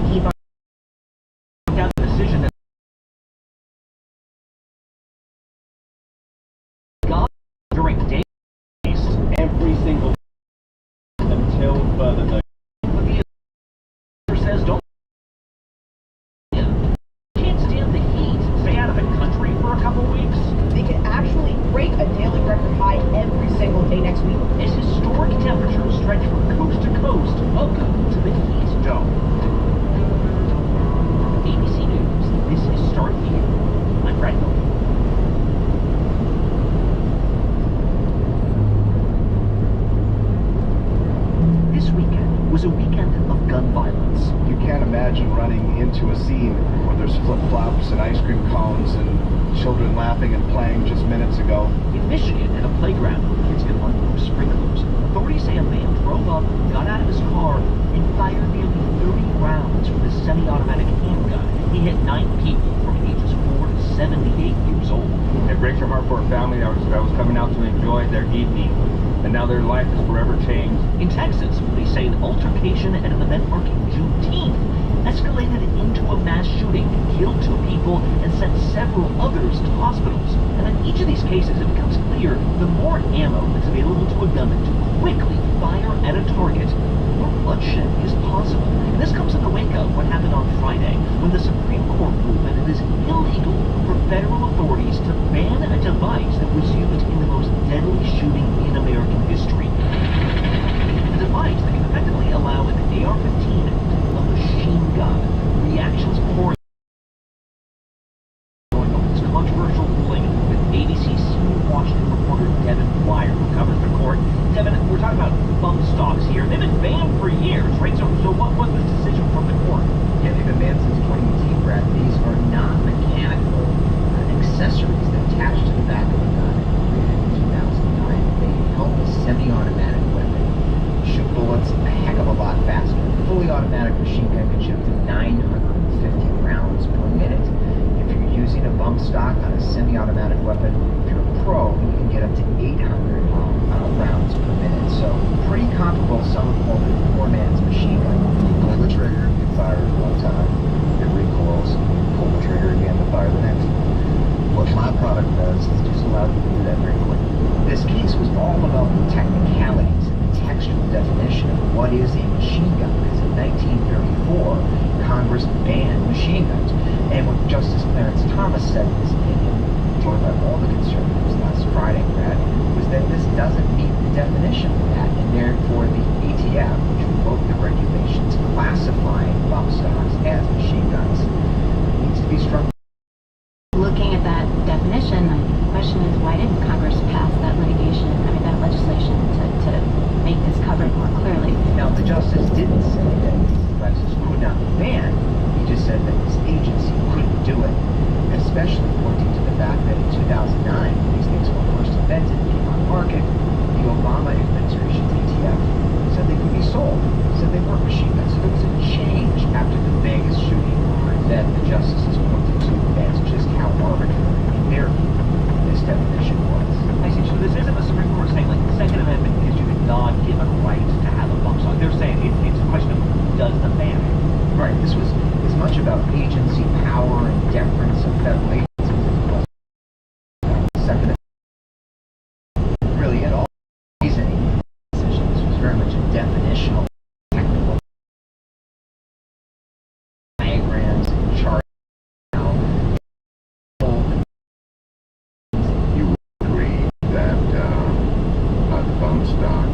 keep on out the decision that God during days every single until further notice. But the other says don't can't stand the heat. Stay out of the country for a couple weeks. They could actually break a daily record high every single day next week. As historic temperatures stretch from coast to coast, welcome to the heat dome. ABC News, this is Start Here. I'm Brett Miller. This weekend was a weekend of gun violence. You can't imagine running into a scene where there's flip-flops and ice cream cones and children laughing and playing just minutes ago. In Michigan, at a playground where kids get run through sprinklers, authorities say a man drove up, got out of his car, and fired nearly 30 rounds from his semi-automatic handgun. He hit 9 people from ages 4 to 78 years old. It breaks your heart for a family that was coming out to enjoy their evening, and now their life is forever changed. In Texas, police say an altercation at an event marking Juneteenth escalated into a mass shooting, killed 2 people, and sent several others to hospitals. And in each of these cases, it becomes clear the more ammo that's available to a gunman to quickly fire at a target, the more bloodshed is possible. And this comes in the wake of what happened on Friday, when the Supreme Court ruled that it is illegal for federal authorities to ban a device that was used in the most deadly shooting in American history. A device that can effectively allow an AR-15 a machine gun. Reactions pouring over this controversial ruling with ABC senior Washington reporter Devin Wire, who covers the court. Devin, we're talking about bump stocks here. They've been banned for years, right? So what was this decision from the court? Yeah, they've been banned since 2018, Brad. These are not mechanical accessories that attach to the back of a gun. In 2009, they help a semi-automatic weapon shoot bullets a heck of a lot faster. Fully automatic machine gun can shoot up to 950 rounds per minute. If you're using a bump stock on a semi-automatic weapon, if you're a pro, you can get up to 800 rounds per minute. So pretty comparable to some of the poor man's machine gun. You pull the trigger, you fire it one time, it recoils, you pull the trigger again to fire the next one. What my product does is just allow you to do that very quickly. This case was all about the technicalities and the textual definition of what is a machine gun, because in 1934, Congress banned machine guns. And what Justice Clarence Thomas said in his opinion, joined by all the conservatives last Friday, Brad, was that this doesn't meet the definition of that, and therefore the ATF, which revoked the regulations classifying bump stocks as machine guns, needs to be struck. Looking at that definition, the question is, why didn't Congress pass that that legislation to make this covered more clearly? Now, the justice didn't say that these devices could not be banned. He just said that his agency couldn't do it, especially pointing to the fact that in 2009, when these things were first invented and came on the market, the Obama administration's ATF said they could be sold, said they weren't machine guns. So there was a change after the Vegas shooting that the justices pointed to as just how arbitrary, in their view, this definition was. I see. So this isn't the Supreme Court saying, like, the Second Amendment gives you the God-given right to have a bump stock. They're saying it's a question of who does the banning. Right. This was as much about agency power and deference of federal agencies as it was about Second Amendment. Really, at all reasoning decision, this was very much a definitional, technical diagrams and charts. You would agree that the bump stock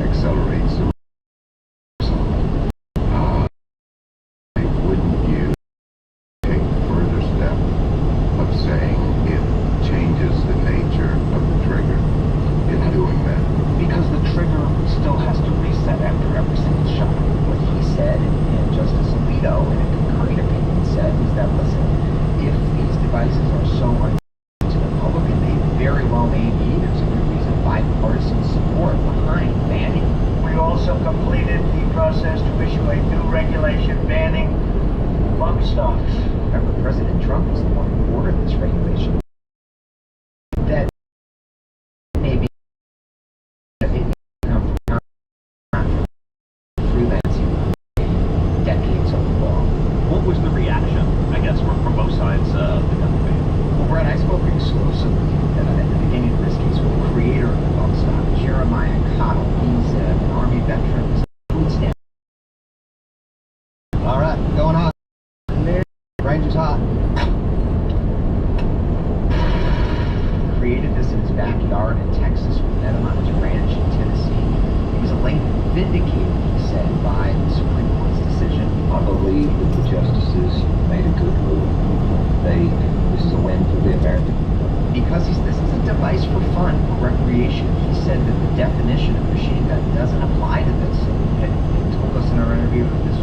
accelerates the wouldn't you take the further step of saying it changes the nature of the trigger in doing that? Because the trigger still has to reset after every single shot. What he said, and Justice Alito, in a concurring opinion, said was that, listen, if these devices are so unknown to the public, and they very well may be, there's a good reason bipartisan support behind banning. We also completed the process to issue a new regulation banning bump stocks. Remember, President Trump was the one who ordered this regulation. That may be come from freelancing decades old. exclusive at the beginning of this case with the creator of the bump stock, Jeremiah Cottle. He's an Army veteran, food stamp. All right, going on. Ranger's hot. Created this in his backyard in Texas, we met him on his ranch in Tennessee. He was vindicated, he said, by the Supreme Court's decision. I believe that the justices made a good move. This is a win for the American. Because this is a device for fun, for recreation. He said that the definition of machine gun doesn't apply to this. And he told us in our interview that this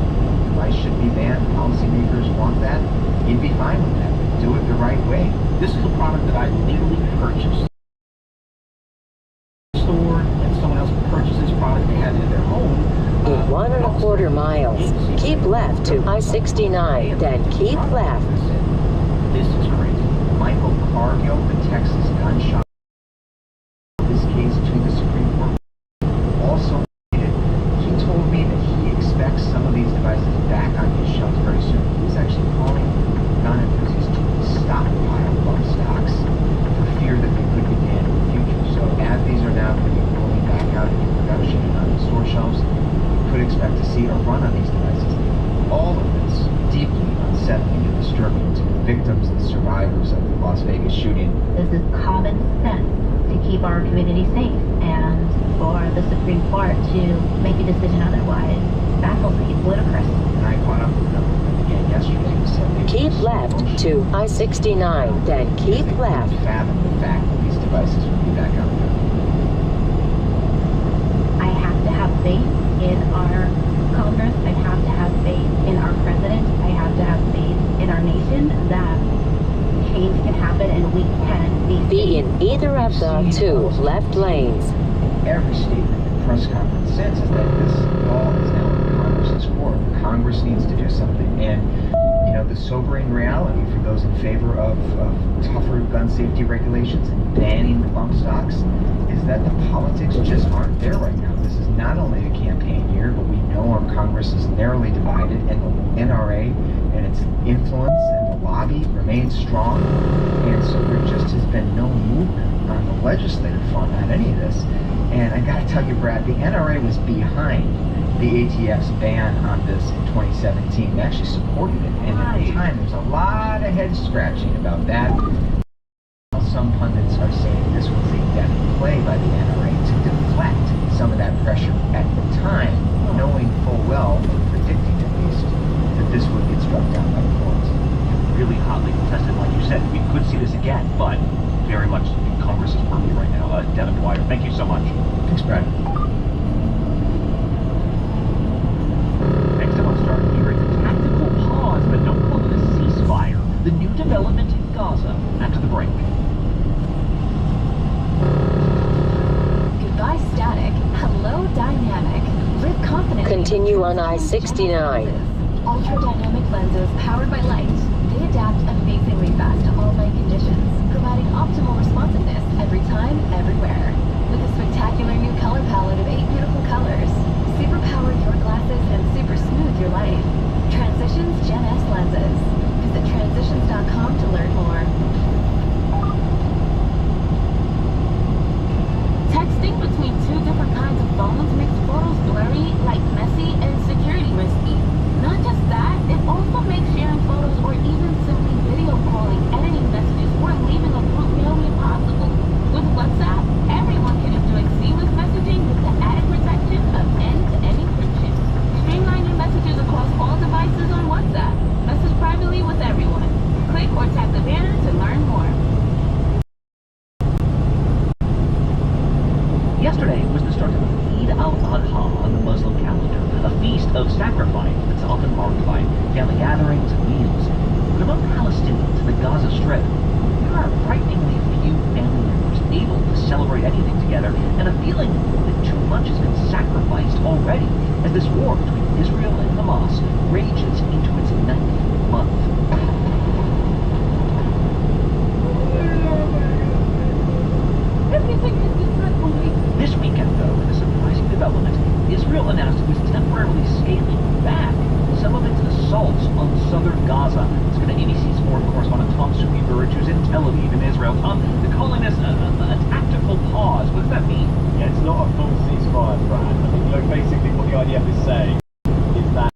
device should be banned. Policymakers want that. He'd be fine with that. Do it the right way. This is a product that I legally purchased. Store and someone else purchased this product, they had it in their home. In 1.25 miles, keep left to I-69, then keep left. This is crazy. Michael Cargill, the Texas gun shop, this case to the Supreme Court, also stated, he told me that he expects some of these devices back on his shelves very soon. He's actually calling gun enthusiasts to stockpile bump stocks for fear that they could be banned in the future. So as these are now going to be rolling back out into production and on the store shelves, we could expect to see a run on these devices. All of this deeply unsettling and disturbing to the victims and survivors of the Las Vegas shooting. This is common sense to keep our community safe, and for the Supreme Court to make a decision otherwise baffles me. It's ludicrous. And I caught up with them again yesterday and said they Keep left to I-69, then keep left. fathom the fact that these devices would be back out there. I have to have faith in our Congress. I have to have faith in our president. I have to have faith in our nation that change can happen and we can Be in either of the two left lanes. Every statement and press conference since is that this law is now in Congress's court. Congress needs to do something. And, you know, the sobering reality for those in favor of tougher gun safety regulations and banning the bump stocks is that the politics just aren't there right now. This is not only a campaign year, but we know our Congress is narrowly divided, and the NRA and its influence and the lobby remains strong. And so there just has been no movement on the legislative front on any of this. And I gotta tell you, Brad, the NRA was behind the ATF's ban on this in 2017. They actually supported it. And at the time, there's a lot of head scratching about that. Some pundits are saying this was a deft play by the NRA to deflect some of that pressure at the time, knowing full well, or predicting at least, that this would get struck down by the courts. Really hotly contested, like you said. We could see this again, but very much in Congress's purview right now. Devin Dwyer, thank you so much. Thanks, Brad. Next I want to start here. It's a tactical pause, but don't call it a ceasefire. The new development in Gaza after the break. Goodbye static. Hello dynamic. Live confidently. Continue on I-69. Ultra-dynamic lenses powered by light. They adapt amazingly fast to all light conditions, providing optimal responsiveness every time, everywhere. With a spectacular new color palette of 8 beautiful colors. Super power your glasses and super smooth your life. Transitions Gen S lenses. Visit transitions.com to learn more. Texting between two different kinds of phones makes photos blurry, like messy, and security risky. Not just that, it also makes sharing photos or even simply video calling, editing messages, or leaving a group nearly impossible. With WhatsApp, everyone can enjoy seamless messaging with the added protection of end-to-end encryption. Streamline your messages across all devices on WhatsApp. Message privately with everyone. Click or tap the banner to learn more. Yesterday was the start of Eid al-Adha on the Muslim calendar, a feast of sacrifice that's often marked by family gatherings and meals. But among Palestinians in the Gaza Strip, there are frighteningly few family members able to celebrate anything together, and a feeling that too much has been sacrificed already as this war between Israel and Hamas rages into its 9th month. This weekend, though, in a surprising development, Israel announced it was temporarily scaling back some of its assaults on southern Gaza. Let's go to ABC's foreign correspondent Tom Suki-Burridge, who's in Tel Aviv in Israel. Israel. Tom, they're calling this a tactical pause. What does that mean? Yeah, it's not a full ceasefire, Brad. I mean, look, basically what the IDF is saying is that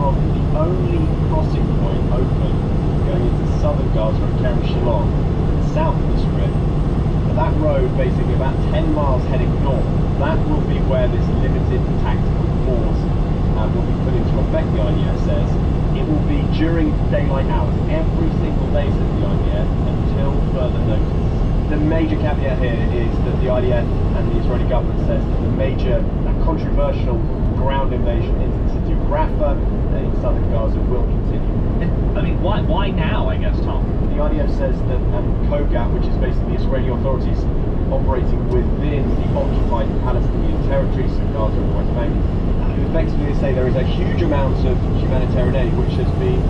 from the only crossing point open going into southern Gaza at Kerem Shalom, south of the Strip, that road basically about 10 miles heading north, that will be where this limited tactical pause will be put into effect, the IDF says. It will be during daylight hours, every single day, says the IDF, until further notice. The major caveat here is that the IDF and the Israeli government says that the major controversial ground invasion into the city of Rafah in southern Gaza will continue. I mean, why now, I guess, Tom? The IDF says that COGAT, which is basically the Israeli authorities operating within the occupied Palestinian territories of Gaza and the West Bank, effectively say there is a huge amount of humanitarian aid which has been,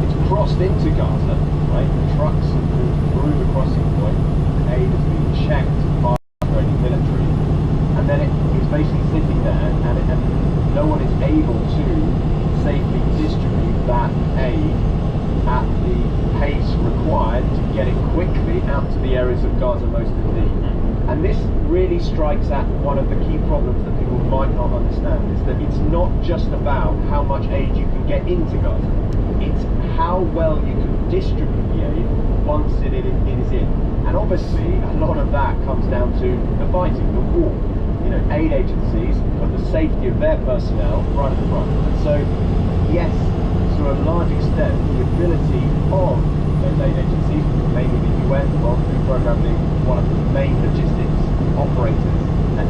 it's crossed into Gaza, right? The trucks have moved through the crossing point, aid has been checked by the Israeli military, and then it is basically sitting there and no one is able to safely distribute that aid at the pace required to get it quickly out to the areas of Gaza most in need. And this really strikes at one of the key problems that people might not understand, is that it's not just about how much aid you can get into Gaza, it's how well you can distribute the aid once it is in. And obviously a lot of that comes down to the fighting, the war. You know, aid agencies put the safety of their personnel right at the front. And so, yes, to a large extent, the ability of those aid agencies, mainly the UN, the World Food Programme being one of the main logistics operators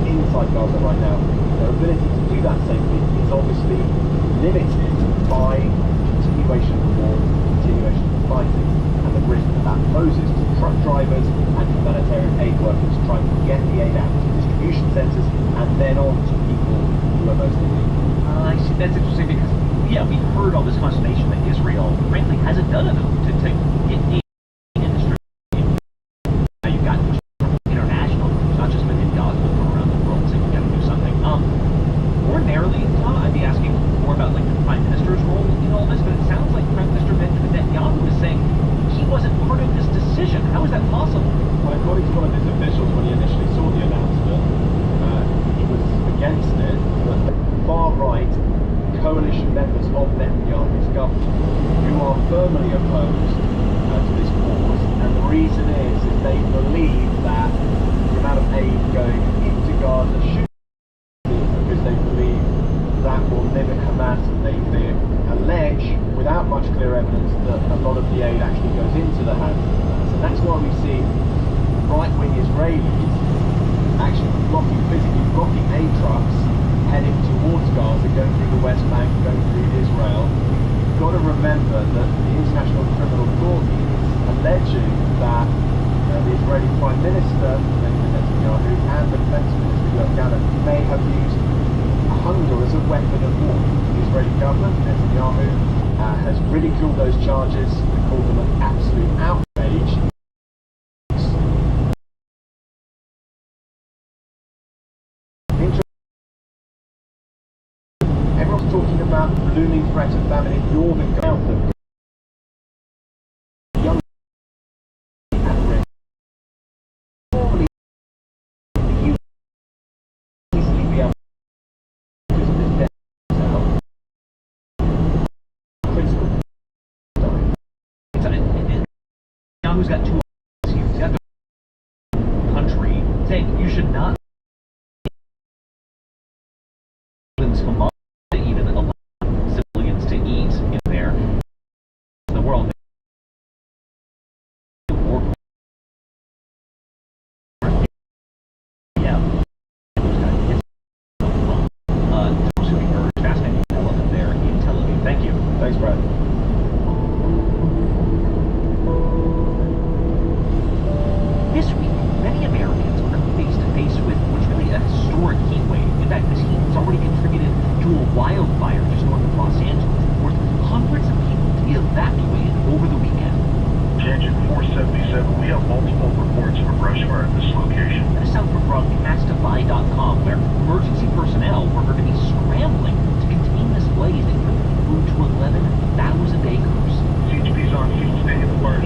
inside Gaza right now, their ability to do that safely is obviously limited by continuation of the war, continuation of the fighting, and the risk that that poses to truck drivers and humanitarian aid workers trying to get the aid out to distribution centres and then on to people who are most in need. I see. That's interesting because, yeah, we've heard all this consternation that Israel, frankly, hasn't done enough to get aid industry. Now you've got international groups, not just within Gaza, but from around the world saying we've got to do something. Ordinarily, I'd be asking more about like the Prime Minister's role in all this, but it sounds like Prime Minister Benjamin Netanyahu is saying he wasn't part of this decision. How is that possible? Well, according to one of his officials, when he initially saw the announcement, he was against it, but the far-right coalition members of Netanyahu's government, who are firmly opposed to this pause, and the reason is they believe that the amount of aid going into Gaza should be because they believe that will limit Hamas, and they allege, without much clear evidence, that a lot of the aid actually goes into the hands of Hamas. And that's why we see right-wing Israelis actually physically blocking aid trucks heading towards Gaza, going through the West Bank, going through Israel. You've got to remember that the International Criminal Court is alleging that the Israeli Prime Minister, Benjamin Netanyahu, and the Defense Minister, Yoav Gallant, may have used hunger as a weapon of war. The Israeli government, Netanyahu, has ridiculed those charges and called them an absolute outrage. Everyone's talking about the looming threat of famine in northern Gaza. Young at risk. Normally, you easily be able because of this death now. Critical. Netanyahu's got two options. He's got the country saying you should not even allow civilians to eat in there. The world. Yeah. Fascinating development there in Tel Aviv. Thank you. Thanks, Brad. This week, many Americans are face to face with what's really a historic heat wave. In fact, this heat has already contributed to a wildfire just north of Los Angeles, forced hundreds of people to be evacuated over the weekend. Engine 477, we have multiple reports of a brush fire at this location. That is sound from broadcastify.com, where emergency personnel were heard to be scrambling to contain this blaze that grew to 11,000 acres. CHP's on scene stating the fire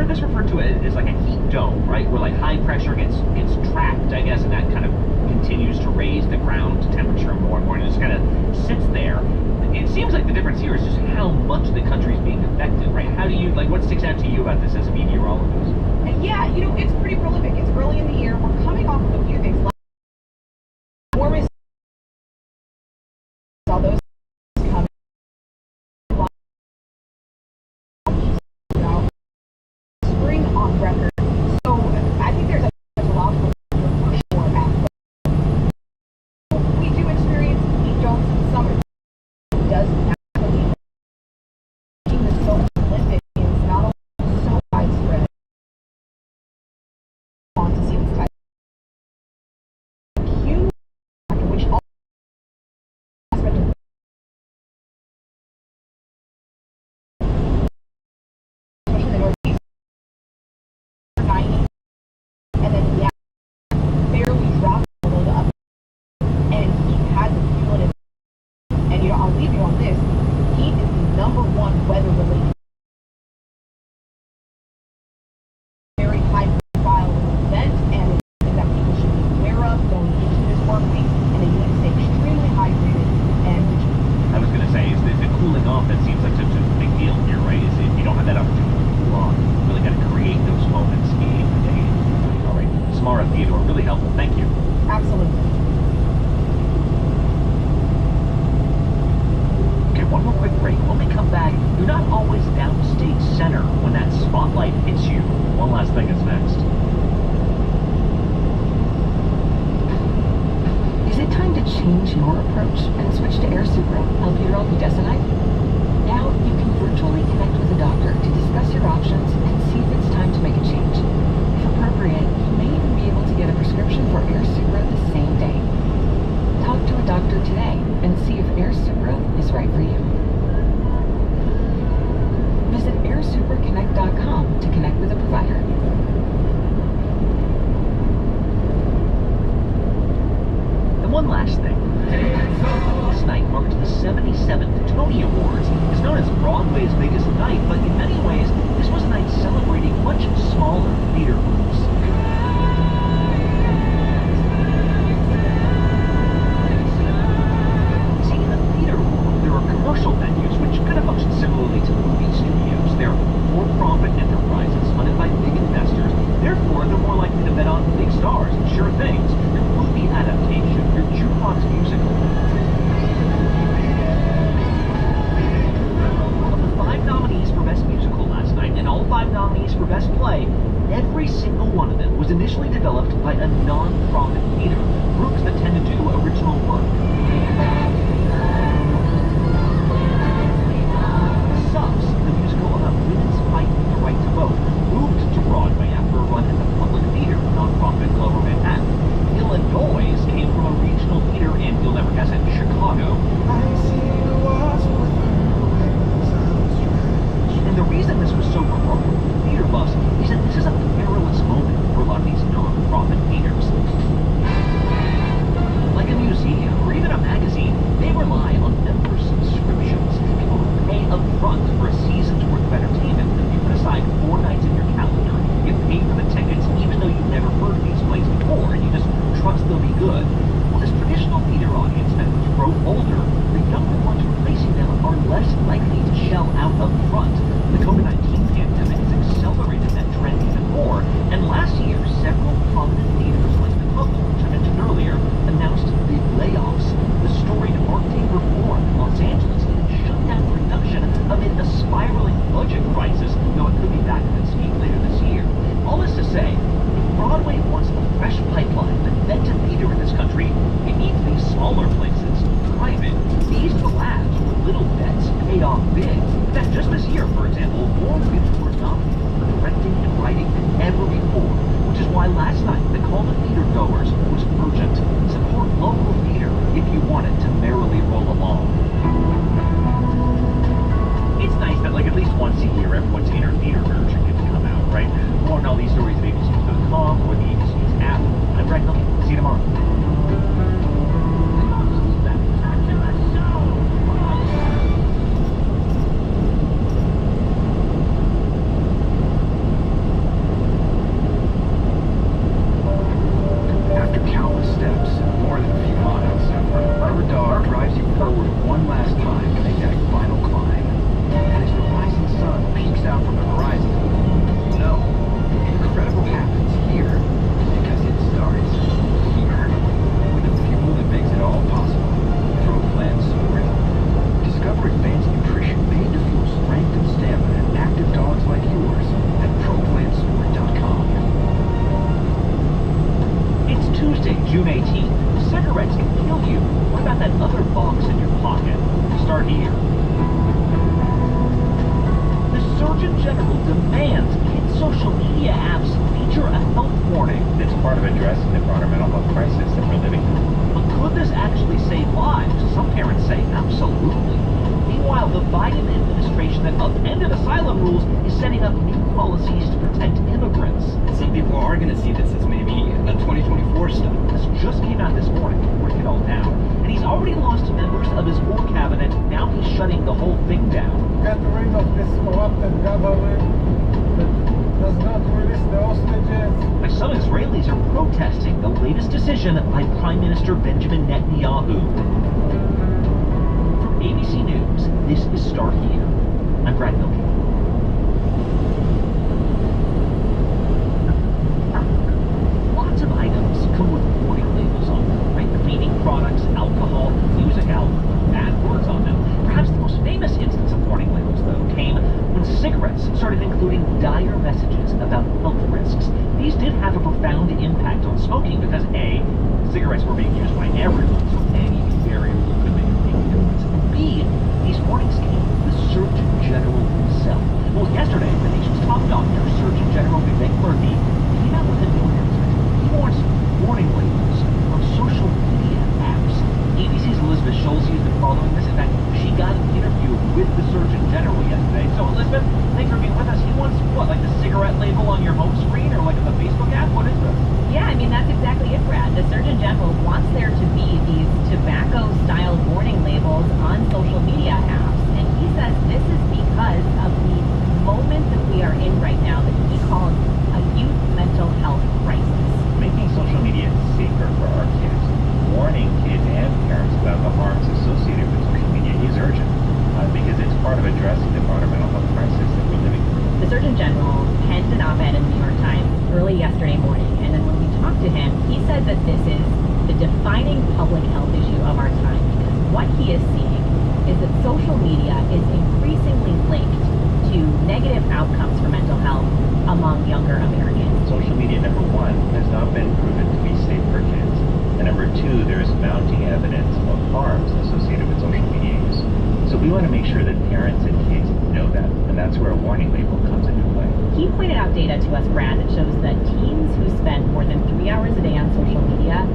heard this referred to as like a heat dome, right? Where like high pressure gets trapped, I guess, and that kind of continues to raise the ground temperature more and more, and it just kind of sits there. It seems like the difference here is just how much the country is being affected, right? How do you, like, what sticks out to you about this as a meteorologist? And yeah, you know, it's pretty prolific. It's early in the year. We're coming off of a few things. Warmest, all those coming. Spring on record. So I think there's a lot of for sure. We do experience heat domes in the summer. It does naturally. Making this so prolific is not only so widespread. On to see this type. Huge, which all aspect of especially the Northeast, 90, and then yeah, barely dropped a little up, and heat has a cumulative. And you know, I'll leave you on this: heat is the #1 weather-related, very high-profile event, and it's something that people should be aware of going into this work week, and they need to stay extremely hydrated and vigilant. I was going to say, is the cooling off that seems like such a big deal here, right? Is if you don't have that opportunity to cool off, you really got to create those moments in the day. All right, Samara, Theodore, really helpful. Thank you. Absolutely. Okay, one more quick break. When we come back, you're not always downstate center when that spotlight hits you. One last thing is next. Is it time to change your approach and switch to Air Supra, albuterol budesonide? Now you can virtually connect with a doctor to discuss your options and see if it's time to make a change. If appropriate, you may even be able to get a prescription for Air Supra the same day. Talk to a doctor today and see if Air Supra is right for you. Visit airsupraconnect.com to connect with a provider. And one last thing. This night marked the 77th Tony Awards. It's known as Broadway's biggest night, but in many ways, this was a night celebrating much smaller theater groups. See, in the theater world, there are commercial venues which kind of function similarly to movie studios. They're for-profit enterprises funded by big investors. Therefore, they're more likely to bet on big stars and sure things. Your movie adaptation, your jukebox musical. Of the 5 nominees for Best Musical last night, and all 5 nominees for Best Play, every single one of them was initially developed by a non-profit theater, groups that tend to do original work. Sucks, the musical about women's fight for the right to vote, moved to Broadway after a run at the Public Theater, nonprofit in Lower Manhattan. Illinois came from a regional theater in, you'll never guess it, Chicago. And the reason this was so remarkable for theater buffs is that this is a perilous moment for a lot of these non-profit theaters. Like a museum or even a magazine, they rely on member subscriptions. People who pay up front for a season's worth of entertainment. You put aside 4 nights in your calendar, you pay for the tickets even though you've never heard of these plays before, and you just trust they'll be good. Well, this traditional theater audience that grow older, the younger ones replacing them are less likely to shell out up front. The COVID-19 pandemic has accelerated that trend even more, and last year, several prominent theaters like the Couple, which I mentioned earlier, announced big layoffs. The storied October 4 in Los Angeles even shut down production amid a spiraling budget crisis, though it could be back on its feet later this year. All this to say, if Broadway wants a fresh pipeline of inventive theater in this country, it needs these smaller places, private. These are the labs where little bets pay off big. In fact, just this year, for example, more women were nominated for directing and writing than ever before, which is why last night the call to theater goers was urgent. Support local theater if you want it to merrily roll along. It's nice that, like, at least once a year, everyone's inner theater nerd should get to come out, right? More on all these stories at abcnews.com or the ABC News app. I'm Greg Hill. See you tomorrow. feature a health warning. It's part of addressing the broader mental health crisis that we're living through. But could this actually save lives? Some parents say absolutely. Meanwhile, the Biden administration that upended asylum rules is setting up new policies to protect immigrants. Some people are going to see this as maybe a 2024 stuff. This just came out this morning, breaking it all down. And he's already lost members of his war cabinet. Now he's shutting the whole thing down. Get rid of this corrupted government that does not release the hostages. By some Israelis are protesting the latest decision by Prime Minister Benjamin Netanyahu. From ABC News, this is Start Here. I'm Brad Milkey. Lots of items come with warning labels on them, right? Cleaning products, alcohol, music albums, bad words on them. Perhaps the most famous instance of warning labels, though, came when cigarettes started including dire messages about health risks. These did have a profound impact on smoking because A, cigarettes were being used by everyone, so any variable could make a big difference. B, these warnings came from the Surgeon General himself. Well, yesterday, the nation's top doctor, Surgeon General Vivek Murthy, came out with a new announcement. He wants warning labels on social media apps. ABC's Elizabeth Schulze has been following this. In fact, she got an interview with the Surgeon General yesterday. So, Elizabeth, thanks for being with us. He wants, what, like the cigarette label on your home screen or like on the Facebook app? What is this? Yeah, I mean, that's exactly it, Brad. The Surgeon General wants there to be these tobacco-style warning labels on social media apps. And he says this is because of the moment that we are in right now that he calls a youth mental health crisis. Making social media safer for our kids, warning kids and parents about the harms associated with social media is urgent because it's part of addressing the broader mental health crisis that we're living through. The Surgeon General penned an op-ed in the New York Times early yesterday morning, and then when we talked to him, he said that this is the defining public health issue of our time because what he is seeing is that social media is increasingly linked to negative outcomes for mental health among younger Americans. Social media, number one, has not been proven to be safe for kids. And number two, there is mounting evidence of harms associated with social media use. So we want to make sure that parents and kids know that, and that's where a warning label comes into play. He pointed out data to us, Brad, that shows that teens who spend more than 3 hours a day on social media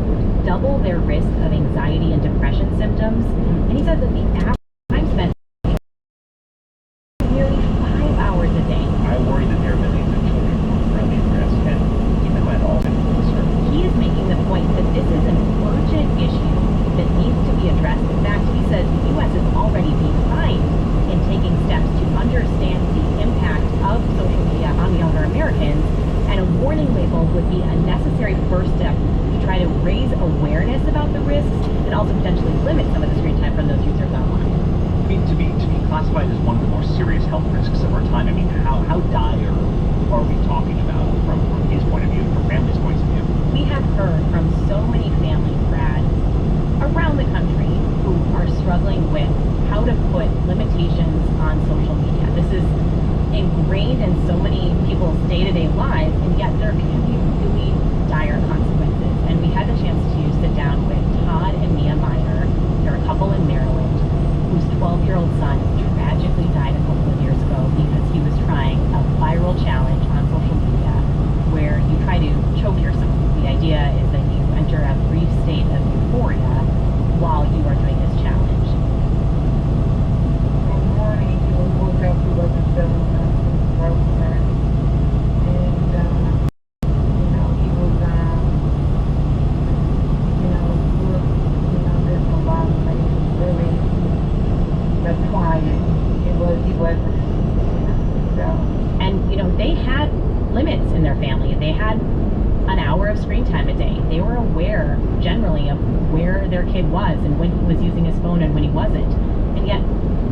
double their risk of anxiety and depression symptoms. And he says that the average time spent nearly 5 hours a day. I worry that there are millions of children who are currently at risk, and keep in mind all concerned. He is making the point that this is an urgent issue that needs to be addressed. In fact, he says the U.S. is already behind in taking steps to understand the impact of social media on younger Americans, and a warning label would be a necessary first step to try to raise awareness about the risks and also potentially limit some of the screen time from those users online. I mean, to be classified as one of the more serious health risks of our time, I mean, how dire are we talking about from his point of view, from families' points of view? We have heard from so many families, Brad, around the country who are struggling with how to put limitations on social media. This is ingrained in so many people's day-to-day lives, and yet there can be really dire consequences. And we had the chance to sit down with Todd and Mia Miner. They're a couple in Maryland whose 12-year-old son tragically died a couple of years ago because he was trying a viral challenge on social media where you try to choke yourself. The idea is that you enter a brief state of euphoria while you are doing this challenge. One morning, he woke up, he wasn't feeling well, he was broken, and he was, there's a lot of like, really, but quiet. He wasn't, so. And, they had limits in their family. They had an hour of screen time a day. They were aware, generally, of where their kid was and when he was using his phone and when he wasn't. And yet,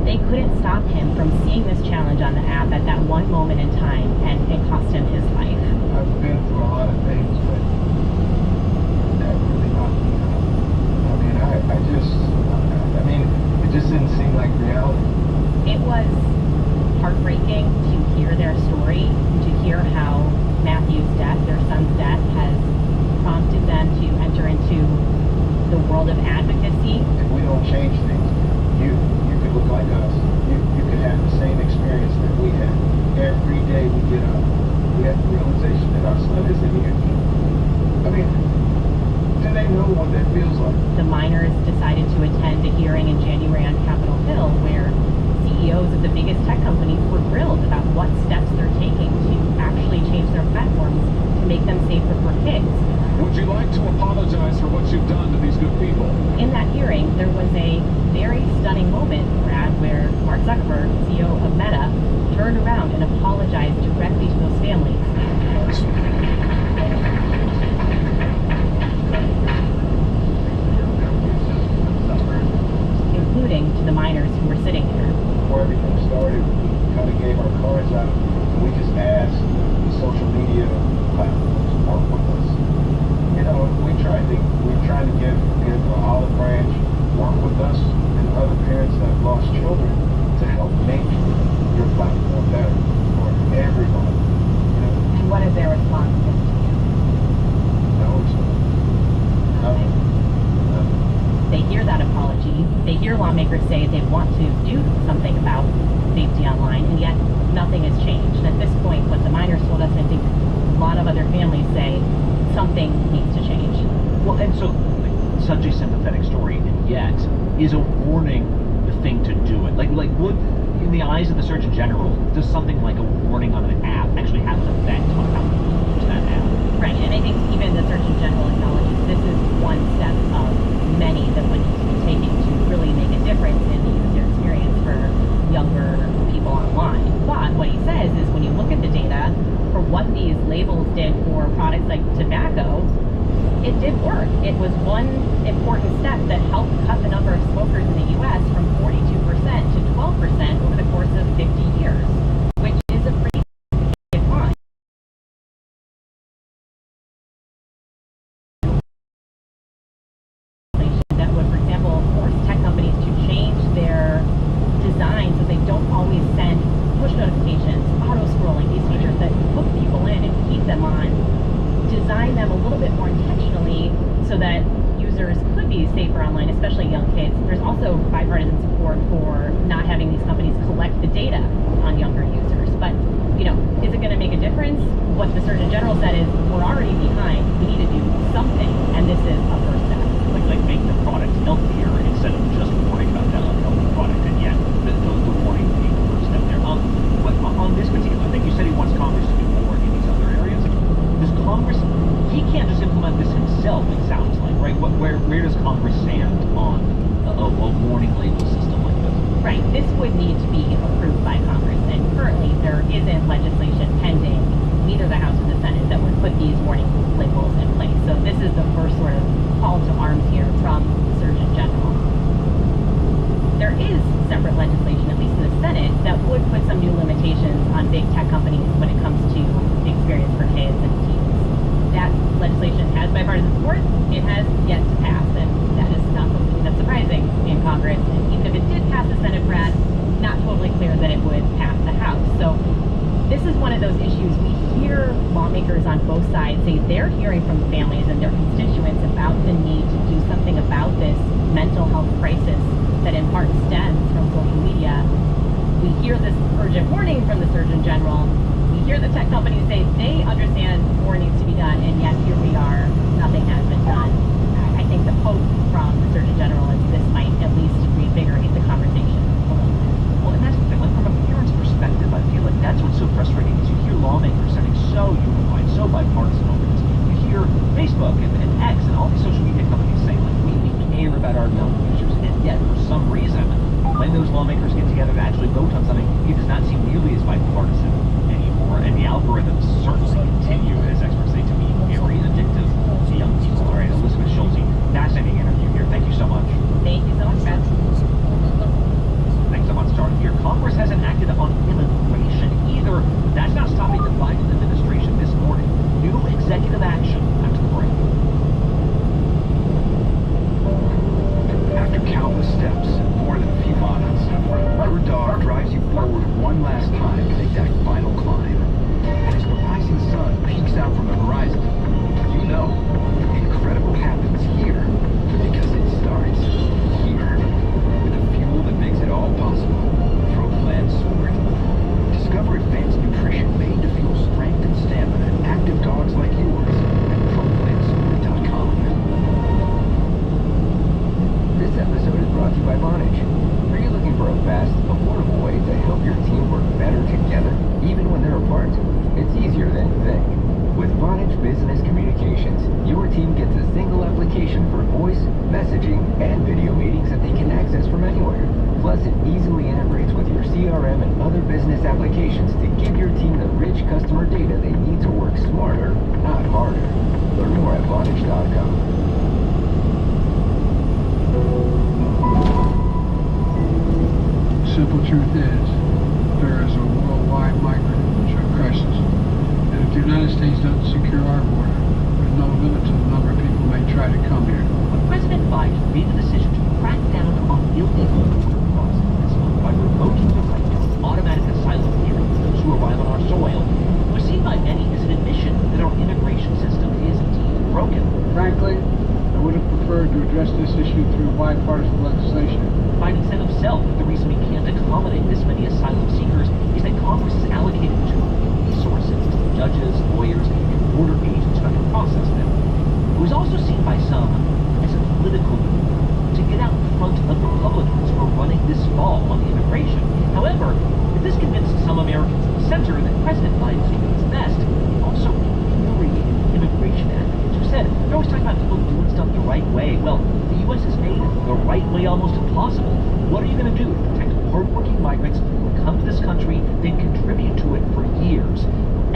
they couldn't stop him from seeing this challenge on the app at that one moment in time, and it cost him his life. I've been through a lot of things, but that really knocked me out. I mean, it just didn't seem like reality. It was heartbreaking to hear their story, to hear how Matthew's death, their son's death, has prompted them to enter into the world of advocacy. If we don't change things, you could look like us. You could have the same experience that we had. Every day we get up, we have the realization that and our son isn't here. I mean, do they know what that feels like? The miners decided to attend a hearing in January on Capitol Hill where CEOs of the biggest tech companies were grilled about what steps they're taking to actually change their platforms to make them safer for kids. Would you like to apologize for what you've done to these good people? In that hearing, there was a very stunning moment, Brad, where Mark Zuckerberg, CEO of Meta, turned around and apologized directly to those families. Including to the miners who were sitting there. Before everything started, we kind of gave our cards out, and we just asked the social media platforms to work with us. You know, we're trying to give Olive Branch, work with us and other parents that have lost children to help make your platform better for everybody. You know? And what is their response to you? They hear that apology. They hear lawmakers say they want to do something about safety online, and yet nothing has changed. And at this point, what the miners told us, and I think a lot of other families say, something needs to change. Well, and so such a sympathetic story, and yet is a warning the thing to do it? Like would, in the eyes of the Surgeon General, does something like a warning on an app actually have an effect on how people use that app? Right, and I think even the Surgeon General acknowledges this is one step of many that would need to be taken to really make a difference in the user experience for younger people online. But what he says is when you look at the data for what these labels did for products like tobacco, it did work. It was one important step that helped cut the number of smokers in the U.S. from 42% to 12% over the course of 50 years, which is a pretty significant climb. That would, for example, force tech companies to change their design so they don't always send push notifications, auto scrolling, these features that hook people in and keep them on. Design them a little bit more intentionally so that users could be safer online, especially young kids. There's also bipartisan support for not having these companies collect the data on younger users. But, you know, is it going to make a difference? What the Surgeon General said is, we're already behind. We need to do something, and this is a first step. Like make the product healthier instead of just worrying about that unhealthy product, and yet the warning being the first step there. But on this particular thing, you said he wants Congress to do more in these other areas. Does Congress, he can't just implement this himself, it sounds like, right? Where does Congress stand on a warning label system like this? Right, this would need to be approved by Congress, and currently there isn't legislation pending, either the House or the Senate, that would put these warning labels in place. So this is the first sort of call to arms here from the Surgeon General. There is separate legislation, at least in the Senate, that would put some new limitations on big tech companies when it comes to the experience for kids and teens. That legislation has bipartisan support. It has yet to pass, and that is not something that's surprising in Congress. And even if it did pass the Senate, Brad, not totally clear that it would pass the House. So this is one of those issues. We hear lawmakers on both sides say they're hearing from families and their constituents about the need to do something about this mental health crisis that in part stems from social media. We hear this urgent warning from the Surgeon General. We hear the tech companies say they understand more needs to be done, and yet here we are, nothing has been done. I think the hope from the Surgeon General is this might at least reinvigorate the conversation a little bit. Well, and that's the thing, like from a parent's perspective, I feel like that's what's so frustrating, is you hear lawmakers sounding so unified, so bipartisan over this. You hear Facebook and X and all these social media companies saying, like, we care about our young users, and yet for some reason, when those lawmakers get together to actually vote on something, it does not seem nearly as bipartisan anymore, and the algorithms certainly continue, as experts say, to be very addictive to young people. All right, Elizabeth Schulte, fascinating interview here. Thank you so much. Thank you so much, Beth. Next up on Starting Here, Congress hasn't acted on immigration either. That's not stopping the Biden administration this morning. New executive action after the break. After countless steps, more than a few miles, your dog drives you forward one last time to make that final climb. And as the rising team gets a single application for voice, messaging, and video meetings that they can access from anywhere. Plus, it easily integrates with your CRM and other business applications to give your team the rich customer data they need to work smarter, not harder. Learn more at Vonage.com. Simple truth is, there is a worldwide migrant crisis. And if the United States doesn't secure our border, there's no limit to the number of people may try to come here. When President Biden made the decision to crack down on illegal border crossing this month by revoking the right to automatic asylum hearing for those who arrive on our soil, it was seen by many as an admission that our immigration system is indeed broken. Frankly, I would have preferred to address this issue through bipartisan legislation. Biden said himself that the reason we can't accommodate this many asylum seekers is that Congress has allocated too many resources to judges, lawyers, and border agents trying to process them. It was also seen by some as a political move to get out in front of Republicans who are running this fall on immigration. However, if this convinced some Americans in the center that President Biden is doing his best, it also infuriated immigration advocates who said they're always talking about people doing stuff the right way. Well, the U.S. has made the right way almost impossible. What are you going to do to protect hardworking migrants who come to this country, then contribute to it for years?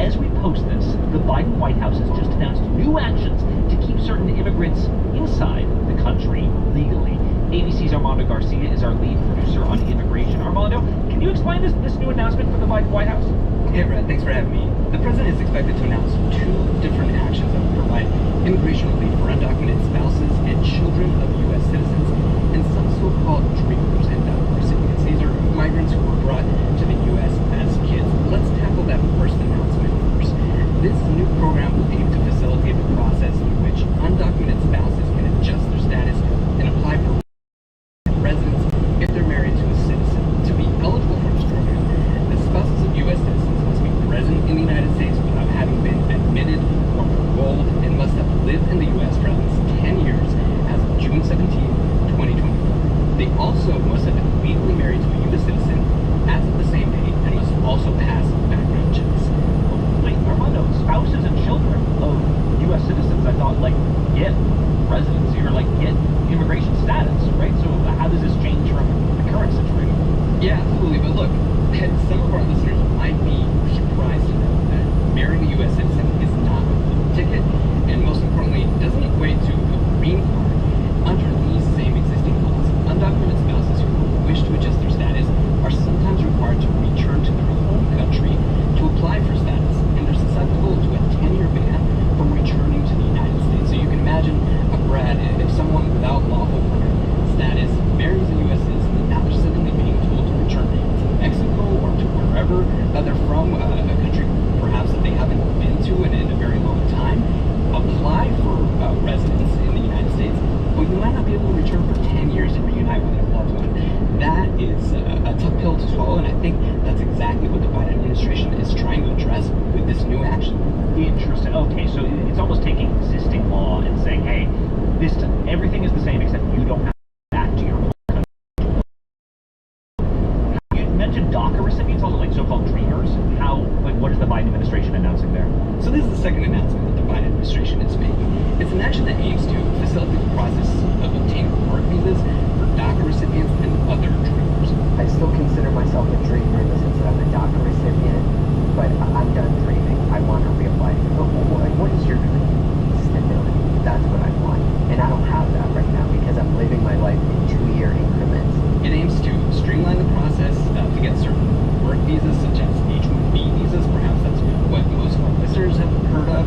As we post this, the Biden White House has just announced new actions to keep certain immigrants inside the country legally. ABC's Armando Garcia is our lead producer on immigration. Armando, can you explain this new announcement from the Biden White House? Hey, Brad, thanks for having me. The president is expected to announce 2 different actions that will provide immigration relief for undocumented spouses and children of U.S. citizens and some so-called dreamers and recipients. These are migrants who were brought to the U.S. as kids. Let's tackle that first announcement first. This new program will aim to facilitate the process in which undocumented spouses can adjust their status and apply for residence if they're married to a citizen. To be eligible for this program, the spouses of U.S. citizens must be present in the United States without having been admitted or paroled and must have lived in the U.S. for at least 10 years as of June 17, 2024. They also must have been legally married to a U.S. citizen as of the same date and must also pass background checks. Wait, Armando, spouses and children of U.S. citizens, I thought, get residency or, get immigration status, right? So how does this change from the current situation? Yeah, absolutely. But look, some of our listeners might be surprised to know that marrying a U.S. citizen is not a golden ticket, and most importantly, doesn't equate to a green card. Under these same existing laws, undocumented spouses who wish to adjust their status are sometimes required to return to their home country to apply for status, and they're susceptible to a 10-year ban from returning to the United States. So you can imagine, Brad, if someone without lawful permanent status marries a U.S. citizen, and now they're suddenly being told to return to Mexico or to wherever they're from, a country perhaps that they haven't been to in a very long time, apply for residence in the United States, but you might not be able to return for 10 years and reunite with a loved one. That is a tough pill to swallow, and I think that's exactly what the Biden administration is trying to address with this new action. Interesting. Okay, so it's almost taking existing law and saying, hey, everything is the same except you don't have to go back to your home country. You mentioned DACA recipients, also so-called dreamers. What is the Biden administration announcing there? So this is the second announcement that the Biden administration is making. It's an action that aims to facilitate the process of obtaining work visas for DACA recipients and other dreamers. I still consider myself a dreamer in the sense that I'm a DACA recipient, but I'm done dreaming. I want to reapply. What is your dream? Stability. That's what I want. And I don't have that right now because I'm living my life in 2-year increments. It aims to streamline the process to get certain work visas, such as H-1B visas. Perhaps that's what most of our listeners have heard of.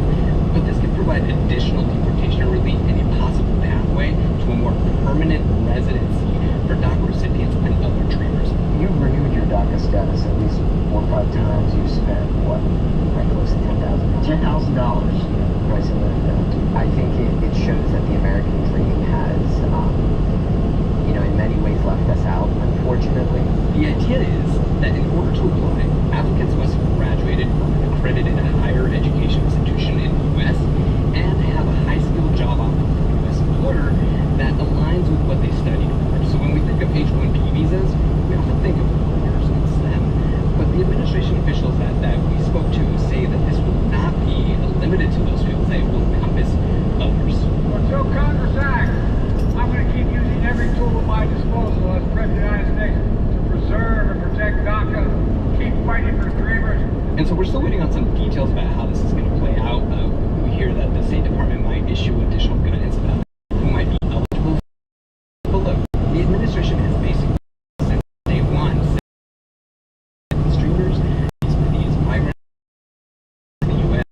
But this could provide additional deportation relief and a possible pathway to a more permanent residency for DACA recipients and other dreamers. You've renewed your DACA status at least 4 or 5 times. You've spent, what, right close to $10,000? $10,000. Right, so I think it shows that the American dream has, in many ways left us out, unfortunately. The idea is that in order to apply, applicants must have graduated from an accredited higher education institution in the U.S. and have a high-skilled job offer from a U.S. employer that aligns with what they studied for. So when we think of H-1B visas, we often think of lawyers and STEM, but the administration officials that we spoke to say that this will not be limited to those fields, that it will encompass others. every tool at my disposal as President of the United States to preserve and protect DACA, keep fighting for dreamers. And so we're still waiting on some details about how this is going to play out. We hear that the State Department might issue additional guidance about who might be eligible. But look, the administration has basically since day one said streamers, these migrants in the U.S.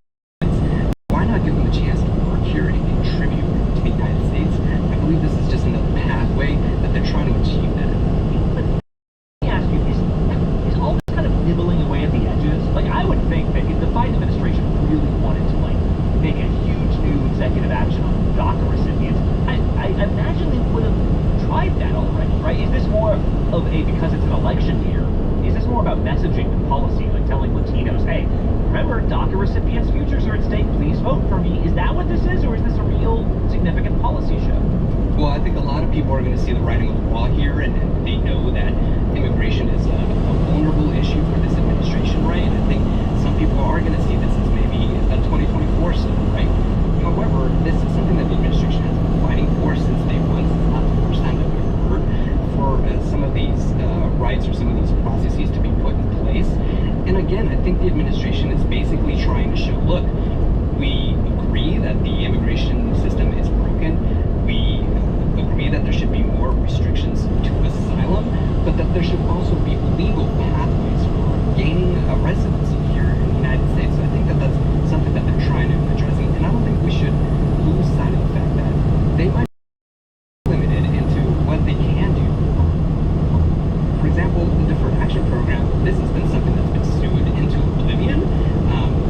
Why not give them a chance to work here and contribute to the United States? I believe this is just another pathway that they're trying to achieve that. But let me ask you, is all this kind of nibbling away at the edges? Like, I would think that if the Biden administration really wanted to, like, make a huge new executive action on DACA recipients, I imagine they would have tried that already, right? Is this more of a, because it's an election year, is this more about messaging than policy, like telling Latinos, hey, remember, DACA recipients' futures are at stake, please vote for me? Is that what this is, or is this a real significant policy shift? Well, I think a lot of people are going to see the writing on the wall here, and they know that immigration is a vulnerable issue for this administration, right? And I think some people are going to see this as maybe a 2024 stuff, right? However, this is something that the administration has been fighting for since day one. It's not the first time that we've heard for some of these rights or some of these processes to be put in place. And again, I think the administration is basically trying to show, look, we agree that the immigration system is broken. We agree that there should be more restrictions to asylum, but that there should also be legal pathways for gaining a residency here in the United States. So I think that that's something that they're trying to address. And I don't think we should lose sight of the fact that they might be limited into what they can do. For example, the Deferred Action Program, this has been something that's been sued into oblivion.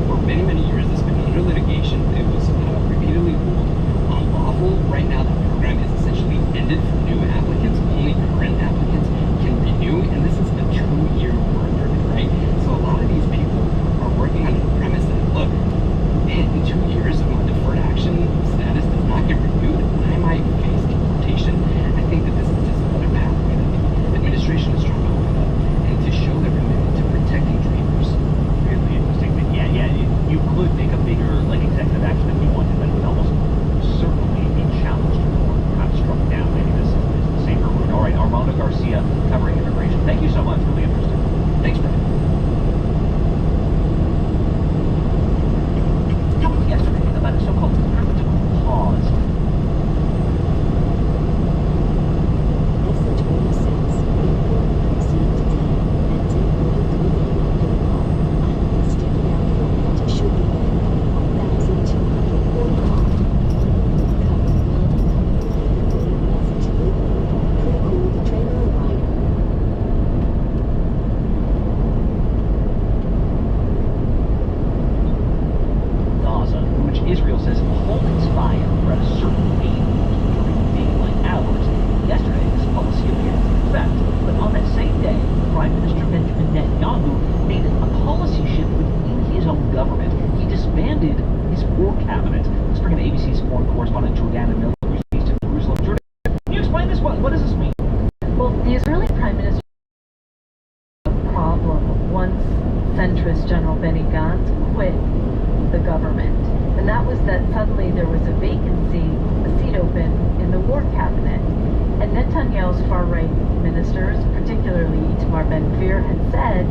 For many, many years, it's been under litigation. It was repeatedly ruled unlawful. Right now, the program is essentially ended for new applicants. Only current applicants can renew, and this is a 2-year work permit, right? So a lot of these people are working under the premise that, look, in 2 years, if my deferred action status does not get renewed, I might face deportation. I think that this is just another pathway that the administration is trying to open up and to show their commitment to protecting dreamers. Really interesting. But yeah, you could make a bigger, like, executive action if you wanted, but it would almost certainly be challenged or kind of struck down. Maybe this is the safer route. All right, Armando Garcia covering immigration. Thank you so much. Really interesting. Thanks, Brian. Yesterday about a so-called tactical pause. Message 46. Proceed today at 10:43 protocol. I will be sticking out for it to should be at 1240 call. Cover building company. Message pre-cooled trailer rider. Gaza, in which Israel says hold its fire for a certain wavelength during daylight hours. Yesterday, this policy appeared in effect, but on that same day, Prime Minister Benjamin Netanyahu made a policy shift within his own government. He disbanded his war cabinet. Let's bring in ABC's foreign correspondent Jordana Miller, who's based in Jerusalem. Jordan, can you explain this? What does this mean? Well, the Israeli Prime Minister had a problem once centrist General Benny Gantz quit the government, and that was that suddenly there was a vacancy, a seat open in the war cabinet, and Netanyahu's far-right ministers, particularly Itamar Ben-Gvir, had said,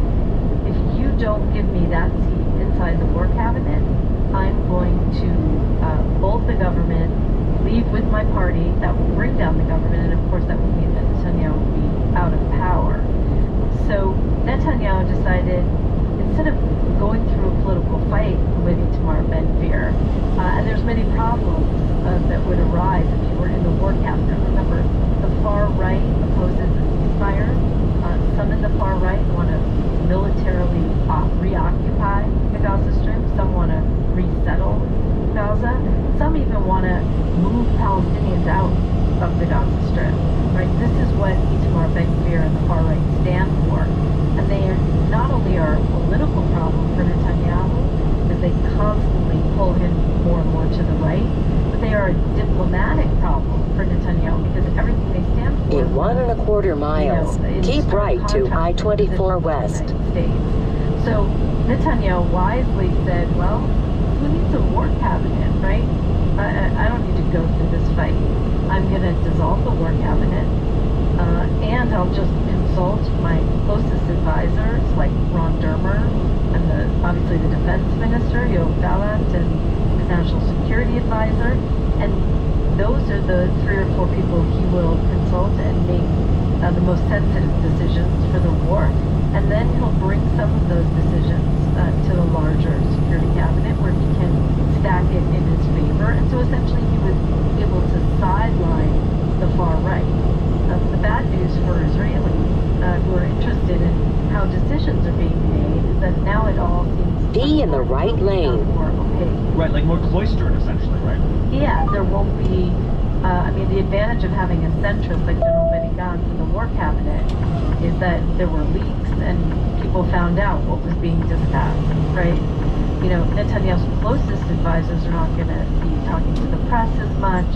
if you don't give me that seat inside the war cabinet, I'm going to bolt the government, leave with my party. That will bring down the government, and of course that would mean that Netanyahu would be out of power. So Netanyahu decided, instead of going through a political fight with Itamar Ben-Gvir, and there's many problems that would arise if you were in the war cabinet. Remember, the far right opposes the ceasefire. Some in the far right want to militarily reoccupy the Gaza Strip. Some want to resettle Gaza. Some even want to move Palestinians out of the Gaza Strip. Right? This is what Itamar Ben-Gvir and the far right stand for. And they are not only are a political problem for Netanyahu, as they constantly pull him more and more to the right, but they are a diplomatic problem for Netanyahu because everything they stand for. In 1.25 miles, keep right to I-24 West. So Netanyahu wisely said, well, who needs a war cabinet, right? I don't need to go through this fight. I'm going to dissolve the war cabinet. advisor, and those are the 3 or 4 people he will consult and make the most sensitive decisions for the war. And then he'll bring some of those decisions to the larger security cabinet where he can stack it in his favor. And so essentially he was able to sideline the far right. The bad news for Israelis who are interested in how decisions are being made is that now it all seems be in the right lane. More opaque. Right, like more cloistered essentially, right? Yeah, there won't be, I mean, the advantage of having a centrist like General Benny Gantz in the war cabinet is that there were leaks and people found out what was being discussed, right? You know, Netanyahu's closest advisors are not going to be talking to the press as much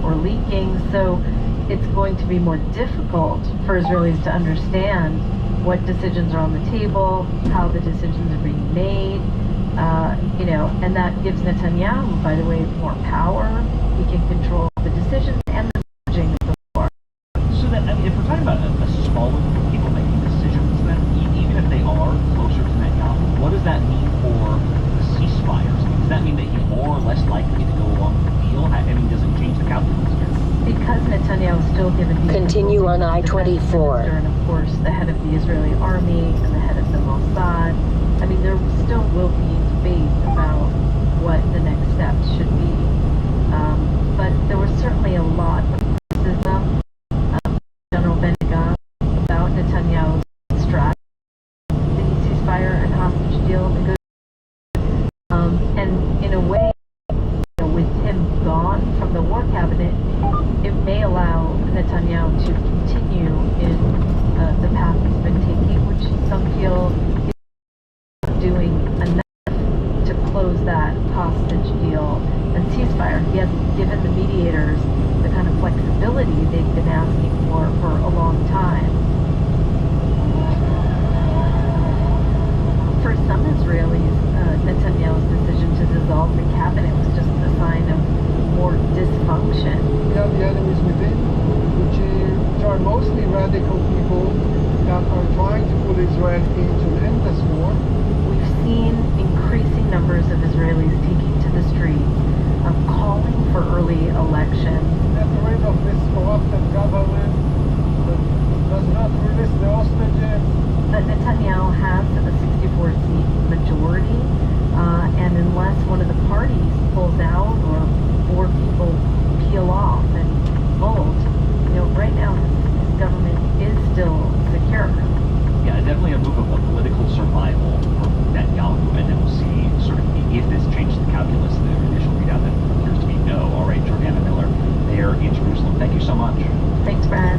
or leaking, so it's going to be more difficult for Israelis to understand what decisions are on the table, how the decisions are being made, you know, and that gives Netanyahu, by the way, more power. He can control the decisions and the messaging of the war. So that, I mean, if we're talking about a smaller group of people making decisions, then even if they are closer to Netanyahu, what does that mean for the ceasefires? I mean, does that mean that he's more or less likely to go along with the deal? I mean, does it change the calculus here? Because Netanyahu is still given the continue on I-24, and of course the head of the Israeli army and the head of the Mossad. I mean, there still will be debate about what the next steps should be. But there was certainly a lot of criticism of General Benny Gantz about Netanyahu's strategy, the ceasefire and hostage deal negotiation. And in a way, you know, with him gone from the war cabinet, it may allow Netanyahu to continue in the path he's been taking, which some feel is doing enough to close that hostage deal and ceasefire. He hasn't given the mediators the kind of flexibility they've been asking for a long time. For some Israelis, Netanyahu's decision to dissolve the cabinet was just a sign of more dysfunction. We have the enemies within, which are mostly radical people that are trying to put Israel into an endless war. We've seen increasing numbers of Israelis taking to the streets, calling for early elections. Get rid of this corrupted government that does not release the hostages. Netanyahu has a 64-seat majority, and unless one of the parties pulls out or 4 people peel off and vote, you know, right now his government is still secure. Yeah, definitely a move of political survival for Netanyahu, and then we'll see sort of if this changes the calculus. The initial readout that appears to be no. All right, Jordana Miller there in Jerusalem. Thank you so much. Thanks, Brad.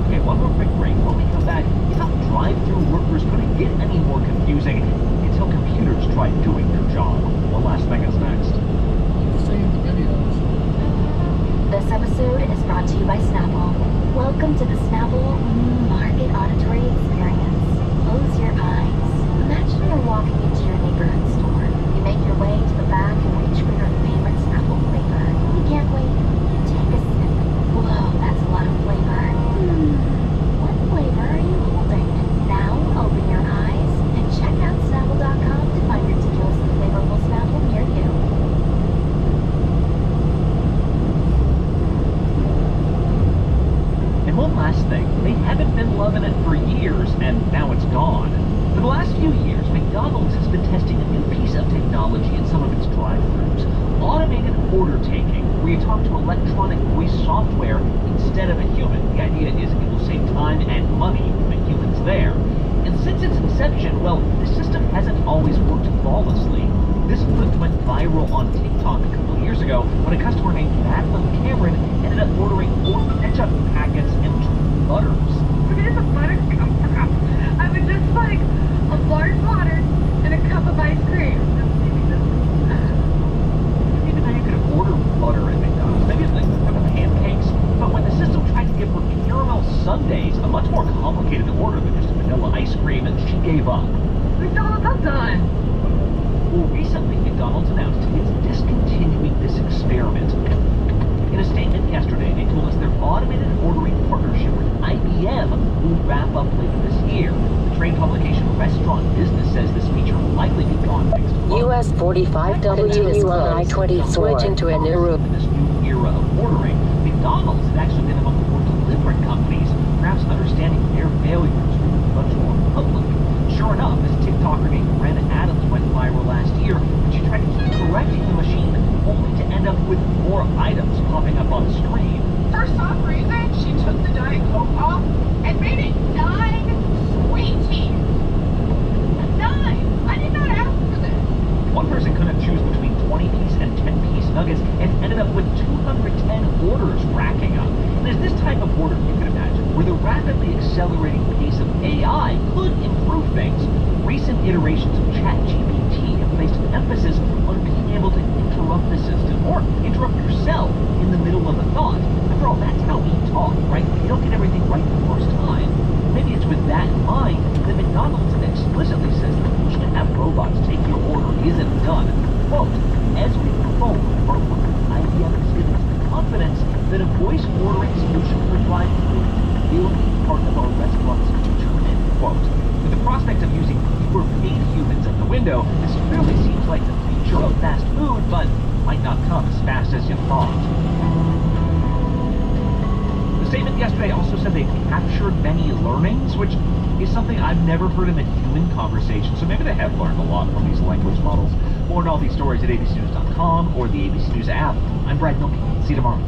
Okay, one more quick break. When we come back, it's how drive-through workers couldn't get any more confusing until computers tried doing their job. One last thing is next. You've seen the videos. This episode is brought to you by Snapple. Welcome to the Snapple Market Auditory Experience. Close your eyes. Imagine you're walking into your neighborhood store. You make your way to the back and reach for your favorite Snapple flavor. You can't wait. You take a sip. Whoa, that's a lot of flavor. What flavor are you holding? Now open your eyes and check out Snapple.com to find ridiculously flavorful Snapple near you. And one last thing, they haven't been loving it for years, and now it's gone. For the last few years, McDonald's has been testing a new piece of technology in some of its drive-thrus. Automated order taking, where you talk to electronic voice software instead of a human. The idea is it will save time and money when the human's there. And since its inception, well, the system hasn't always worked flawlessly. This clip went viral on TikTok a couple of years ago when a customer named Madeline Cameron ended up ordering 4 ketchup packets and 2 butters. Where did the butter come from? I would just like a large water and a cup of ice cream. Even though you could order butter at McDonald's, maybe it's like pancakes, but when the system tried to give her caramel sundaes, a much more complicated order than just vanilla ice cream, she gave up. McDonald's, I'm done. Well, recently, McDonald's announced it's discontinuing this experiment. In a statement yesterday, they told us their automated ordering partnership with IBM will wrap up later this year. The trade publication Restaurant Business says this feature will likely be gone next month. US 45W is on I-24. Switch into a new route. In this new era of ordering, McDonald's has actually been among the more deliberate companies, perhaps understanding their failures will be much more public. Sure enough, this TikToker named Brenna Adams went viral last year when she tried to keep correcting the machine, only to end up with more items popping up on the screen. For some reason, she took the Diet Coke off and made it 9 sweet teas. 9! I did not ask for this. One person couldn't choose between 20-piece and 10-piece nuggets and ended up with 210 orders racking up. And it's this type of order you can imagine, where the rapidly accelerating pace of AI could improve things. Recent iterations of ChatGPT have placed an emphasis on being able to interrupt the system or interrupt yourself in the middle of a thought. After all, that's how we talk, right? You don't get everything right the first time. Maybe it's with that in mind that McDonald's explicitly says that the push to have robots take your order isn't done. Quote, as we move forward, our work with IBM is giving us the confidence that a voice ordering solution for drive-through will be part of our restaurant's future, end quote. With the prospect of using fewer paid humans at the window, this clearly seems like the future of fast food, but might not come as fast as you thought. The statement yesterday also said they've captured many learnings, which is something I've never heard in a human conversation, so maybe they have learned a lot from these language models. More on all these stories at abcnews.com or the ABC News app. I'm Brad Milkey. See you tomorrow.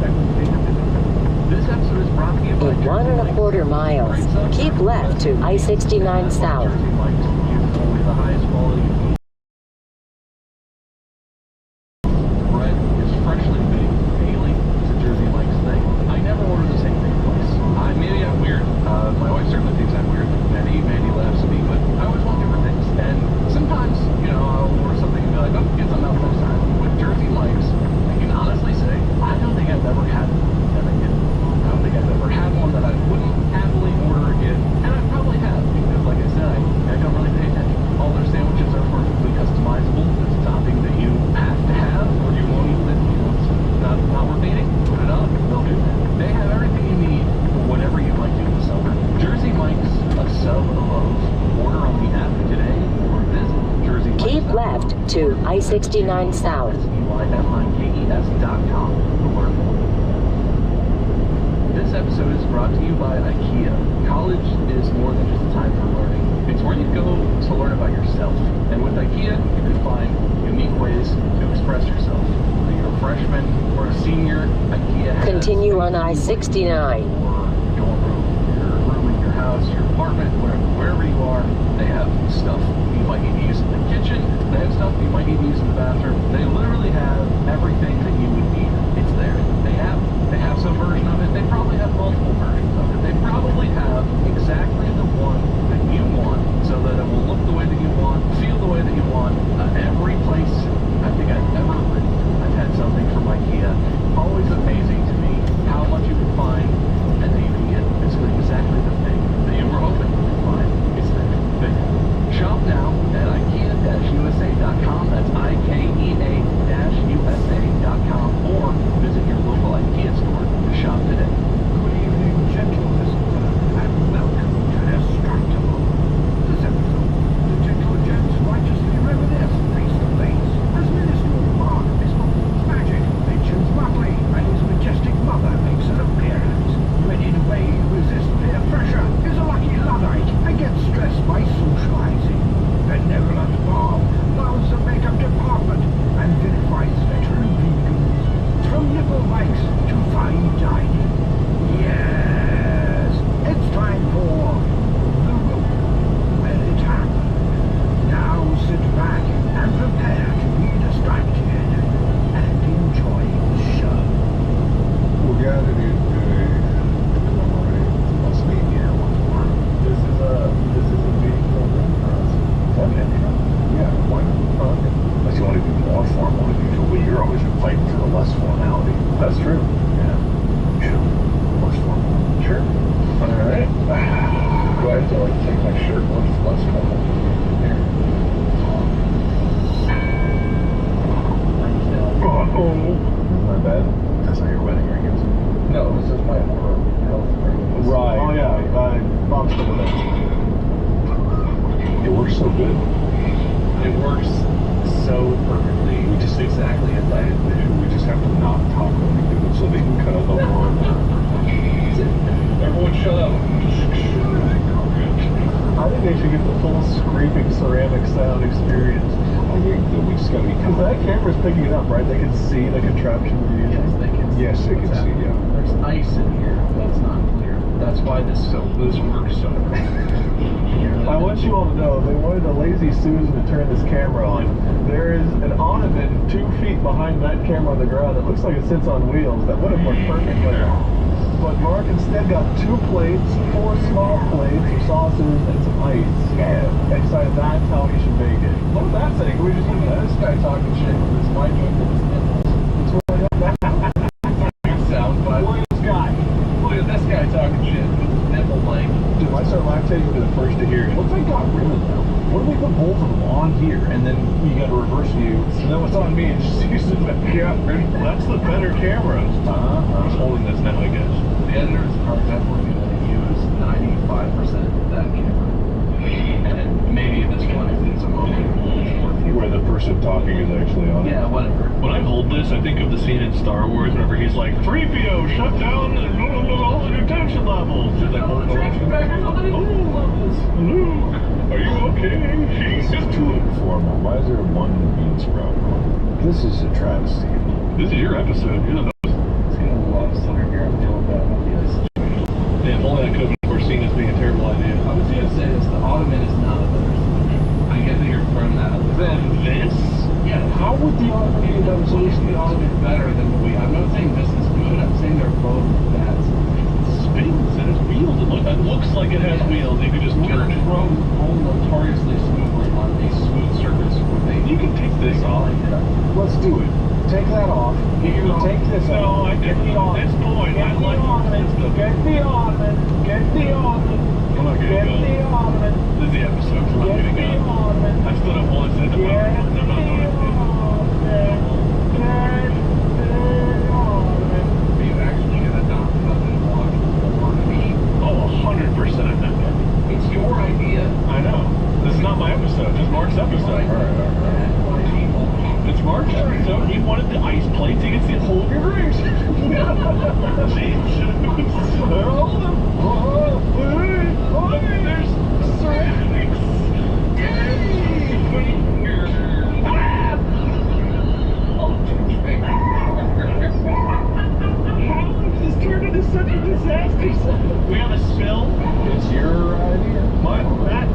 This episode is brought to you by In 1.25 miles, keep left to I-69 South. Only the highest quality bread is freshly baked daily. It's a Jersey Mike's thing. I never order the same thing twice. Maybe I'm weird. My wife certainly thinks I'm weird. Mandy laughs at me, but I always want different things. And sometimes, I'll order something and be like, oh, get something else next time. With Jersey Mike's, I can honestly say, I don't think I've ever had one that I didn't. I don't think I've ever had one that I wouldn't happily order again. And I probably have, because like I said, I don't really pay attention. All their sandwiches are perfectly customizable. There's a topping that you have to have, or you won't eat it. It's not worth eating. Put it on. They'll do that. They have everything you need for whatever you might do this summer. Jersey Mike's, a sub above. Order on the app today or visit JerseyMikes.com. Keep left to I-69 South. EYMIKES.com to learn more. This episode is brought to you by IKEA. College is more than just a time for learning. It's where you go to learn about yourself. And with IKEA, you can find unique ways to express yourself. Whether you're a freshman or a senior, IKEA has Continue on I-69. or dorm room, your room in your house, your apartment, wherever you are, they have stuff you might need to use in the kitchen. They have stuff you might need to use in the bathroom. They literally have everything that you would need. It's there. They have some version of it. They probably have multiple versions of it. They probably have exactly the one that you want, so that it will look the way that you want, feel the way that you want. Every place I think I've ever been, I've had something from IKEA. Always amazing to me how much you can find, and then you can get basically exactly the thing that you were hoping you would find. It's there. Shop now at IKEA-USA.com. That's IKEA-USA.com, or visit your local IKEA store to shop today. Good evening, gentle listener, and welcome to Destructible. This episode, the gentle gents righteously reminisce face to face as minuscule Mark misperforms magic, mentions Buckley, and his majestic mother makes an appearance. Ready to resist peer pressure is a lucky Luddite and gets stressed by socializing. Benevolent Bob loves the makeup department and vilifies veteran vegans. From nipple mics to fine dining. Yes, it's time for The Room Where It Happened. Now sit back and prepare to be distracted and enjoy the show. We're gathered in today to commemorate us being here once more. This is a big program for us. Is that an intro? Yeah, why not? Unless you want to be more formal than usual, but you're always fighting for the less formality. That's true. Yeah. Sure. Less formal. Sure. All right. Do I have to take my shirt off? Less formal. There. Oh. My bad. That's not your wedding ring, is it? No, this is my oral health ring. Right. Oh yeah. Mom's still with it. It works so good. It works so perfectly. We just exactly as I envisioned. We just have to not talk when we do it so they can cut out the word. Everyone shut up. I think they should get the full scraping ceramic sound experience. I think that we just gotta be Because that camera's picking it up, right? They can see the contraption we're using. Yes, they can see. Yes, they can see, yeah. There's ice in here. That's not clear. That's why this works so well. I want you all to know, they wanted a lazy Susan to turn this camera on. There is an ottoman 2 feet behind that camera on the ground that looks like it sits on wheels. That would have worked perfectly. But Mark instead got 2 plates, 4 small plates of saucers, and some ice. And they decided that's how he should bake it. What was that saying? Can we just look at this guy talking shit with his mic and his nipples? It's really that sound, but look at this guy. Look at this guy talking shit with his nipple mic. Dude, I start lactating to be the first to hear it. Looks like it got rid of them. What if we put both of them on here, and then you got a reverse view, and then what's on me is just using the camera. That's the better camera. I'm just holding this now, I guess. The editors are definitely going to use 95% of that camera. And maybe this one if it's a moment. Where the person talking is actually on it. Yeah, whatever. When I hold this, I think of the scene in Star Wars whenever he's like, 3PO, shut down all the detention levels. He's like, hold levels. Luke, are you okay? This is too informal. Why is there one bean sprout? This is a travesty. This is your episode. You're the host. It's going to They're all of them. There's ceramics. How has this turned into such a disaster? We have a spill. It's your idea.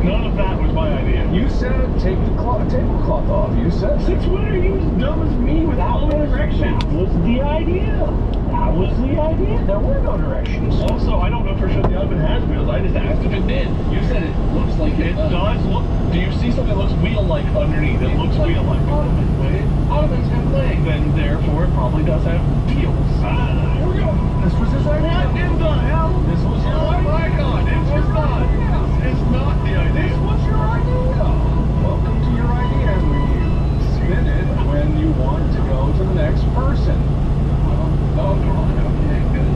None of that was my idea. You said take the tablecloth off. You said. Since when are you as dumb as me with all the directions? That was the idea. That was the idea. There were no directions. Also, I don't know for sure the oven has wheels. I just asked if it did. You said it looks like It does look. Do you see something that looks wheel-like underneath? It looks wheel-like. Ottomans have legs. Then therefore it probably does have wheels. Here we go. This was his idea. What in the hell? This was your Oh idea. my god, it was not. It's not the idea. This was your idea. Welcome to your idea where you spin it when you want to go to the next person. Oh, come on. Okay, good.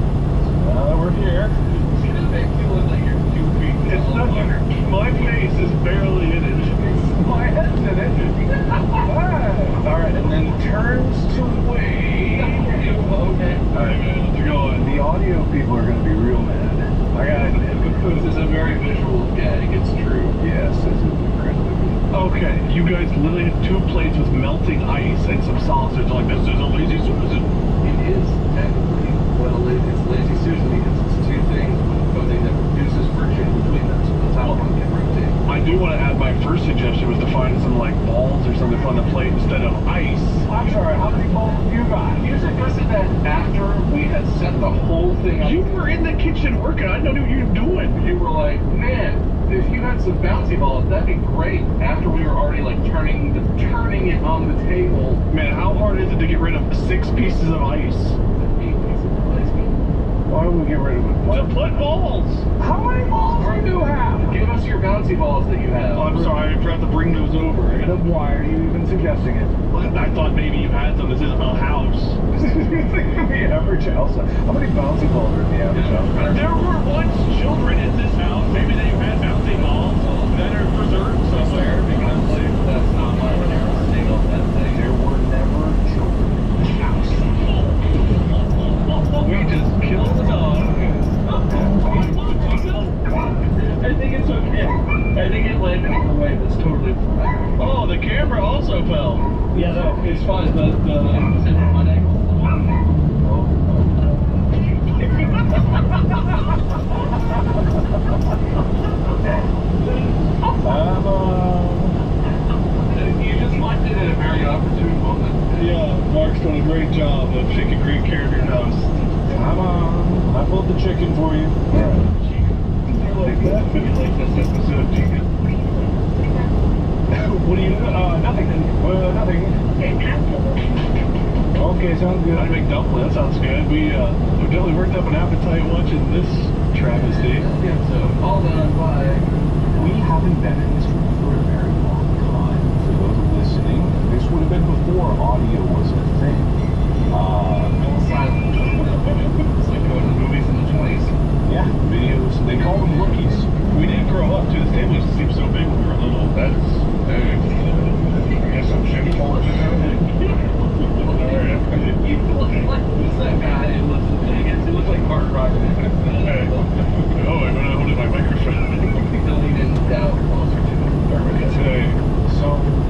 We're here. See, this makes you look like you're 2 feet. It's not. My face is barely in it. My head's in it. Alright, and then turns to wave. Okay. Alright, man, let's go on. The audio people are going to be real mad. I got it. This is a very visual gag. It's true. Yes, this is incredibly good. Okay, you guys literally have 2 plates with melting ice and some sausages like this. There's a lazy Susan. It is technically, well, it's lazy Susan because it's 2 things with something that produces friction between them, so the top one can rotate. I do want to add my first suggestion was to find some like balls or something on the plate instead of ice. I'm sorry, how many balls have you got? You suggested that after we had set the whole thing up. You were in the kitchen working. I didn't know what you were doing. You were like, man, if you had some bouncy balls, that'd be great. After we were already like turning it on the table. Man, how hard is it to get rid of 6 pieces of ice? 8 pieces of ice. Why would we get rid of it? To put balls. How many balls do you have? Give us your bouncy balls that you have. Oh, I'm sorry, I forgot to bring those over. Then why are you even suggesting it? I thought maybe you had some. This isn't a house. You think of the average house? How many bouncy balls are in the average house? There were once children in this house. Maybe they had bouncy balls that are preserved somewhere. Because that's not my understanding of that thing. There were never children in the house. We just killed the dog. I think it's okay. I think it landed in a way that's totally fine. Oh, the camera also fell. Yeah, no, it's fine. The on angle. You just left it at a very opportune moment. Yeah, Mark's done a great job of picking great character notes. Come on, I pulled the chicken for you. You like that? You like this episode, chicken? What do you? Nothing. Nothing. Okay, sounds good. I make dumplings. That sounds good. We definitely worked up an appetite watching this travesty. Yeah, so all done by. We haven't been in this room for a very long time. For those listening, this would have been before audio was a thing. Silent. It's like going to the movies in the 20s. Yeah, videos. They call them rookies. We didn't grow up too. This table used to seem so big when we were little. That's. I guess I'm shameful of it. Who's that guy? It looks like Mark Rock. Hey. Oh, I'm gonna hold my microphone. Don't even doubt closer to it. Hey. So,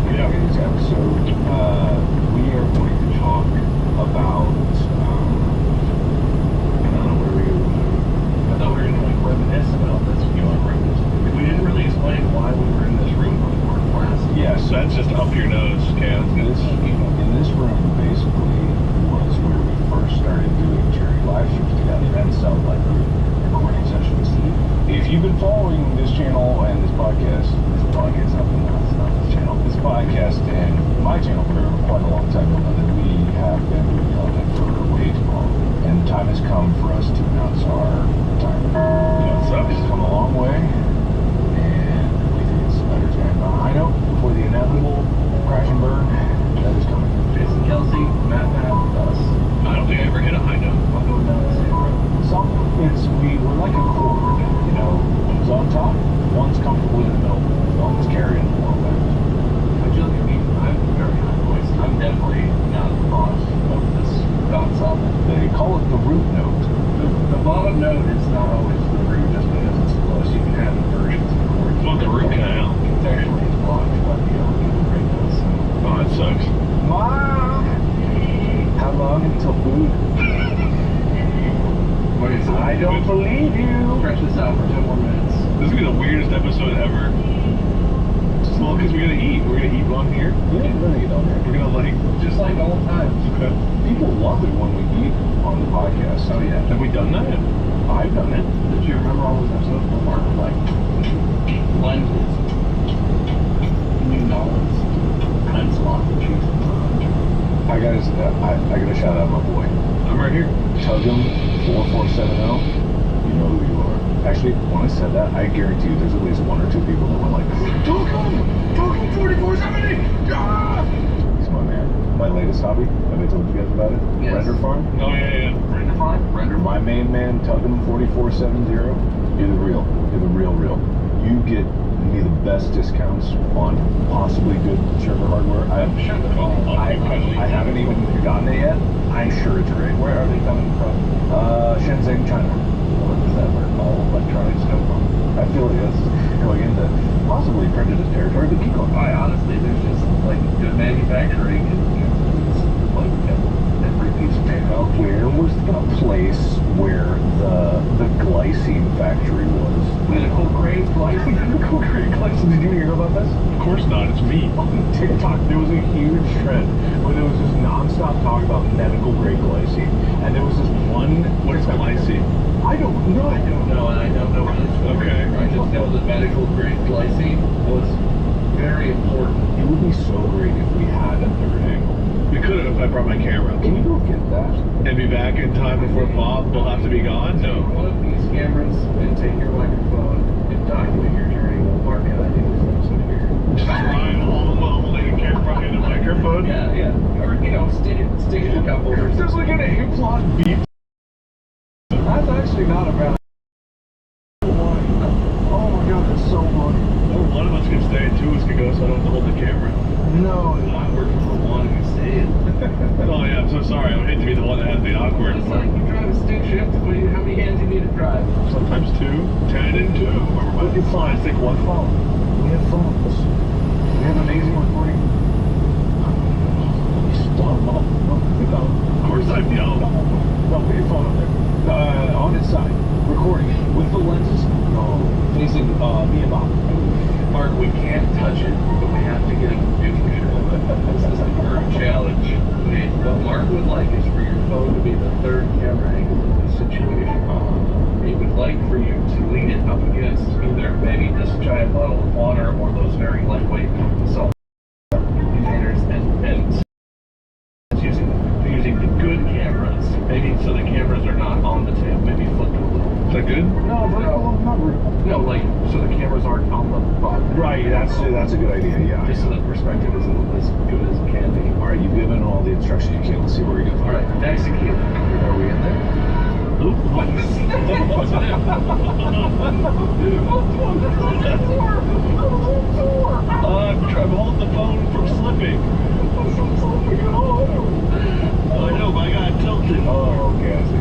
in this episode, we are going to talk about, I don't know where we were. I thought we were gonna like reminisce about this room. We didn't really explain why we were in this room before class. Yes. So that's just up your nose, Cam. In this room, basically, was where we first started doing charity live streams together and some like recording sessions. If you've been following this channel and this podcast, not this channel, this podcast and my channel for quite a long time, you'll know that we have been doing content for way too long. And the time has come for us to announce our retirement. We've come a long way, and we think it's better to end on a high note before the inevitable crash and burn that is coming. Jason Kelsey, Matt, us. I don't think I ever hit a high note. I'll go down the same road. We're like a chord, you know, one's on top, one's comfortable in the middle, one's carrying the low end. Would you look at me? I'm very high voice. I'm definitely not the boss of this ensemble. They call it the root note. bottom note is not always the root just because it's close. You can have inversions of chords. It's not the root canal. Contextually, it's blocked by the rate does. So. Oh, that sucks. Mom! How long until food? What is it? I don't believe you. Stretch this out for 10 more minutes. This is gonna be the weirdest episode ever. Well, because we're gonna eat. We're gonna eat on here. Yeah, we're gonna eat on there. We're gonna like just like old times. Okay. People love it when we eat on the podcast. Oh yeah. Have we done that? I've done it. Did you remember all those episodes where Mark was like lenses, new knowledge, cuts lots of cheese? I gotta shout out my boy. I'm right here. Tugum4470. You know who you are. Actually, when I said that, I guarantee you there's at least one or two people that were like, Tugum4470! Ah! He's my man. My latest hobby. Have I told you guys about it? Yes. Render farm. Oh yeah. Render farm? Render My main man, Tugum4470. You're the real. You're the real. You get me the best discounts on possibly good server hardware. I haven't even gotten it yet. I'm sure it's great. Where are they coming from? Shenzhen, China. Is that where all electronics come from? I feel like that's going into possibly prejudice territory, but keep going. Honestly, there's just like good manufacturing and it's like every piece of technology. Where was the place where the glycine factory was? Medical grade glycine? Medical grade glycine. Did you hear about this? Of course not. It's me. On TikTok, there was a huge trend where there was just non-stop talk about medical grade glycine, and there was this one. What is glycine? I don't know. I don't know, and I don't know this. Okay. I just know that medical grade glycine was very important. It would be so great if we had a third angle. We could have if I brought my camera. Can you go get that? And be back in time before Bob will have to be gone? No. Take one of these cameras and take your microphone and document your journey. We'll mark it. I think this episode here. Just rhyme all while holding a camera and a microphone? Yeah. Or, stick it in a couple. There's like an A-plot beat. That's actually not a bad. Oh my god, that's so funny. Or one of us can stay and two of us can go so I don't have to hold the camera. No, I'm working for one who's staying. Oh yeah, I'm so sorry. I would hate to be the one that has the awkward It's part. like you drive a stick shift. How many hands do you need to drive? Sometimes 2, 10 and 2. But it's fine. Stick one phone. We have phones. We have amazing recording. Of course I know. No, put your phone up there. On its side. Recording with the lenses. No, facing me and Bob. Mark, we can't touch it, but we have to get a picture. This is the current challenge. What Mark would like is for your phone to be the third camera angle in this situation. He would like for you to lean it up against either maybe this giant bottle of water or those very lightweight salt containers and using the good cameras. Maybe so the cameras are not on the table. Maybe flip it a little. Is that good? No, vertical, not vertical. No, like so the cameras aren't on the bottom. Right, that's a good idea. Yeah. Just so the perspective is as good as it can be. All right, you've given all the instructions you can. Let's see where we go. All right, execute. Are we in there? Oop. What's it in? I'm holding the phone from slipping. I know, but I got tilted. Oh, okay. I see.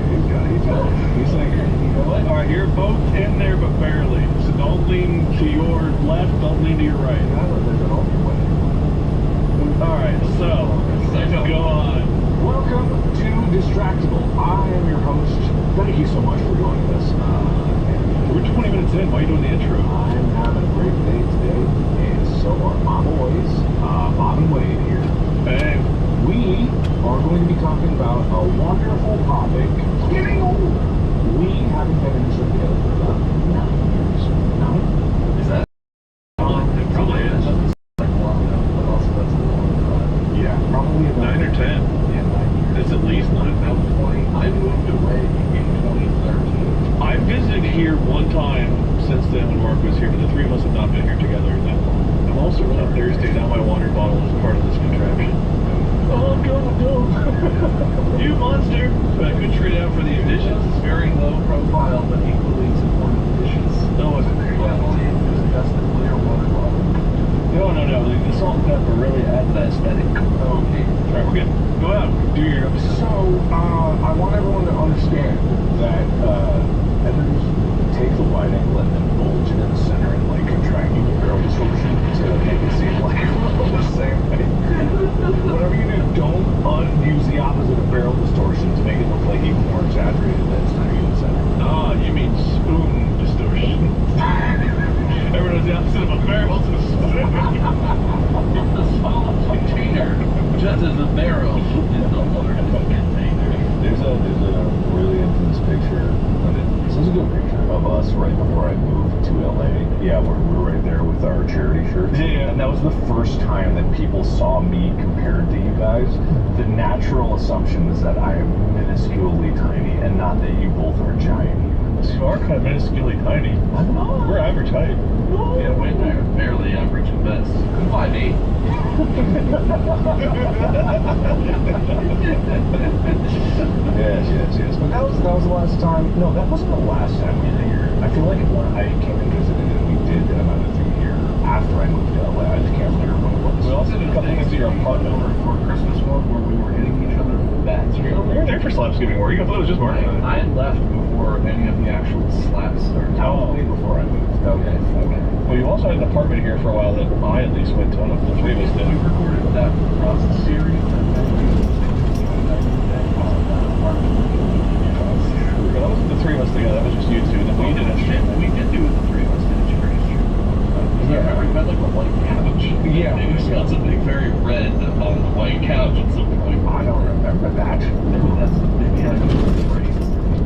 He's like, you know what? Alright, you're both in there, but barely. So don't lean to your left, don't lean to your right. Alright, so, go on. Welcome to Distractable. I am your host. Thank you so much for joining us. We're 20 minutes in. Why are you doing the intro? I'm having a great day today, and so are my boys, Bob and Wade here. Hey. We are going to be talking about a wonderful topic, getting old. We haven't been in this together for about 9 years. No? Is that? It probably is. Like long enough, but also that's a long time. Yeah, probably about 9 or 10. Yeah, 9 years. It's at least 9. Now 20. I moved away in 2013. I visited here one time since then when Mark was here, but the three of us have not been here together that long. I'm also really thirsty. Now my water bottle is part of this contraption. Oh, go. You monster! But I could trade out for the additions. It's very low profile, but equally supportive dishes. No, it's very Just the clear water bottle. No. The salt and pepper really adds that aesthetic. Okay. Alright, we're good. Go out. Do your episode. So, I want everyone to understand that us right before I moved to LA. Yeah, we're right there with our charity shirts. Yeah. And that was the first time that people saw me compared to you guys. The natural assumption is that I am minusculely tiny, and not that you both are giant humans. You are kind of minusculely tiny. I'm not. We're average height. Yeah, Wayne and I are barely average at best. I'm 5'8". Yes. But that was the last time. No, that wasn't the last time we were here. I feel like when I came and visited and we did another thing here after I moved to LA. I just can't remember when it was. We also did a couple things at your apartment for Christmas one where we were hitting each other with bats. You were there for Slapsgiving, were you? I thought it was just Mark. I left before any of the actual slaps started. Way before I moved. Okay. Well, you also had an apartment here for a while that I at least went to. I don't know if the three of us did. We recorded that process series and then we that wasn't the three of us together, that was just you two. Then we did a shit. We did do it the three of us, didn't you? Yeah, we had like a white couch. Yeah. It was something very red on the white couch at some point. I don't remember that. Maybe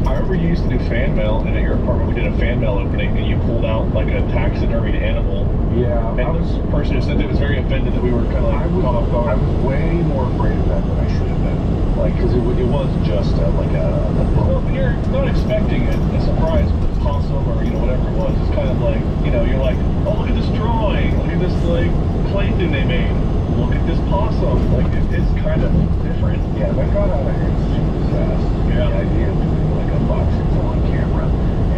I I remember you used to do fan mail, and at your apartment we did a fan mail opening, and you pulled out like a taxidermied animal. Yeah. And the person who sent it was very offended that we were kind of like caught off guard. I was way more afraid of that than I should have been. Like, because it was just well, you're not expecting it, a surprise possum or, whatever it was. It's kind of like, you're like, oh, look at this drawing. Look at this, like, plankton they made. Look at this possum. Like, it's kind of different. Yeah, that got out of hand super fast. Yeah. The idea of doing, like, unboxings on camera,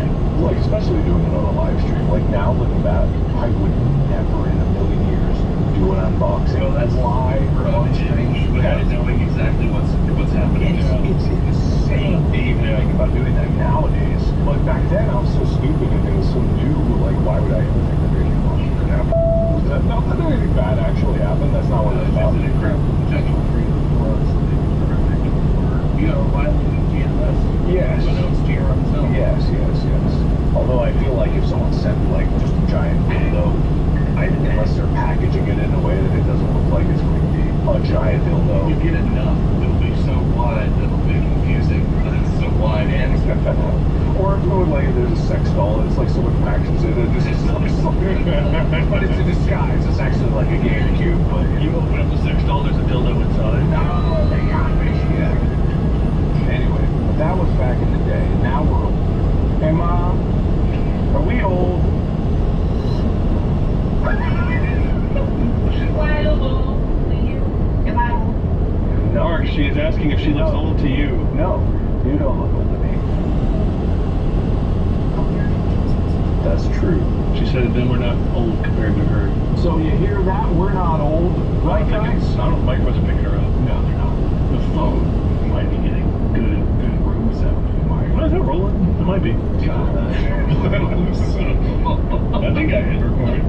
and, like, especially doing it on a live stream. Like, now looking back, I would never in a million years do an unboxing. Well, that's live on stream. Without knowing exactly what's happening. It's insane to even think about doing that nowadays. But back then, I was so stupid and it was so new. Like, why would I ever think that there's anything could happen? Not that anything bad actually happened. That's not what it's about. There's an incredible potential freedom for us. Violating GMS. Yes. Even though it's tier on its own. Yes. Although I feel like if someone sent like just a giant dildo, unless they're packaging it in a way that it doesn't look like it's going to be a giant dildo. You get enough, it'll be so wide that it'll be confusing that it's so wide and or if like there's a sex doll and it's like someone packages it and just but it's a disguise. It's actually like a GameCube. But you open up the sex doll, there's a dildo inside. Oh, they got me. Yeah. Anyway, that was back in the day. Now we're old. Hey, Mom, are we old? Mark, she is asking if she looks old to you. No, you don't look old to me. That's true. She said then we're not old compared to her. So you hear that? We're not old, right, guys? I don't know if Mike wasn't picking her up. No, they're not. The phone might be getting good room sound. Is it rolling? It might be. I think I hit record.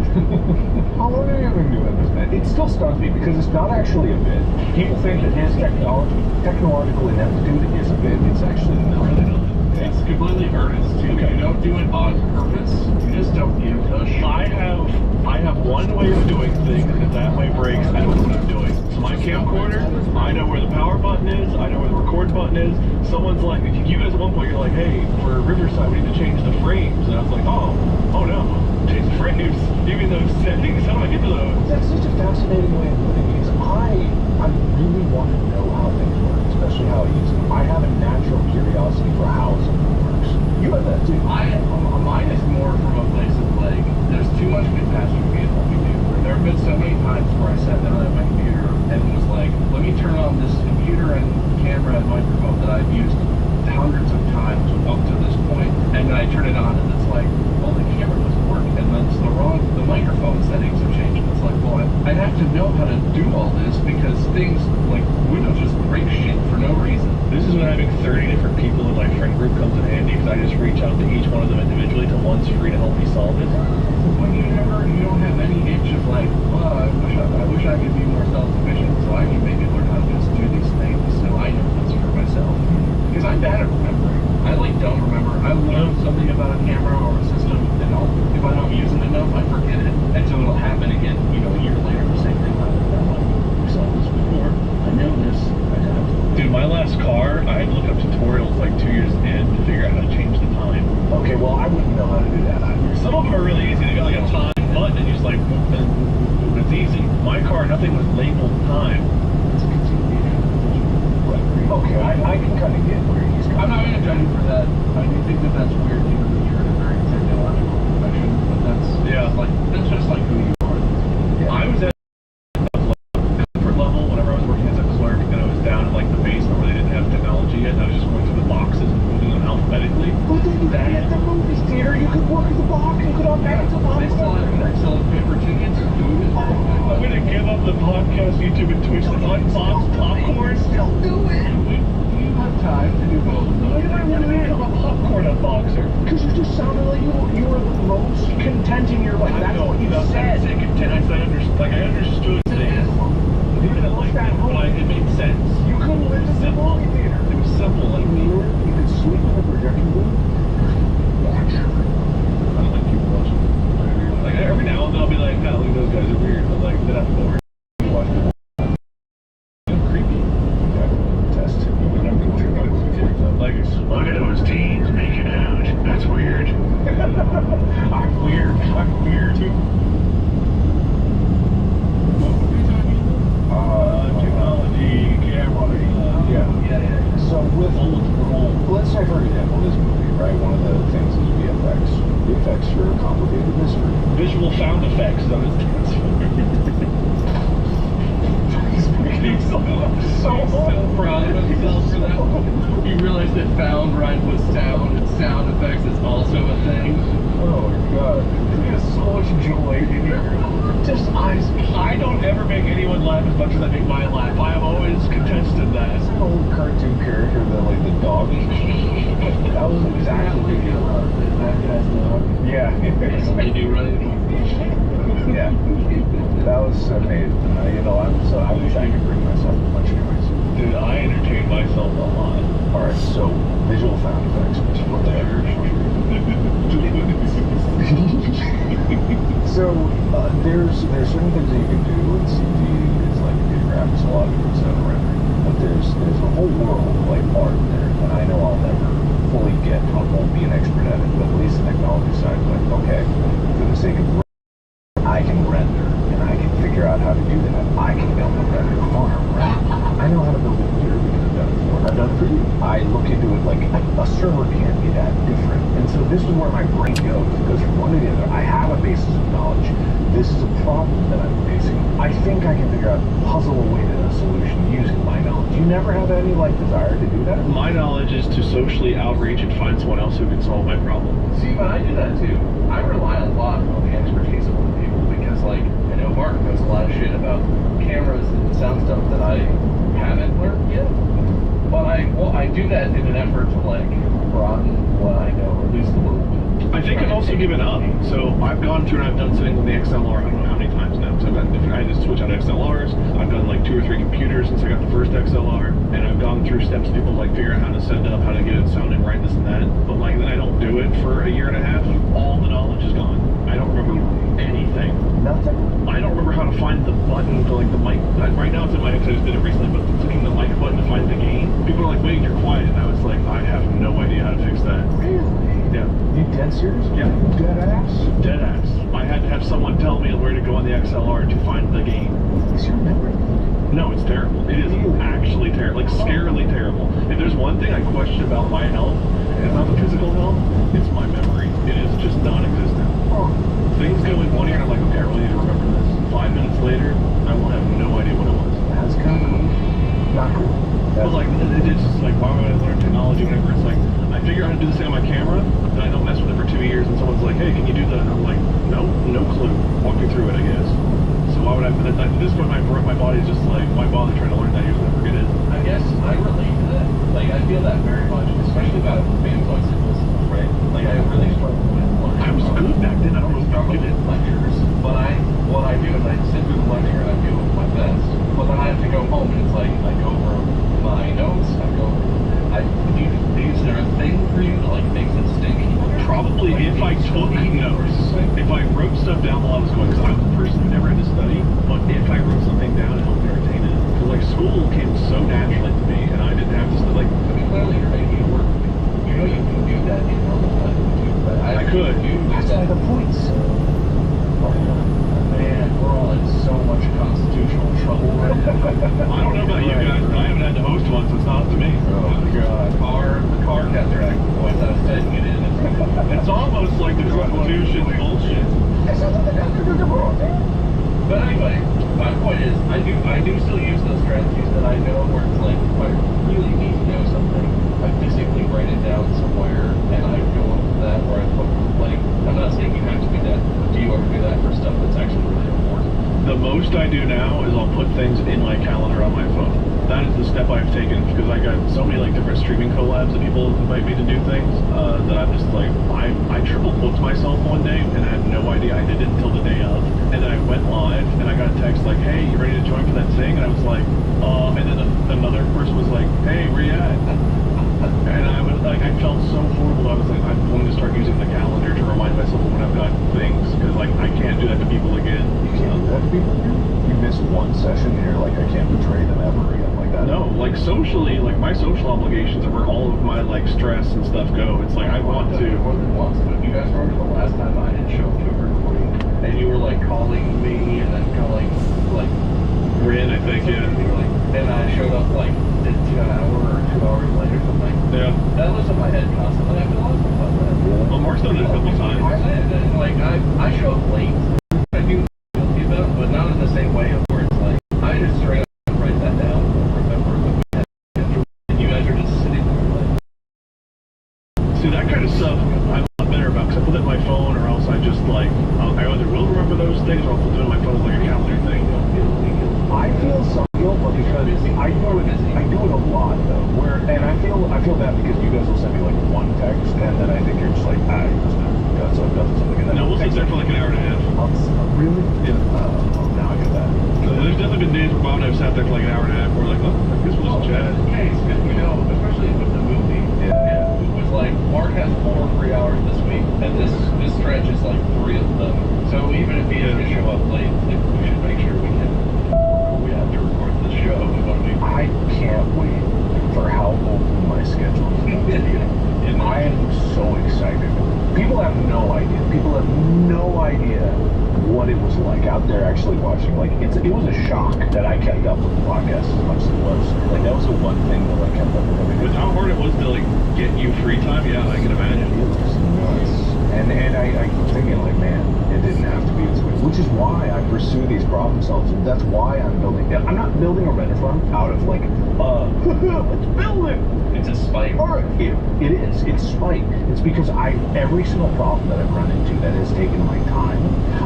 How long have you been doing this, man? It still stuns me because it's not actually a bit. People think that his technological ineptitude is a bit. It's actually not. It's completely earnest too. Okay. You don't do it on purpose. You just don't give a shit. I have one way of doing things, and if that way breaks, I don't know what I'm doing. So my camcorder, I know where the power button is, I know where the record button is. Someone's like, you guys at one point, you're like, hey, for Riverside, we need to change the frames. And I was like, oh no, change the frames. Even those settings, how do I get to those? That's such a fascinating way of putting it. I really want to know how things work, especially how I use them. I have a natural curiosity for how something works. You have that too. Mine is more from a place of like, there's too much catastrophe in what we do. There have been so many times where I sat down at my computer and was like, let me turn on this computer and camera and microphone that I've used hundreds of times up to this point, and then I turn it on and it's like, well, the camera doesn't work, and then it's the microphone settings have changed. It's like, well, I have to know how to do all this because things like Windows just break shit for no reason. This is when having 30 different people in my friend group comes in handy, because I just reach out to each one of them individually till one's free to help me solve it. When you don't have any itch of like, well, I wish I could be more self-sufficient so I can maybe learn how to just do these things so I know what's for myself. Because I'm bad at remembering. I don't remember. I learn something about a camera or a system, and if I don't use it enough, I forget it. And so it'll happen again, a year later, the same thing. I saw this before. I know this. Dude, my last car, I had to look up tutorials like 2 years in to figure out how to change the time. Okay, well, I wouldn't know how to nothing was labeled time. It's a continuation. Okay, I can kind of get where he's coming. I'm not going to judge you for that. I do think that that's weird, given that you're in a very technological profession. But that's that's just like who you are. Yeah. I was at comfort level whenever I was working as a clerk, and I was down in like the basement where they didn't have technology yet, and I was just going through the boxes and moving them alphabetically. But then you could at the movie theater, you could work the box, you could update the box. They still have Excel and paper tickets. I'm going to give up the podcast, YouTube, and Twitch to unbox popcorn. Still do it. You have time to do both. Why did I really become a popcorn unboxer? Because you just sounded like you were the most content in your life. That's what you said. I said content. I understood things. It made sense. You couldn't live in the movie theater. It was simple. Like you could sleep in the projection booth. Watch. I don't like people watching. Like every now and then I'll be like, "God, look at those guys are weird," but like then I'm bored. You watch them. Creepy. Test. Like, look at those teens making out. That's weird. I'm weird. I'm weird too. Technology, camera. Yeah. So let's say for example, this movie, right? One of the things is VFX. VFX for a complicated mystery. Visual sound effects. That is so proud of himself for that. You realize that found right was sound, and sound effects is also a thing. Oh my god. He has so much joy in here. Just eyes. I don't ever make anyone laugh as much as I make mine laugh. I am always contested that. That's an old cartoon character that like the dog. That was exactly that guy's dog. Yeah. They do right. Yeah. That was amazing. I wish I could bring myself a bunch of noise. Dude, I entertain myself a lot. Alright, so visual sound effects. So there's certain things that you can do in CG. It's like video graphics, a lot of different sound rendering. But there's a whole world of like art there, and I know I'll never fully get. I won't be an expert at it, but at least the technology side, like okay, for the sake of I can render, and I can figure out how to do that. I can build a better farm, right? I know how to build a computer because I've done it before. I've done it for you. I look into it like a server can't be that different. And so this is where my brain goes. It goes from one to the other. I have a basis of knowledge. This is a problem that I'm facing. I think I can figure out, puzzle away to a solution using my knowledge. You never have any like desire to do that? My knowledge is to socially outreach and find someone else who can solve my problem. See, but I do that too. I rely a lot on the expertise of other people because, like, I know Mark knows a lot of shit about cameras and sound stuff that I haven't learned yet. But I do that in an effort to like broaden what I know, or at least a little bit. I think I've also given up. So I've gone through and I've done something with the XLR. I don't know how many times now. So I've done different. I just switch out XLRs. I've done like 2 or 3 computers since I got the first XLR, and I've gone through steps. People like figure out how to set it up, how to get it sounding right, this and that. But like then I don't do it for a year and a half. All the knowledge is gone. I don't remember anything. Nothing. I don't remember how to find the button to like the mic. Right now it's in my head because I just did it recently. But clicking the mic button to find the gain. People are like, "Wait, you're quiet." And I was like, I have no idea how to fix that. Really? Yeah. You dead serious? Yeah. Dead ass? Dead ass. I had to have someone tell me where to go on the XLR to find the gain. Is your memory? No, it's terrible. It is actually terrible. Like scarily terrible. If there's one thing I question about my health, it's not the physical health, it's my memory. It is just non-existent. Oh. Things go in one ear and I'm like, okay, I really need to remember this. 5 minutes later, I will have no idea what it was. That's kind of cool. Not cool. But like, it's just like, why would I learn technology whenever it's like, I figure out how to do this thing on my camera, then I don't mess with it for 2 years, and someone's like, hey, can you do that? And I'm like, no clue. Walk me through it, I guess. So why would I, at this point, my body's just like, why bother trying to learn that? Usually I forget it. I guess I relate to that. Like, I feel that very much, especially about fan bicycles, right? Like, I really struggle with learning. I was good back then. I don't know if you did lectures, but what I do is I sit through the lecture and I do it with my best. But then I have to go home and it's like, I go over my notes, is there a thing for you to like things that stick? Probably if I took notes, if I wrote stuff down while I was going, because I was a person who never had to study, but if I wrote something down, it helped me retain it. Because like school came so naturally to me, and I didn't have to study. Like, I mean, clearly you're making it work. You know you can do that in normal time too, but I could. That's why the points. Man, we're all in so much constitutional I don't know about you guys, but I haven't had to host one, so it's not up to me. Oh God. The car kept dragging once I was setting it in. It's almost like the Constitution bullshit. But anyway, my point is, I do still use those strategies that I know where it's like, if I really need to know something, I physically write it down somewhere, and I go into that where I put, like, I'm not saying you have to do that, but do you ever do that for stuff that's actually really important? The most I do now is I'll put things in my calendar on my phone. That is the step I've taken because I got so many like different streaming collabs that people invite me to do things that I'm just like, I triple booked myself one day and I had no idea I did it until the day of. And then I went live and I got a text like, hey, you ready to join for that thing? And I was like, and then another person was like, hey, where you at? And I was like, I felt so horrible. I was like, I'm going to start using the calendar to remind myself of when I've got things because like I can't do that to people again. You can't do that to people again? You miss one session and you're like, I can't betray them ever again like that. No, like socially, like my social obligations are where all of my like stress and stuff go. It's like I want to. More than once, but you guys remember the last time I didn't show up to a recording and you were like calling me and then calling like Rin, I think, yeah. You were like, and I showed up like an hour or 2 hours later or something. Yeah. That was in my head constantly. I've been awful about that. Well, Mark's done it a couple times. Like I show up late. I do guilty about it, but not in the same way of where it's like I just straight up write that down or remember that we had and you guys are just sitting there like. See, that kind of stuff I'm a lot better about because I put it in my phone or else I just like I either will remember those things or I'll put it in my phone as like a calendar thing. I feel some guilt because I do it a lot though. And I feel bad because you guys will send me like one text and then I think you're just like, you must have got something. And then No, we'll sit there for like an hour and a half. Really? Yeah. Now I get that. There's definitely been days where Bob and I have sat there for like an hour and a half. We're like, oh, I guess we'll just chat. Case, you know, especially with the movie. Yeah. It was like Mark has 4 free hours this week, and this stretch is like 3 of them. So even if he has to show up late, like, we should make sure we have to record the show. I can't wait for how open my schedule is going to be. And I am so excited. People have no idea. People have no idea what it was like out there actually watching. Like it was a shock that I kept up with the podcast as much as it was. Like that was the one thing that I kept up with everything. With how hard it was to like get you free time, yeah, I can imagine. It was nuts. And I keep thinking like, man, it didn't have to be this way. Which is why I pursue these problem solves. And that's why I'm not building a Reddit farm out of like, let's build it. It's a spite. Or it is. It's spite. It's because every single problem that I've run into that has taken my time,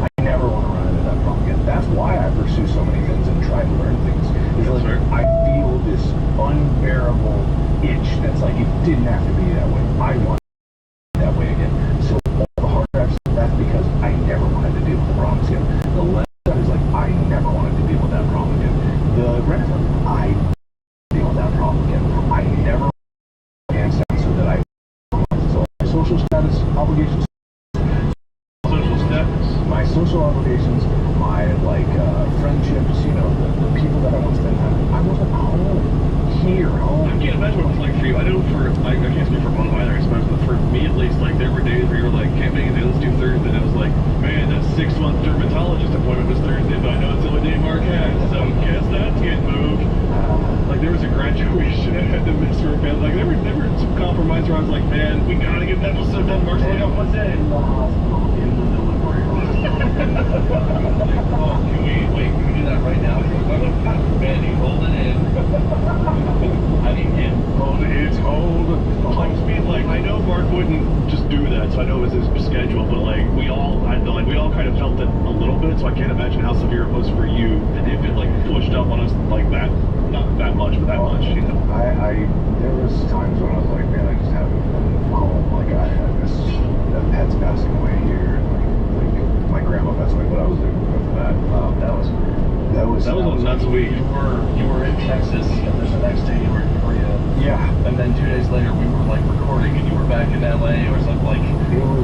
I never want to run into that problem again. That's why I pursue so many things and try to learn things. It's like I feel this unbearable itch that's like it didn't have to be that way. I want it that way again. So all the harder I've said that's because I never wanted to deal with the problems again. The less that is like I never wanted to deal with that problem again. The Renaissance, I deal with that problem again. I never so that I social status obligations. Social status. My social obligations, my friendships, you know, the people that I want to spend time with. I wasn't home. I can't imagine what it was like for you. I know I can't speak for one either, I suppose, but for me at least, like there were days where you were like, can't make it, let's do Thursday. And I was like, man, that 6-month dermatologist appointment was Thursday, but I know it's the only day Mark has, so guess that's getting moved. Like there was a graduation I had to miss for a family. Like there were some compromise where I was like, man, we gotta get that episode done. Mark's like, oh, what's that? In the hospital, in the delivery room. Oh, can we do that right now? Mandy, hold it in. I need him. Hold Speed, like I know Mark wouldn't just do that, so I know it was his schedule, but like we all kind of felt it a little bit, so I can't imagine how severe it was for you if it like pushed up on us like that, not that much, but that much, you know. There was times when I was like, man, I just haven't been home. Like that pet's passing away here, and like my grandma passed away, but I was there for that. That was a nuts week. You were in Texas, and then the next day you were in Korea. Yeah. And then 2 days later we were like recording, and you were back in LA or something. Like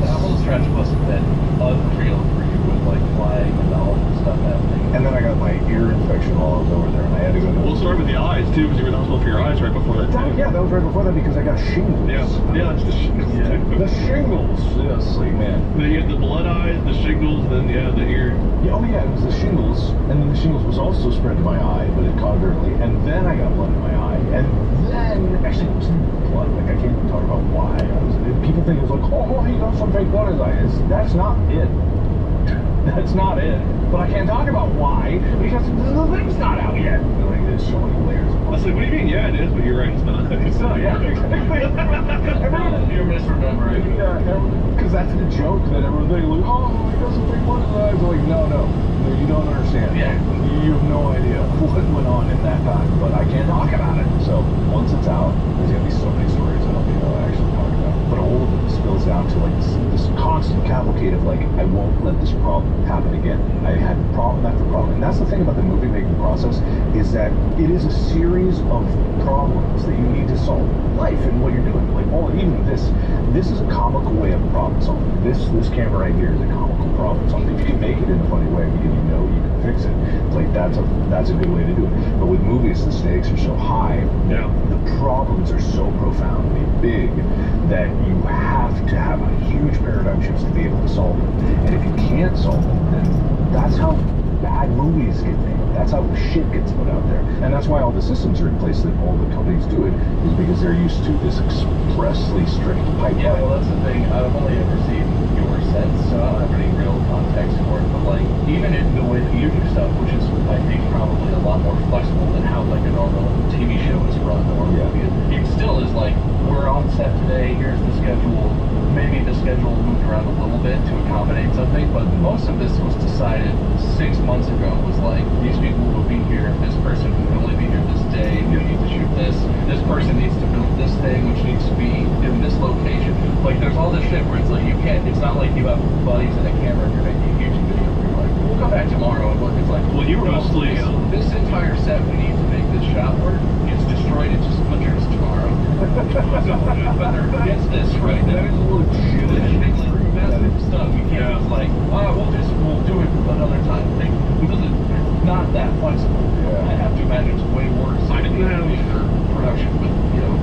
that whole stretch must have been unreal for you. with like flying and all the stuff happening. And then I got my ear infection while I was over there, and I had to go to... We'll start with the eyes, too, because you were not supposed for your eyes right before that, too. Yeah, that was right before that because I got shingles. Yeah, it's the shingles. Yeah. The shingles. Yes, like, man. Then you had the blood eyes, the shingles, then, yeah, the ear. Yeah, oh, yeah, it was the shingles. And then the shingles was also spread to my eye, but it caught early. And then I got blood in my eye. And then, actually, it wasn't blood. Like, I can't even talk about why. People think it was like, oh, he got some fake blood in his eye. That's not it. That's not it. But I can't talk about why, because the thing's not out yet. Like, there's so many layers. I was like, what do you mean? Yeah, it is, but you're right, it's not. It's not, yeah. You're misremembering. Yeah, because that's the joke that everyone's like, oh, he got some fake blood in his eyes. Like, no, you don't understand. Yeah. You have no idea what went on in that time, but I can't talk about it. So once it's out, there's gonna be so many stories I don't actually talk about. But all of it spills down to like this constant cavalcade of like, I won't let this problem happen again. I had problem after problem, and that's the thing about the movie making process is that it is a series of problems that you need to solve. Life and what you're doing, like even this is a comical way of problem solving. This camera right here is a comical problem solving. If you can make it in a funny way because you know you can fix it, it's like that's a good way to do it. But with movies, the stakes are so high, yeah. The problems are so profoundly big that you have to have a huge paradigm shift to be able to solve them. And if you can't solve them, then that's how bad movies get made. That's how shit gets put out there. And that's why all the systems are in place that all the companies do it, is because they're used to this expressly strict pipeline. Yeah, well, that's the thing. I've only ever seen your sense, so I don't have any real context for it. But like, even in the way that you do stuff, which is, I think, probably a lot more flexible than how like a normal TV show is run or movie. It still is like, we're on set today, here's the schedule. Maybe the schedule moved around a little bit to accommodate something, but most of this was decided 6 months ago. It was like, these people will be here, this person can only be here this day, you need to shoot this person needs to build this thing, which needs to be in this location. Like, there's all this shit where it's like, you can't, it's not like you have buddies and a camera and you're making a YouTube video where you're like, we'll come back tomorrow and look, it's like, well, you were mostly... This entire set we need to make this shot work, it's destroyed, it's just butchers tomorrow. But they're against this right now. Massive stuff. You can't just like, we'll do it another time. Because it's not that flexible. I have to imagine it's way worse. I didn't have for production, but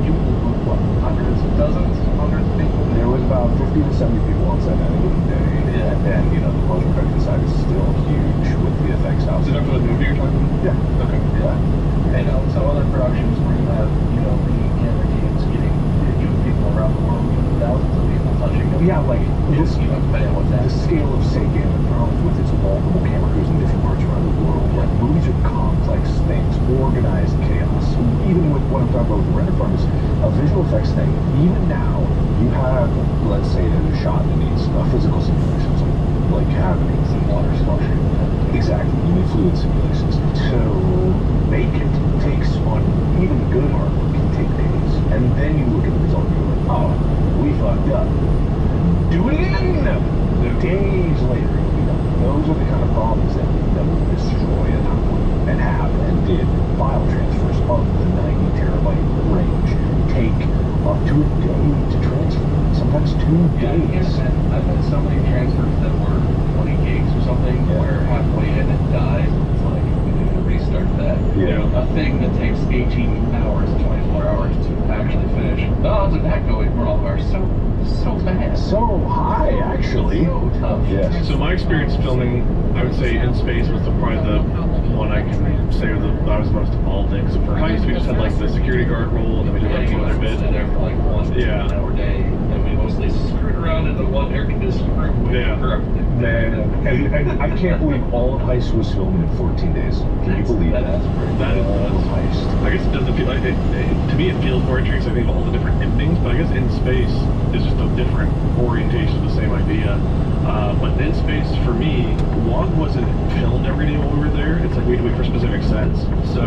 you will what, hundreds, dozens, hundreds of people. There was about 50 to 70 people on set any given day. Yeah. And then, the post-production side is still huge with the effects house. Is that for the movie you're talking about? Yeah. Okay. Yeah. And some other productions where you have, the camera teams getting people around the world, thousands of people touching them. Yeah, like this, the scale of, say, Game of Thrones with its multiple camera crews in different parts around the world. Like, movies are complex things, organized chaos. Even with what I'm talking about with the render farm is a visual effects thing. Even now, you have, let's say, there's a shot that needs a physical simulations, like cavities and water structure. Exactly, you need fluid simulations. To make it takes on even good artwork can take days. And then you look at the result and you're like, oh, we fucked up. Do it again! Days later, those are the kind of problems that will destroy an output and have and did. File transfers of the 90 terabyte range take up to a day to transfer. Sometimes 2 days. I've had so many transfers that were 20 gigs or something where halfway in it dies. It's like, we need to restart that. Yeah. A thing that takes 18 hours, 24 hours to actually finish. The odds of that going wrong are so bad. So high, actually. So tough. Yeah. So my experience filming, I would say, in space was probably the one I can say I was most involved in. So for heist, we just had like the security guard role, and then we did like 2 other bits. There for like 1 hour day, and we mostly screwed around in the one air conditioned room. Man, and I can't believe all of Heist was filmed in 14 days. Can you believe that? That is Heist. I guess it doesn't feel like to me it feels more interesting. I think all the different endings, but I guess in space is just a different orientation of the same idea. But in space, for me, WOG wasn't filmed every day while we were there. It's like we had to wait for specific sets. So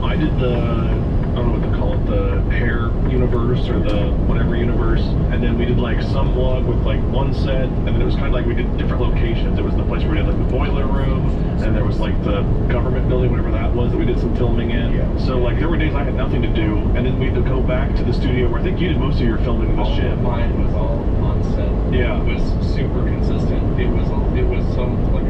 I did I don't know what they call it, the hair universe or the whatever universe, and then we did like some WOG with like one set, and then it was kind of like we did different locations. It was the place where we did like the boiler room, and there was like the government building, whatever that was, that we did some filming in. Yeah. So like there were days I had nothing to do, and then we had to go back to the studio where I think you did most of your filming in the ship. Mine was all on set. Yeah. It was super consistent. It was some like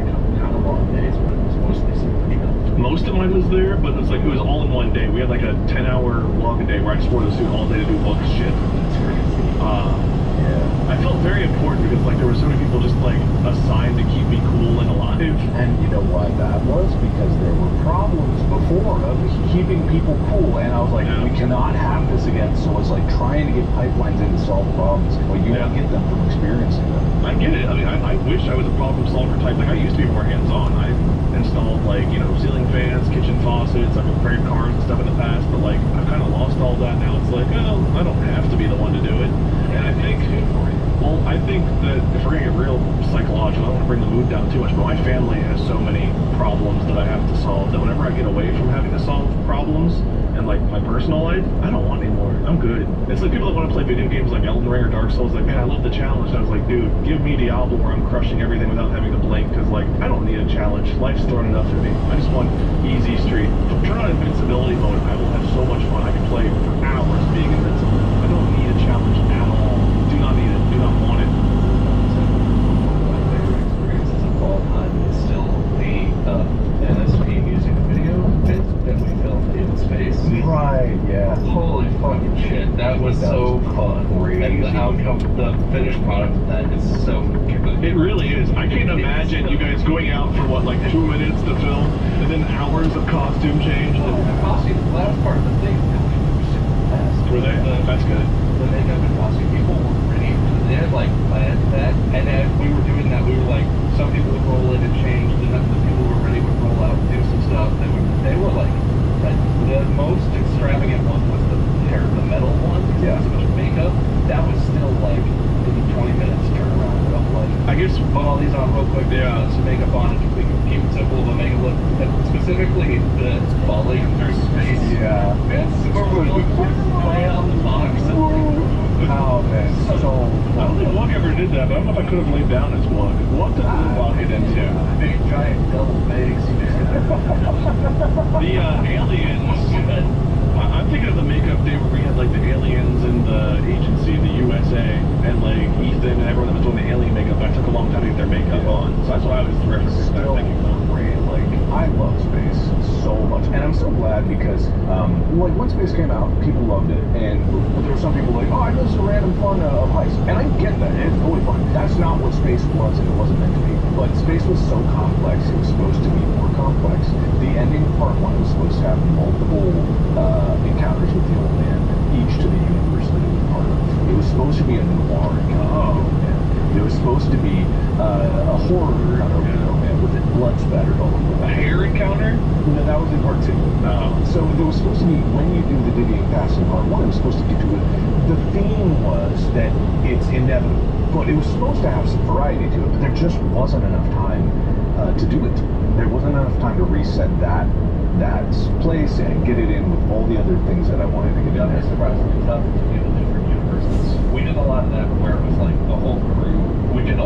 We had like a 10-hour log day where I just wore the suit all day to do book shit. That's crazy. I felt very important because like there were so many people just like assigned to keep me cool and alive. And you know why that was? Because there were problems before of keeping people cool, and I was like, we cannot have this again. So it's like trying to get pipelines in to solve problems, but you don't get them from experiencing them. I get it. I mean, I wish I was a problem solver type. Like I used to be more hands-on. I installed like, you know, ceiling fans, kitchen faucets, I've repaired cars and stuff in the past, but like I've kind of lost all that now. It's like, oh, I don't have to be the one to do it. And I think, well, I think that if we're gonna get real psychological, I don't want to bring the mood down too much, but my family has so many problems that I have to solve that whenever I get away from having to solve problems and like my personal life, I don't want any more. I'm good. It's like people that want to play video games like Elden Ring or Dark Souls, like, man, I love the challenge. And I was like, dude, give me Diablo where I'm crushing everything without having to blink, because like I don't need a challenge. Life's thrown enough at me. I just want easy street. Turn on invincibility mode. I will have so much fun. I can play for hours being invincible. I don't need a challenge at all. Do not need it. Do not want it. One of my favorite experiences of all time is still the NSP music video bit that we filmed in space. Right, yeah. Holy fucking shit, that was so fun. And the outcome, the finished product of that is so good. It really is. I can't imagine you guys going out for what, like 2 minutes to film, and then hours of costume change. The costume, that was part of the thing. Were they? That's good. The makeup and costume people were ready. They had like planned that, and as we were doing that, we were like, some people would roll in and change, and then the people who were ready would roll out and do some stuff. They were like the most extravagant one was the metal one. Yeah. So much makeup. That was still like maybe 20 minutes turnaround. But I'm like, I guess put all these on real quick. Yeah. Some makeup on it. We can keep it simple, but make it look specifically the falling through space. Yeah. Where we play on the box. Oh man, so I don't think Walk ever did that, but I don't know if I could have laid down as Walk. What did Walk get into? Big giant double bags. The aliens. I'm thinking of the makeup day where we had like the aliens and the agency, the USA, and like Ethan and everyone that was doing the alien makeup. That took a long time to get their makeup on. So that's what I was referencing. still great. Like, I love space so much, and I'm so glad because like when space came out, people loved it, and there were some people like, oh, I know some random fun of heists, and I get that. It's totally fun. That's not what space was, and it wasn't meant to be. But space was so complex; it was supposed to be more complex. The ending of part one was supposed to have multiple encounters with the old man, each to the universe that it was part of. It was supposed to be a noir encounter with the old man. It was supposed to be a horror encounter with the old man, with it blood spattered all over. A hair encounter? No, that was in part two. So there was supposed to be, when you do the digging pass in part one, it was supposed to get to it. The theme was that it's inevitable, but it was supposed to have some variety to it, but there just wasn't enough time to do it. There wasn't enough time to reset that place and get it in with all the other things that I wanted to get in there. It's surprisingly tough to do the different universes. We did a lot of that where it was like the whole crew. We did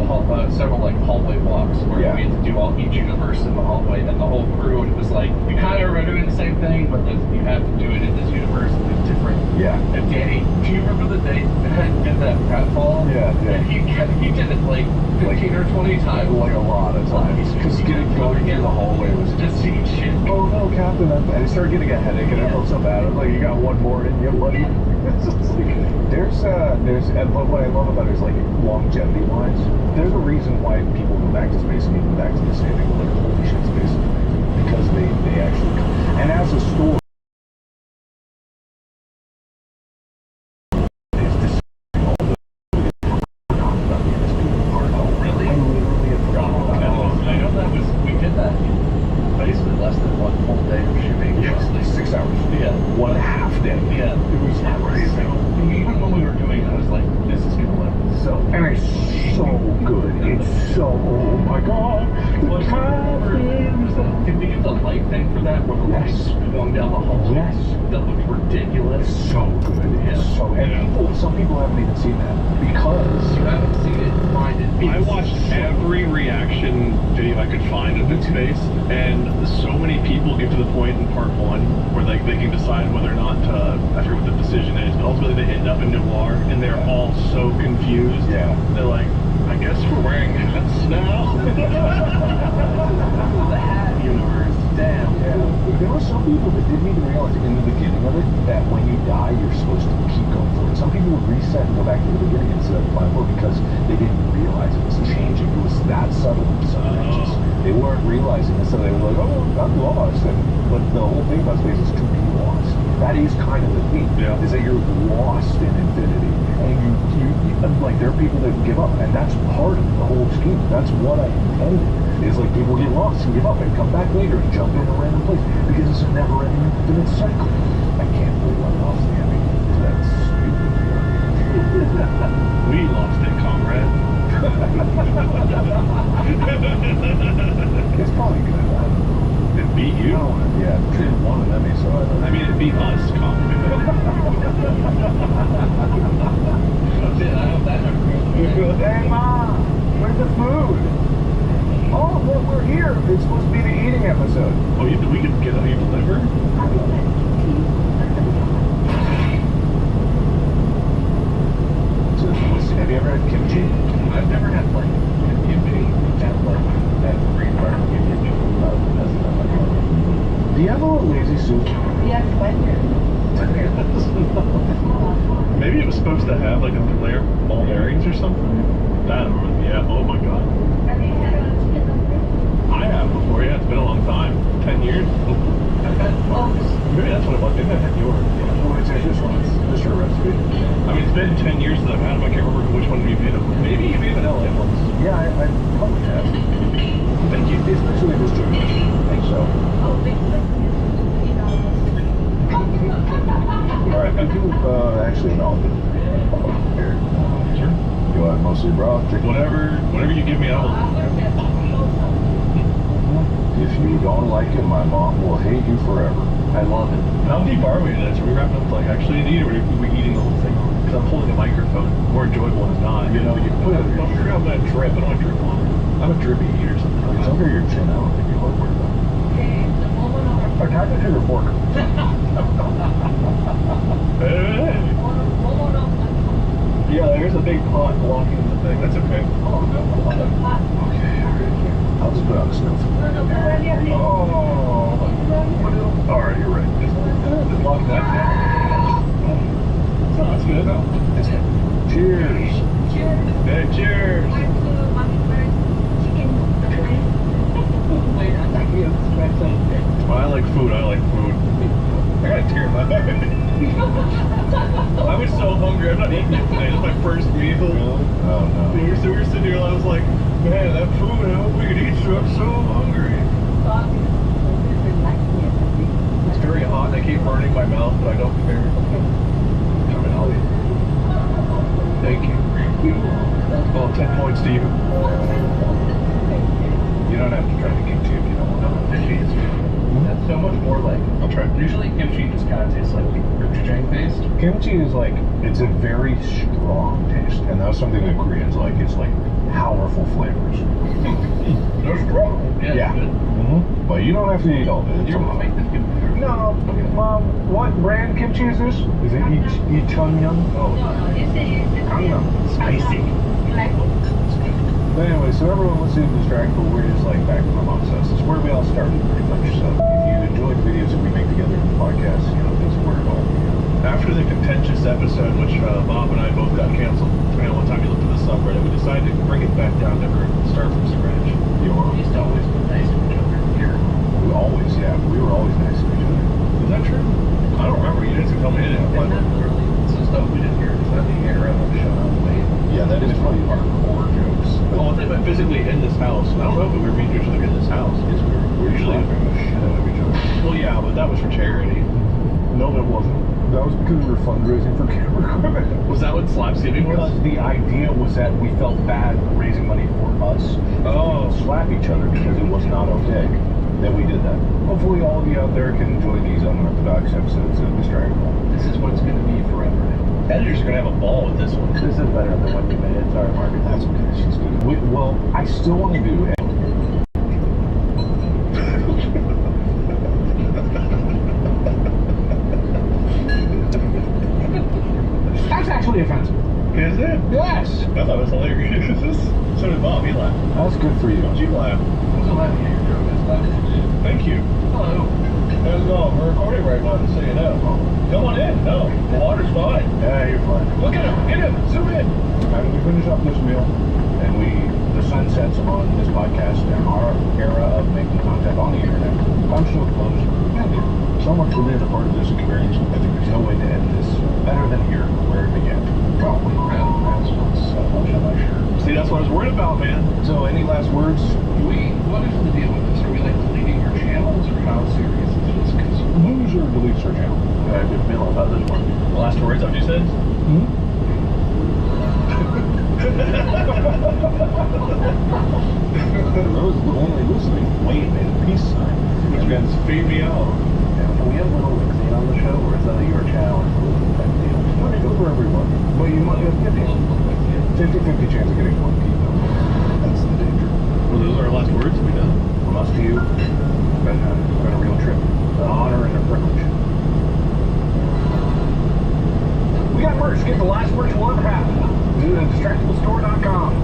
several like hallway walks where we had to do each universe in the hallway, and the whole crew. And it was like you kind of are doing the same thing, but then you have to do it in this universe and it's different. Yeah. And Danny, do you remember the day that did that pratfall? Yeah. And he did it like 15 or 20 times. Like a lot of times. Because going through the hallway was just seeing shit. Oh no, Captain! And I started getting a headache, and I felt so bad. I was like, "You got one more in you, buddy." There's and what I love about it is like longevity wise. There's a reason why people go back to space and even back to this day. They go like, "Holy shit, space is amazing," because they actually come. And as a story. Some people haven't even seen that because you haven't seen it. Find it. I watched every reaction video I could find of its space, and so many people get to the point in part one where like they can decide whether or not to. I forget what the decision is, but ultimately they end up in noir, and they're all so confused. Yeah. They're like, I guess we're wearing hats now. The hat universe. Damn. Yeah. There were some people that didn't even realize in the beginning of it that when you die, you're supposed to keep going forward. Some people would reset and go back to the beginning instead of flying forward because they didn't realize it was changing. It was that subtle in some inches. They weren't realizing it, so they were like, oh, I'm lost. But the whole thing about space is to be lost. That is kind of the theme, is that you're lost in infinity. And you like, there are people that give up, and that's part of the whole scheme. That's what I intended. Is like people get lost and give up and come back later and jump in a random place because it's a never-ending infinite cycle. I can't believe I lost the ending to that stupid game. We lost it, comrade. It's probably good. It beat you? Oh, yeah, it didn't want it, so I mean, it beat us, comrade. Hey, Mom, where's the food? Oh, well, we're here. It's supposed to be the eating episode. Oh, we could get out your liver? So, have you ever had kimchi? I've never had like kimchi and like that green barbecue kimchi. Do you have a little lazy soup? Yes, Maybe it was supposed to have like a layer of ball bearings or something. That, yeah, oh my god. I have before, yeah, it's been a long time. 10 years. I've had Mark's. Maybe that's what it was. Maybe I had yours. Yeah. Oh, it's this one. This your recipe. I mean, it's been 10 years since I've had them. I can't remember which one you made them. Maybe you made an LA ones. Yeah, I probably have. Thank you. Especially this chicken. I think so. Alright, I do, actually, no. Here. Sure. You want mostly broth, chicken? Whatever you give me, I will. If you don't like it, my mom will hate you forever. I love it. How deep are we in this? Are we wrapping up like actually to eat, or are we eating the whole thing? Because I'm holding a microphone. More enjoyable than not. You know, you put it. Don't figure out that drip. I don't want to drip on it. I'm a drippy eater sometimes. It's under your chin. I don't think you look worried about it. Attach it to your fork. Hey. Yeah, there's a big pot blocking the thing. That's okay. Okay, I'll just put it on the stove. Oh. Alright, you're right. Just lock that down. So that's good. No, it's good. Cheers. Hey, cheers. When I like food, I like food. I got a tear in my eye. I was so hungry. I'm not eating it today. It's my first meal. Really? Oh, no. We were sitting here and I was like, man, that food, I hope we could eat so I'm so hungry. It's very hot and I keep burning my mouth, but I don't care. Come in, I'll eat. Thank you. Well, 10 points to you. You don't have to try to kimchi if you don't want to. Kimchi is that's so much more like. I'll try. Usually kimchi just kind of tastes like gochujang paste. Kimchi is like, it's a very strong taste, and that's something that Koreans like. It's like powerful flavors. They're strong. Yeah. Mm-hmm. But you don't have to eat all of it. You're gonna make this kimchi. No, Mom, what brand kimchi is this? Is it Ichongyang? Oh, Gangnam. Spicy. But anyway, so everyone was seeing distracted, but we're just like back to my mom's house. It's where we all started, pretty much. So if you enjoy the videos that we make together in the podcast, you know, this is where it all began. After the contentious episode, which Bob and I both got canceled, depending on what time you looked at the subreddit, we decided to bring it back down to earth and start from scratch. You are. We used to always be nice to each other here. We always, yeah. We were always nice to each other. Is that true? I don't remember. You didn't tell me anything. And then literally, some stuff we didn't hear. It's not the air of the show up late. Yeah, that is probably our core jokes. Well, I think about physically in this house. I don't know if we were meeting each other in this house. Yes, we're usually slapping the shit out of each other. Well, yeah, but that was for charity. No, it wasn't. That was because we were fundraising for camera equipment. Was that what slapsgiving was? Because the idea was that we felt bad raising money for us. Oh. So we would slap each other because it was not okay that we did that. Hopefully all of you out there can enjoy these unorthodox episodes of Distractable. This is what's going to be forever now. Editors are going to have a ball with this one. This is better than what we made. Sorry, Margaret. That's okay. She's good. Well, I still want to do it. That's actually offensive. Is it? Yes. I thought it was hilarious. So did Bob. He laughed. That's good for you. Don't you laugh? I wasn't laughing at your joke. I was laughing at you. Thank you. Hello. How's it going? We're recording right now, just so you know. Come on in. No, the water's fine. Yeah, you're fine. Look at him. Get him. Zoom in. After we finish up this meal, and the sun sets on this podcast and our era of making content on the internet comes to a close. So much for being a part of this experience. I think there's no way to end this better than here, where it began. Well, so much on my shirt. See, that's what I was worried about, man. So, any last words? What is the deal with this? Are we like deleting your channels, or how serious is this? Because Loser deletes our channel. I have a good feeling about this one. The last words, what you said? Those only listening, wave and peace sign. Which means feed me out. can we have a little mixing on the show, or is that your channel? Let me go for everyone. But you might have 50-50 chance of getting one key, though. That's the danger. Well, those are our last words. We done. From us to you, it's been a real trip. An honor and a privilege. We got merch. Get the last merch we'll ever have. Visit at distractiblestore.com.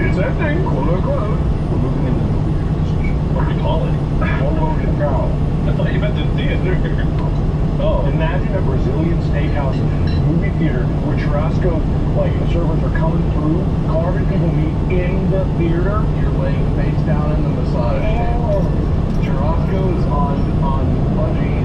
It's that thing, quote unquote. We're moving into the movie theater decision. What do we call it? Momo de Cow. I thought you meant the theater. Oh. Imagine a Brazilian steakhouse movie theater where churrasco, like the servers are coming through, carving people meat in the theater. You're laying face down in the massage table. Churrasco is on bungee,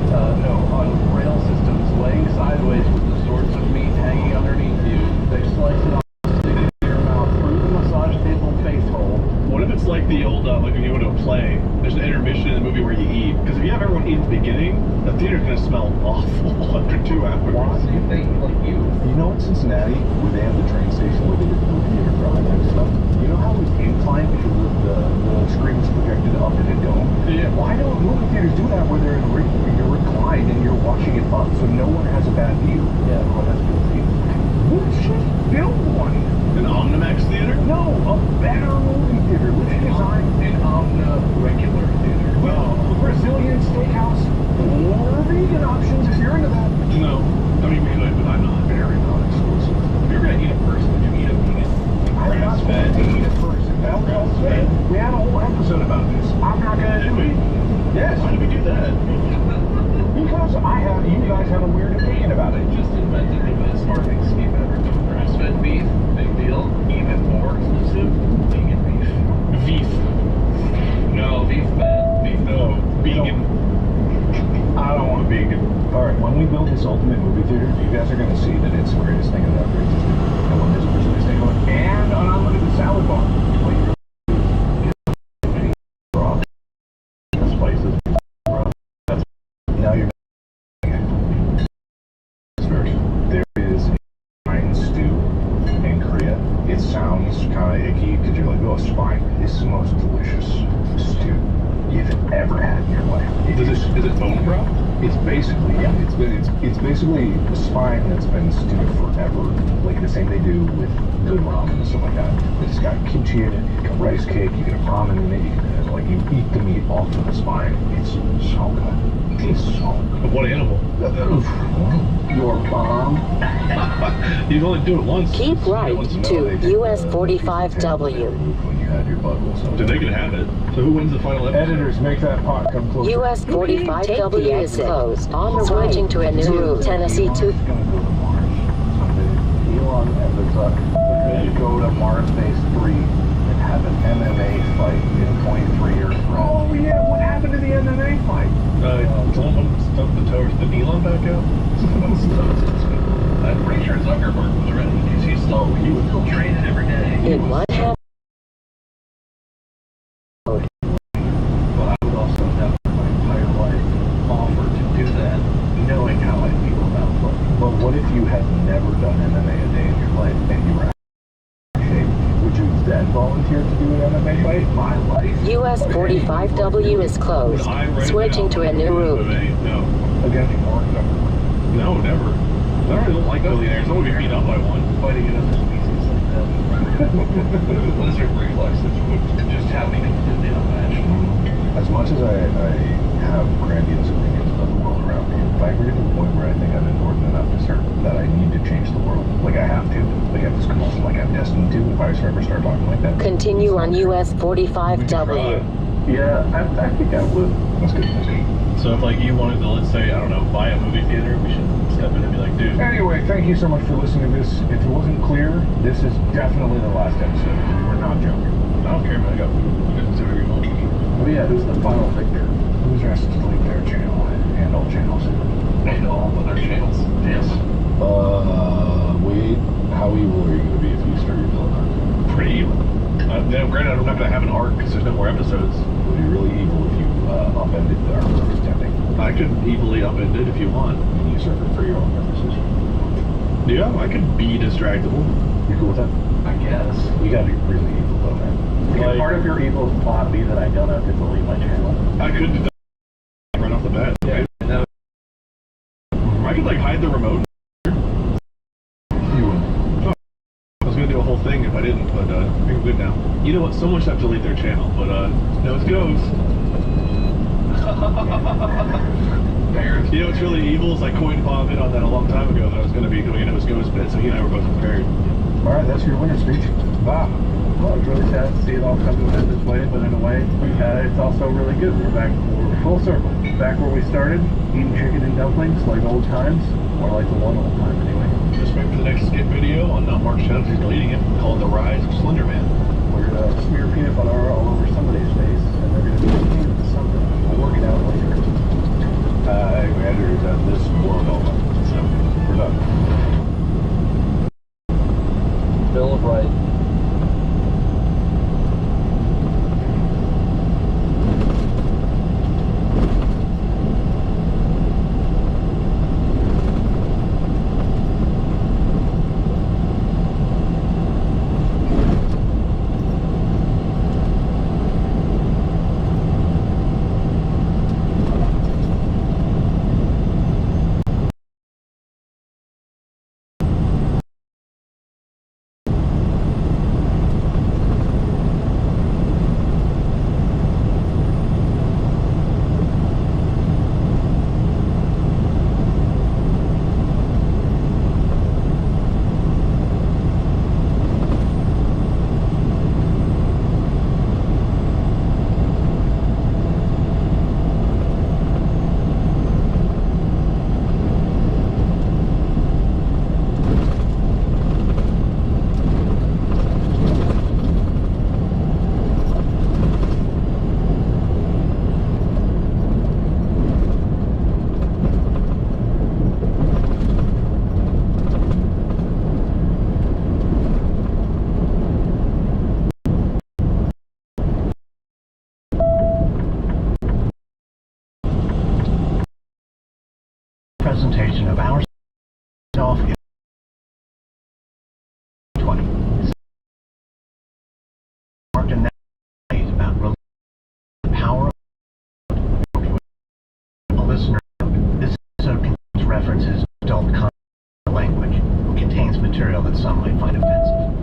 on rail systems, laying sideways with the sorts of meat hanging underneath you. They slice it off, stick it in your mouth through the massage table face hole. What if it's like the old, like when you go to a play, there's an intermission in the movie where you eat? Because if you have everyone eat at the beginning, the theater's going to smell awful after 2 hours. Why? You know in Cincinnati, where they have the train station where they did the movie theater for IMAX stuff, you know how it was inclined because the screen was projected up in a dome? Yeah. Why don't movie theaters do that where you're reclined and you're watching it up so no one has a bad view? Yeah, everyone has good seats. Let's just build one. An Omnimax theater? No, a better movie theater. Let's design an regular theater. Well, Brazilian steakhouse or vegan options if you're into that. No. I mean, we could, but I'm not. Very non-exclusive. If you're going to eat a person, would you eat a vegan? I'm not going to eat a person. We had a whole episode about this. I'm not going to do it. Yes. Why did we do that? Because you guys have a weird opinion about it. Just invented the best marketing scheme ever. Grass-fed beef, big deal. Even more exclusive, vegan beef. Beef. No. Beef bad. Beef, no. Vegan. I don't want vegan. Alright, when we build this ultimate movie theater, you guys are going to see that it's the greatest thing that ever existed. And when there's a Brazilian steak on and an unlimited salad bar. What you really raw spices, raw. That's now you're there is a spine stew in Korea. It sounds kind of icky because you're like, oh, spine. This is the most delicious stew you've ever had in your life. Is it bone broth? It's basically, yeah, it's basically a spine that's been stewed forever, like the same they do with good ramen and stuff like that. It's got kimchi in it, you got rice cake, you get a ramen in it, you eat the meat off of the spine. It's so good. It's so good. Of what animal? Your mom. You can only do it once. Keep right to US 45W. Then they can have it. So who wins the final episode? Editors, make that pot come closer. US 45W is closed. On the way to a new route. Tennessee to... Elon and the Zuck go to Mars Base 3 and have an MMA fight in 23 years from now. Oh yeah, what happened to the MMA fight? Someone stuck the toes. Did Elon back out? I'm pretty sure Zuckerberg was ready because he was still training every day. In what happened? But I would also never in my entire life offer to do that, knowing how I feel about football. But what if you had never done MMA a day in your life and you were out of shape? Would you then volunteer to do an MMA fight? My life. US 45W is closed. Switching to a new route. No. Against Mark Zuckerberg? No, never. I really don't like billionaires. I don't want to be beat up by one. Fighting another species like that. Lizard reflexes would just have me completely unmatched. As much as I have grandiose opinions about the world around If I ever get to the point where I think I'm important enough to start, that I need to change the world, like I have to, like I have this compulsion, like I'm destined to, if I ever start talking like that. Continue on US 45W. Yeah, I think I would. That's good. That's good. So if like you wanted to, let's say, I don't know, buy a movie theater, we should step in and be like, dude. Anyway, thank you so much for listening to this. If it wasn't clear, this is definitely the last episode. We're not joking. I don't care, man. I got food. You can do whatever you want. But yeah, who's the final victor? Who's asked to delete their channel and all channels? And all other channels. Yes. Wade, how evil are you going to be if you start your villain arc? Pretty evil. Granted, I'm not going to have an arc because there's no more episodes. It would be really evil if you upended the arc of attempting. I could evilly upend it if you want. And you serve it for your own purposes. Yeah, I could be distractible. You cool with that? I guess. You gotta be really evil though, man. Like, part of your evil plot be that I don't have to delete my channel. I could do that right off the bat. Yeah. Right? I could like hide the remote. You would. Oh, I was gonna do a whole thing if I didn't, but I think I'm good now. You know what? Someone should have to delete their channel, but nose goes. You know what's really evil is I coin bombed on that a long time ago that I was going to be doing a nose goes bit, so he and I were both prepared. Alright, that's your winner speech. Wow. Well, it's really sad to see it all come to an end this way, but in a way, it's also really good. We're full circle. Back where we started, eating chicken and dumplings like old times, or like the one old time anyway. Just wait for the next skit video on Mark's channel, he's deleting it, called The Rise of Slender Man. We're going to smear peanut butter all over somebody's face, and they're going to be thinking of something. We'll work it out later. Anyway, Andrew, this world over. So, we're done. Bill of Rights. Presentation of our standoff in 20. Marked in that debate about the power of a listener. This episode contains references to adult language and contains material that some might find offensive.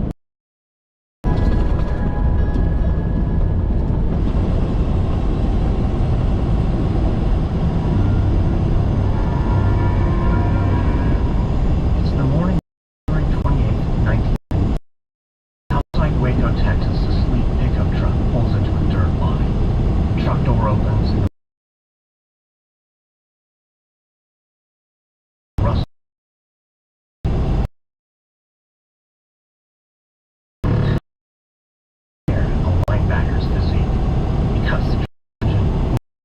Waco, Texas, a sleek pickup truck pulls into a dirt lot. The truck door opens and the rustle. A linebacker's physique. He cuts the engine,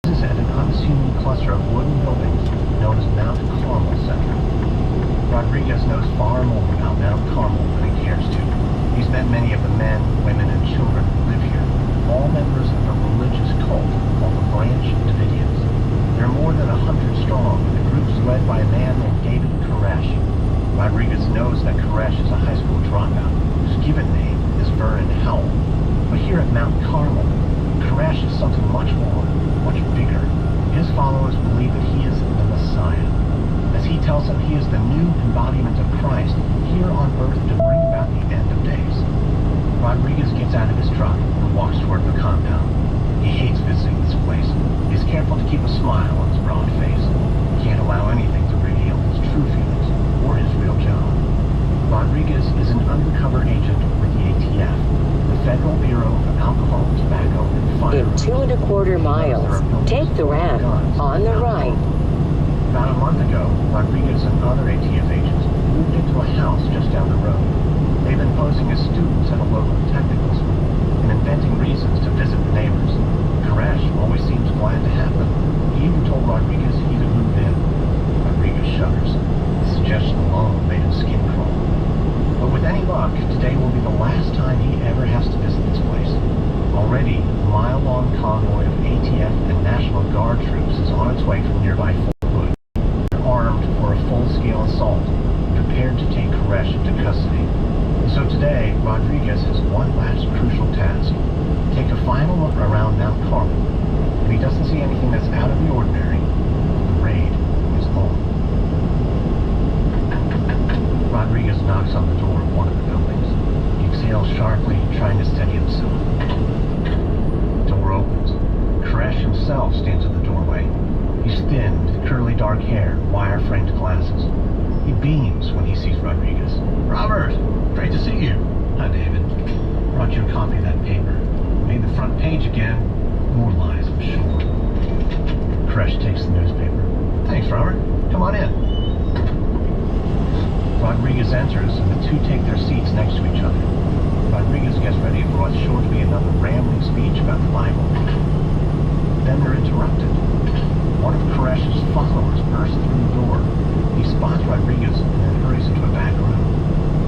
moves at an unassuming cluster of wooden buildings known as Mount Carmel Center. Rodriguez knows far more about Mount Carmel than he cares to. He's met many of the men, women, and children who live here, all members of a religious cult called the Branch Davidians. There are more than 100 strong, and the group's led by a man named David Koresh. Rodriguez knows that Koresh is a high school dropout, whose given name is Vernon Howell. But here at Mount Carmel, Koresh is something much more, much bigger. His followers believe that he is the Messiah. As he tells them, he is the new embodiment of Christ here on earth to bring about the end of days. Rodriguez gets out of his truck and walks toward the compound. He hates visiting this place. He's careful to keep a smile on his broad face. He can't allow anything to reveal his true feelings or his real job. Rodriguez is an undercover agent with the ATF, the Federal Bureau of Alcohol, Tobacco, and Firearms. In 2 1/4 miles, take the ramp on the right. About a month ago, Rodriguez and other ATF agents moved into a house just down the road. They've been posing as students at a local technical school and inventing reasons to visit the neighbors. Koresh always seems glad to have them. He even told Rodriguez he could move in. Rodriguez shudders. The suggestion alone made his skin crawl. But with any luck, today will be the last time he ever has to visit this place. Already, a mile-long convoy of ATF and National Guard troops is on its way from nearby Fort Hood. They're armed for a full-scale assault, prepared to take Koresh into custody. So today, Rodriguez has one last crucial task. Take a final look around Mount Carmel. If he doesn't see anything that's out of the ordinary, the raid is on. Rodriguez knocks on the door of one of the buildings. He exhales sharply, trying to steady himself. The door opens. Koresh himself stands in the doorway. He's thin, with curly dark hair, wire-framed glasses. He beams when he sees Rodriguez. Robert, great to see you. Hi, David. Brought you a copy of that paper. Made the front page again. More lies, I'm sure. Koresh takes the newspaper. Thanks, Robert. Come on in. Rodriguez enters, and the two take their seats next to each other. Rodriguez gets ready for what's sure to be another rambling speech about the Bible. Then they're interrupted. One of Koresh's followers bursts through the door. He spots Rodriguez and then hurries into a back room.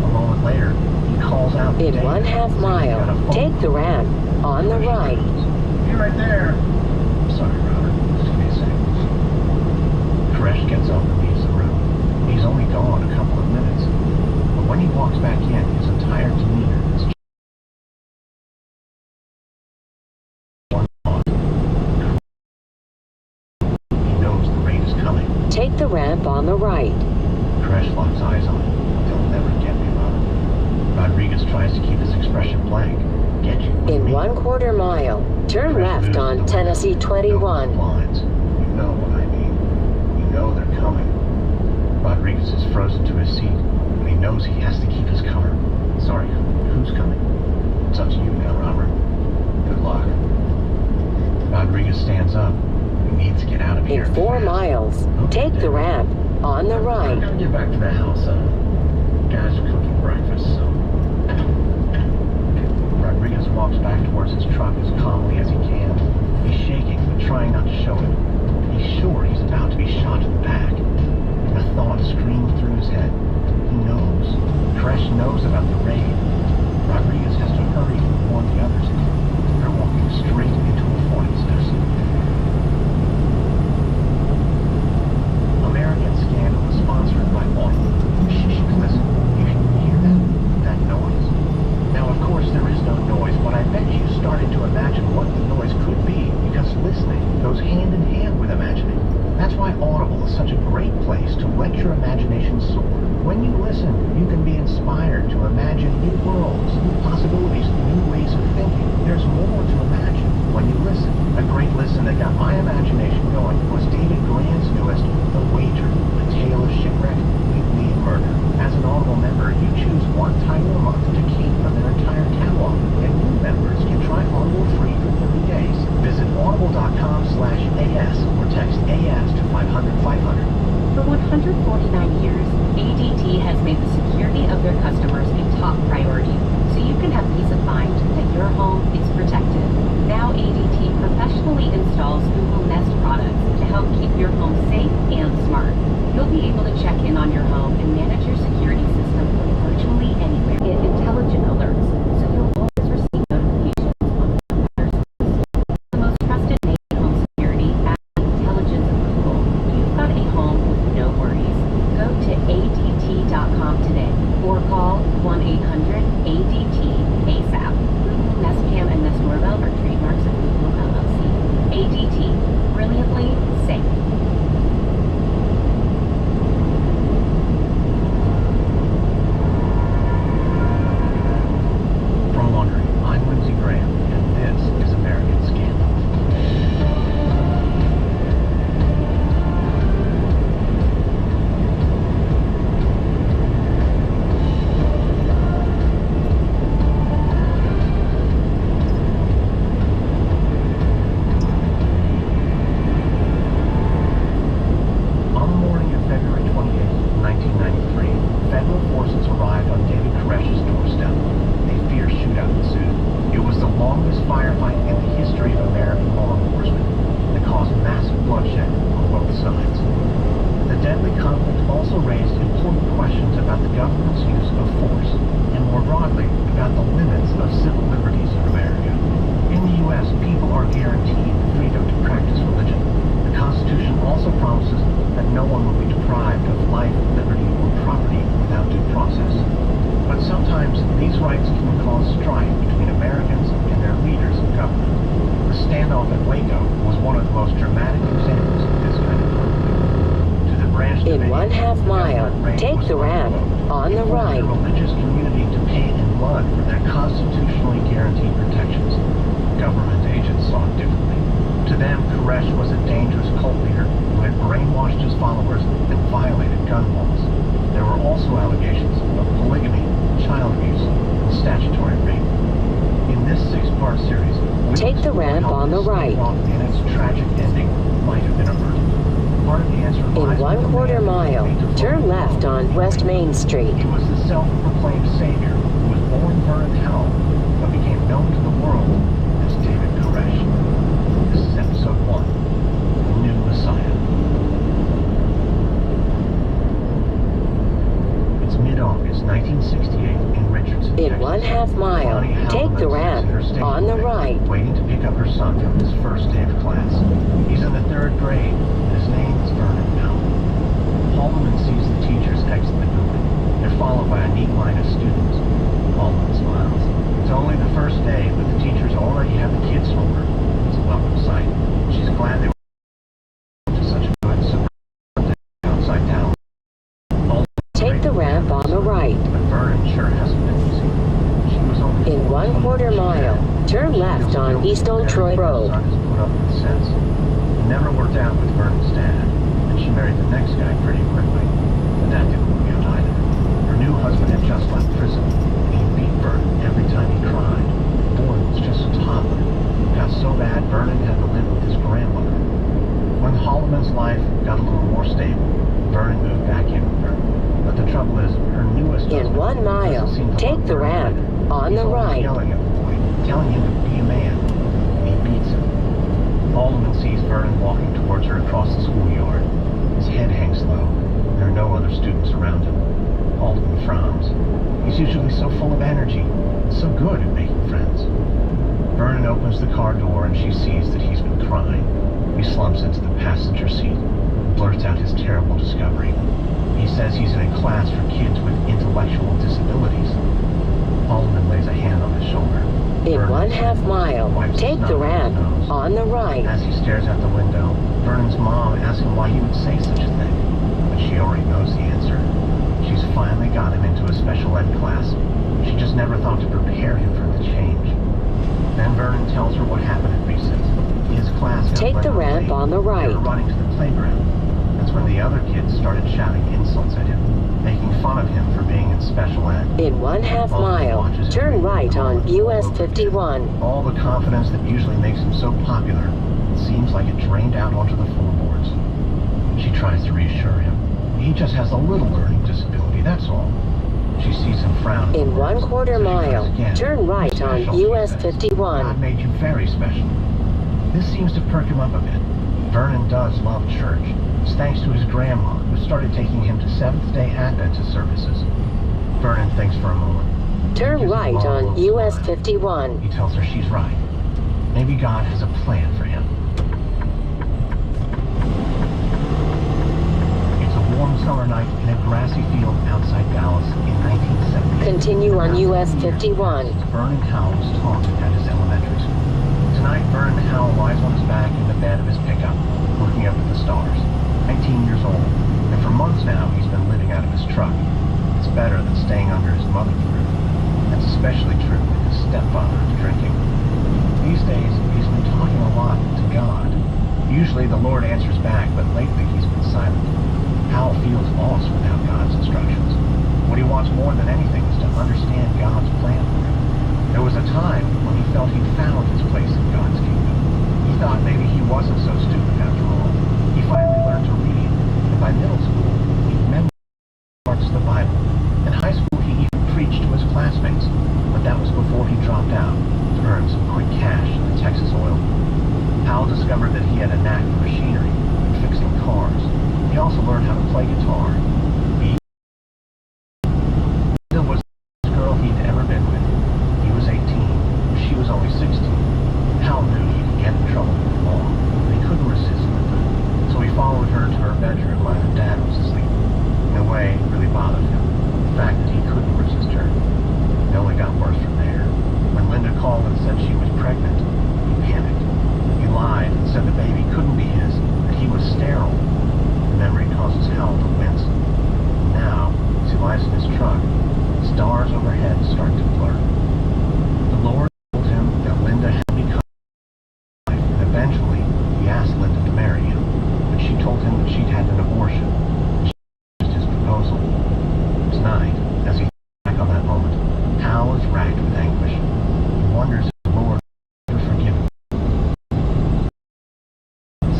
A moment later, he calls out, In 1/2 mile, take the ramp on the right. You're right there. Sorry, Robert. Just give me a second. Koresh gets up and leaves the room. He's only gone a couple of minutes. But when he walks back in, his entire demeanor is He knows the raid is coming. Take the ramp on the right. Koresh locks eyes on him. They'll never get me, Robert. Rodriguez tries to keep his expression blank. Get you with In me. 1/4 mile, turn Koresh left moves on the Tennessee window. 21. No blinds. You know what I mean. You know they're coming. Rodriguez is frozen to his seat, and he knows he has to keep his cover. Sorry, who's coming? It's up to you now, Robert. Good luck. Rodriguez stands up. He needs to get out of here. In 4 miles, take the ramp on the I right. gotta get back to the house. Guys are cooking breakfast, so. Rodriguez walks back towards his truck as calmly as he can. He's shaking, but trying not to show it. He's sure he's about to be shot in the back. A thought screams through his head. He knows. Koresh knows about the raid. Rodriguez has to hurry and warn the others. They're walking straight into a hornet's nest. American Scandal is sponsored by Waco. Shh, listen. You can hear that? That noise? Now, of course, there is no noise, but I bet you started to imagine what the noise could be, because listening goes hand in hand with imagining. That's why Audible is such a great place to let your imagination soar. When you listen, you can be inspired to imagine new worlds, new possibilities, new ways of thinking. There's more to imagine when you listen. A great listen that got my imagination going was David Grand's newest, The Wager, a tale of shipwreck, mutiny, and murder. As an Audible member, you choose one title a month to keep from their entire catalog, and new members can try Audible free for 30 days. Visit audible.com/AS or text AS to 500-500. For 149 years, ADT has made the security of their customers a top priority, so you can have peace of mind. Take the ramp on the right. A religious community to pay in blood for their constitutionally guaranteed protections. Government agents saw it differently. To them, Koresh was a dangerous cult leader who had brainwashed his followers and violated gun laws. There were also allegations of polygamy, child abuse, and statutory rape. In this 6-part series, take the ramp on the right. And its tragic ending might have been averted. Part of the answer in 1/4 mile, turn left on West Main Street. He was the self-proclaimed savior who was born Vernon Howell, but became known to the world as David Koresh. This is episode 1, The New Messiah. It's mid-August 1968 in Richardson, in Texas. 1/2 mile, take the ramp on the right. Waiting to pick up her son from his first day of class. He's in the 3rd grade, and his name is Vernon Howell. Haldeman sees the teachers exit the building. They're followed by a neat line of students. Haldeman smiles. It's only the first day, but the teachers already have the kids over. It's a welcome sight. She's glad they were to such a good day outside town. Take the ramp on the right. But Vernon sure hasn't been easy. She was only in 1/4 mile, turn left on East Old Troy Road. Son has put up with sense. It never worked out with Vernon's dad, and she married the next guy pretty quickly. But that didn't work out either. Her new husband had just left prison, and he beat Vernon every time he cried. The boy was just a toddler. It got so bad Vernon had to live with his grandmother. When Haldeman's life got a little more stable, Vernon moved back in with her. But the trouble is, her newest in 1 mile, take the ramp on the right. Yelling at the boy, telling him to be a man, and he beats him. Haldeman sees Vernon walking towards her across the schoolyard. His head hangs low. There are no other students around him. Haldeman frowns. He's usually so full of energy, and so good at making friends. Vernon opens the car door and she sees that he's been crying. He slumps into the passenger seat and blurts out his terrible discovery. He says he's in a class for kids with intellectual disabilities. Haldeman lays a hand on his shoulder. In 1/2 mile, take the ramp on the right. As he stares out the window, Vernon's mom asks him why he would say such a thing, but she already knows the answer. She's finally got him into a special ed class. She just never thought to prepare him for the change. Then Vernon tells her what happened at recess. His class got take the ramp on the right. They were running to the playground. That's when the other kids started shouting insults at him, making fun of him for being in special ed. In 1/2 mile, turn right on US 51. All the confidence that usually makes him so popular, it seems like it drained out onto the floorboards. She tries to reassure him. He just has a little learning disability, that's all. She sees him frown. In 1/4 mile, turn right on US 51. God made you very special. This seems to perk him up a bit. Vernon does love church. It's thanks to his grandma, who started taking him to Seventh-day Adventist services. Vernon thinks for a moment. Turn right on US 51. He tells her she's right. Maybe God has a plan for him. It's a warm summer night in a grassy field outside Dallas in 1970. Continue on US 51. Vernon Howell was taught at his elementary school. Tonight, Vernon Howell lies on his back in the bed of his pickup, looking up at the stars. 19 years old, and for months now he's been living out of his truck. It's better than staying under his mother's roof. That's especially true when his stepfather is drinking. These days, he's been talking a lot to God. Usually the Lord answers back, but lately he's been silent. Howell feels lost without God's instructions. What he wants more than anything is to understand God's plan for him. There was a time when he felt he'd found his place in God's kingdom. He thought maybe he wasn't so stupid after all. He finally learned to read, and by middle school, he memorized parts of the Bible. In high school, he even preached to his classmates, but that was before he dropped out to earn some quick cash in the Texas oil field. Howell discovered that he had a knack for machinery and fixing cars. He also learned how to play guitar. He was the first girl he'd ever been with. He was 18, she was only 16. Howell knew he could get in trouble with the law, but he couldn't resist Linda. So he followed her to her bedroom while her dad was asleep. In a way, it really bothered him, the fact that he couldn't resist her. It only got worse from there. When Linda called and said she was pregnant, he panicked. He lied and said the baby couldn't be his, that he was sterile. The memory causes Howell to wince.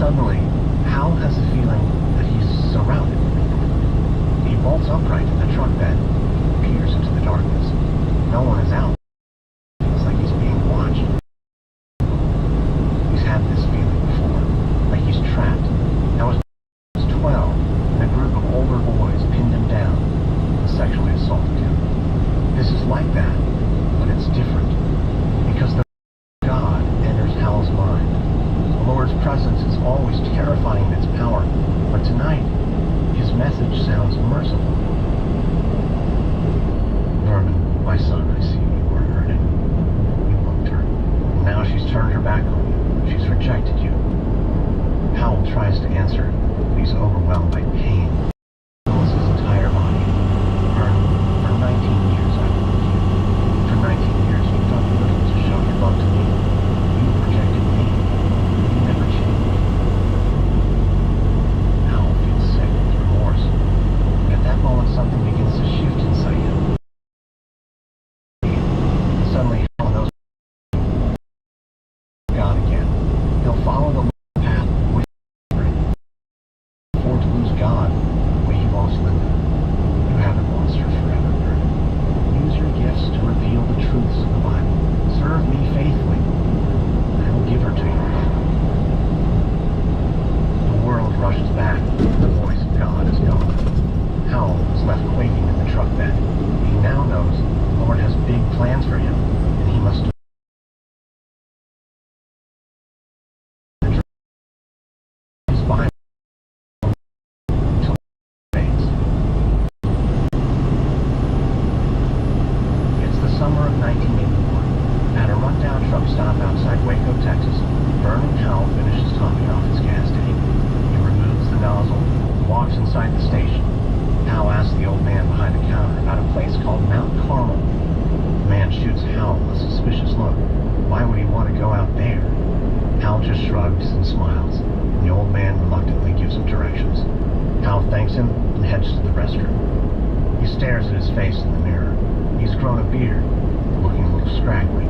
Suddenly, Hal has the feeling that he's surrounded. He bolts upright in the truck bed, peers into the darkness. No one is out. It's like he's being watched. He's had this feeling before, like he's trapped. Now he was 12, and a group of older boys pinned him down and sexually assaulted him. This is like that, but it's different, because the God enters Hal's mind. The Lord's presence is always terrifying in its power, but tonight, his message sounds merciful. Vermin, my son, I see you are hurting. You loved her, and now she's turned her back on you. She's rejected you. Hal tries to answer, but he's overwhelmed by pain. Fills his entire body. Vernon, for 19 years I loved you. For 19 years you've done little to show your love to me. You rejected me. You never changed. Hal feels sick with remorse. At that moment something begins to shift inside him. Suddenly Hal knows God again. He'll follow the path with afford to lose God the way he lost Linda. You haven't lost her forever, Vernon. Use your gifts to reveal the truths of the Bible. Serve me faithfully, and I will give her to you. The world rushes back. The voice of God is gone. Hal is left quaking in the truck bed. He now knows the Lord has big plans for him, and he must do his Bible until it fades. It's the summer of 1981. At a rundown truck stop outside Waco, Texas, Vernon Hal finishes topping off his gas tank. He removes the nozzle and walks inside the station. Hal asks the old man behind the counter about a place called Mount Carmel. The man shoots Hal a suspicious look. Why would he want to go out there? Hal just shrugs and smiles, and the old man reluctantly gives him directions. Hal thanks him and heads to the restroom. He stares at his face in the mirror. He's grown a beard, looking a little scraggly.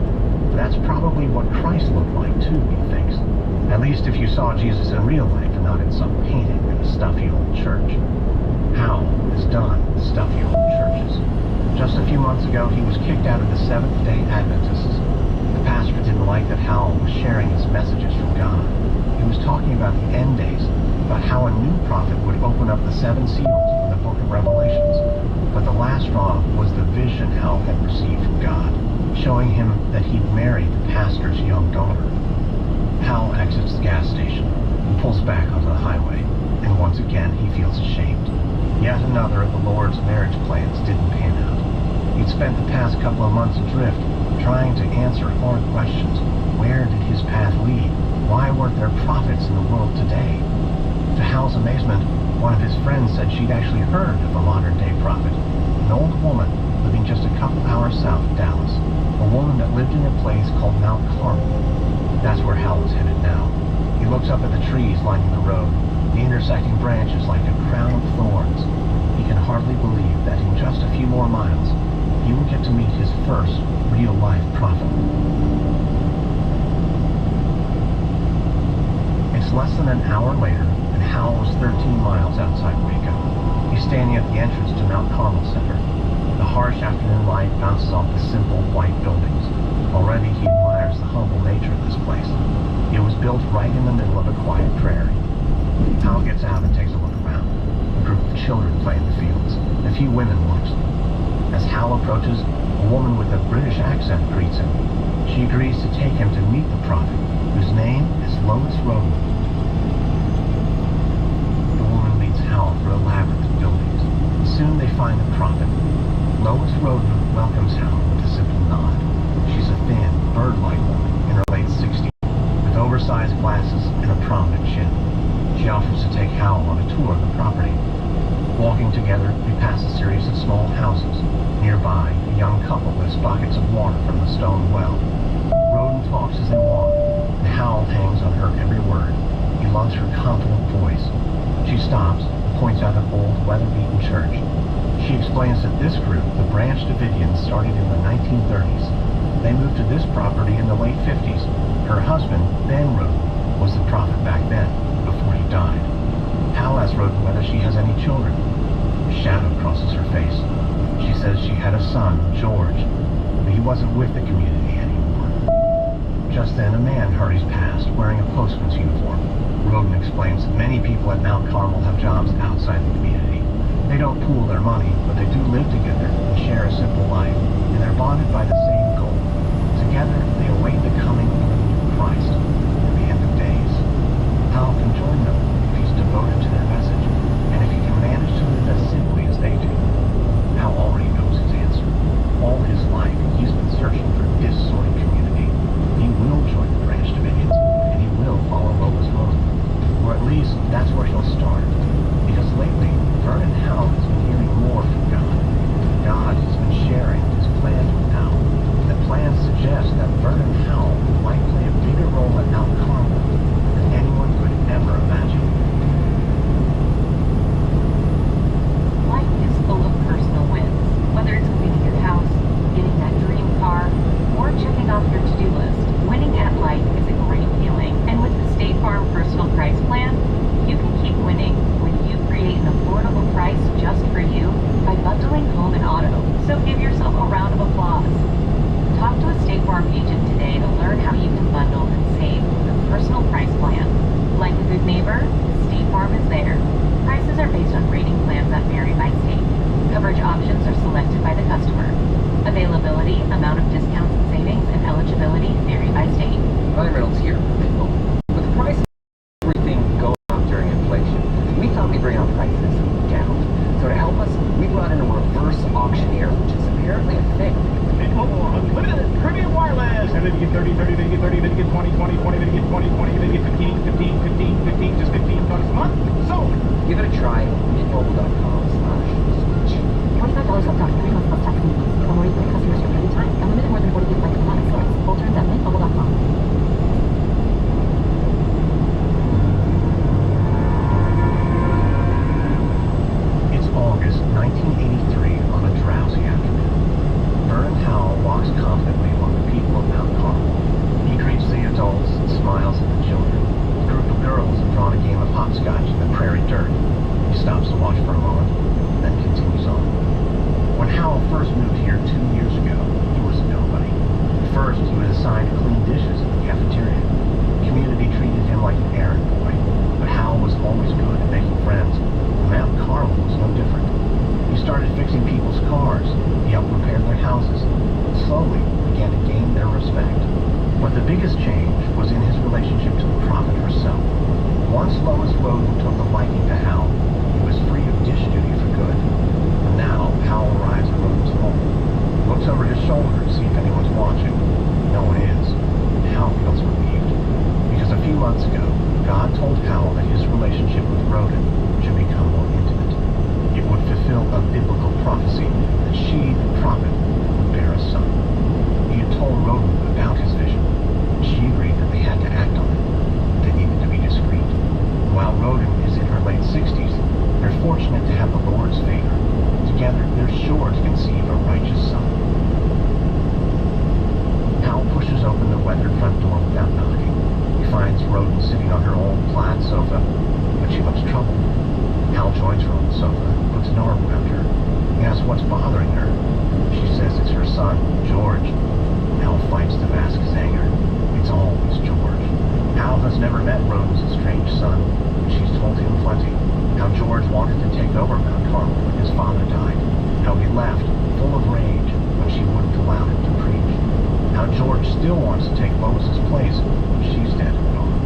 But that's probably what Christ looked like too, he thinks. At least if you saw Jesus in real life and not in some painting in a stuffy old church. Hal is done with stuffy old churches. Just a few months ago, he was kicked out of the Seventh-day Adventists. The pastor didn't like that Hal was sharing his messages from God. He was talking about the end days, about how a new prophet would open up the 7 seals from the book of Revelations. But the last straw was the vision Hal had received from God, showing him that he'd married the pastor's young daughter. Hal exits the gas station and pulls back onto the highway, and once again he feels ashamed. Yet another of the Lord's marriage plans didn't pan out. He'd spent the past couple of months adrift, trying to answer hard questions. Where did his path lead? Why weren't there prophets in the world today? To Hal's amazement, one of his friends said she'd actually heard of a modern-day prophet, an old woman living just a couple hours south of Dallas, a woman that lived in a place called Mount Carmel. That's where Hal was headed now. He looks up at the trees lining the road, the intersecting branches like a crown of thorns. He can hardly believe that in just a few more miles, he will get to meet his first real-life prophet. It's less than an hour later, and Hal was 13 miles outside Waco. He's standing at the entrance to Mount Carmel Center. The harsh afternoon light bounces off the simple white buildings. Already he admires the humble nature of this place. It was built right in the middle of a quiet prairie. Hal gets out and takes a look around. A group of children play in the fields. A few women watch them. As Hal approaches, a woman with a British accent greets him. She agrees to take him to meet the prophet, whose name is Lois Roden. The woman leads Hal through a labyrinth of buildings. Soon they find the prophet. Lois Roden welcomes Hal with a simple nod. She's a thin, bird-like woman in her late 60s, with oversized glasses and a prominent chin. She offers to take Hal on a tour of the property. Walking together, we pass a series of small houses. Nearby, a young couple lifts buckets of water from the stone well. Roden talks as they walk, and Hal hangs on her every word. He loves her confident voice. She stops and points out an old, weather-beaten church. She explains that this group, the Branch Davidians, started in the 1930s. They moved to this property in the late 50s. Her husband, Ben Roden, was the prophet back then, son, George, but he wasn't with the community anymore. Just then, a man hurries past, wearing a postman's uniform. Roden explains that many people at Mount Carmel have jobs outside the community. They don't pool their money, but they do live together and share a simple life, and they're bonded by the same goal. Together, they await the coming of the new Christ at the end of days. Hal can join them if he's devoted to their message, and if he can manage to live as simply as they do. Hal already knows his answer. All his life, he's been searching for this sort of community. He will join the Branch Davidians, and he will follow Lois Roden. Or at least, that's where he'll start. Because lately, Vernon Hal has been hearing more from God. God has been sharing his plans with Hal. The plans suggest that Vernon Hal might play a bigger role at Mount Carmel than anyone could ever imagine. Life is full of personal wins. Whether it's cleaning your house, getting that dream car, or checking off your to-do list, winning at life is a great feeling. And with the State Farm Personal Price Plan, you can keep winning when you create an affordable price just for you by bundling home and auto. So give yourself a round of applause. Talk to a State Farm agent today to learn how you can bundle and save with a personal price plan. Like a good neighbor, State Farm is there. Prices are based on rating plans that vary by state. Coverage options are selected by the customer. Availability, amount of discounts and savings, and eligibility vary by state. Ryan Reynolds here. With the price of everything going up during inflation, we thought we'd bring our prices down. So to help us, we brought in a reverse auctioneer, which is apparently a thing. Mobile Unlimited Premium Wireless. And then you get 30, 30, then you get 30, then you get 20, 20, 20, then you get 20, 20, then you get 15, 15, 15, 15, just $15 a month. So give it a try. Mintmobile.com/switch. $25 upfront, 3 months plus tax and fees. Promo rate for customers for a limited time. Unlimited more than 40 gigabytes per month. Slots. Full terms at mintmobile.com. It's August 1983 on a drowsy afternoon. Vernon Howell walks confidently among the people of Mount Carmel. He greets the adults and smiles at the children. A group of girls have drawn a game of hopscotch in the prairie dirt. He stops to watch for a moment, then continues on. When Howell first moved here 2 years ago, he was nobody. At first, he was assigned to clean dishes in the cafeteria. The community treated him like an errand boy, but Howell was always good at making friends, and Mount Carmel was no different. He started fixing people's cars, he helped repair their houses, and slowly began to gain their respect. But the biggest change was in his relationship to the prophet herself. Once Lois Roden took a liking to Hal, he was free of dish duty for good. And now, Hal arrives at Roden's home, looks over his shoulder to see if anyone's watching. No one is, and Hal feels relieved. Because a few months ago, God told Hal that his relationship with Roden should become more intimate. It would fulfill a biblical prophecy that she, the prophet, would bear a son. He had told Roden about his vision. She agreed that they had to act on it. They needed to be discreet. While Roden is in her late 60s, they're fortunate to have the Lord's favor. Together, they're sure to conceive a righteous son. Hal pushes open the weathered front door without knocking. He finds Roden sitting on her old plaid sofa, but she looks troubled. Hal joins her on the sofa, puts an arm around her. He asks what's bothering her. She says it's her son, George. Hal fights to mask his anger. It's always George. Hal has never met Roden's estranged son, but she's told him plenty. How George wanted to take over Mount Carmel when his father died. How he left, full of rage, when she wouldn't allow him to preach. How George still wants to take Lois's place when she's dead and gone.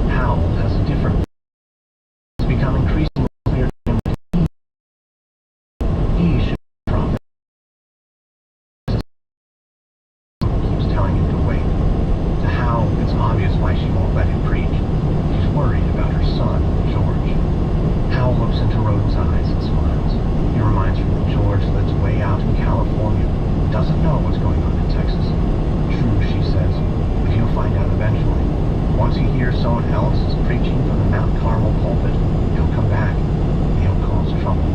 Hal has a different. It's become increasingly clear to him that he should be a prophet. Keeps telling him to wait. To Hal, it's obvious why she won't let him preach. She's worried about her son, George. Hal looks into Roden's eyes and smiles. He reminds her that George lives way out in California, doesn't know what's going on in Texas. True, she says, but he'll find out eventually. Once he hears someone else is preaching from the Mount Carmel pulpit, he'll come back, and he'll cause trouble.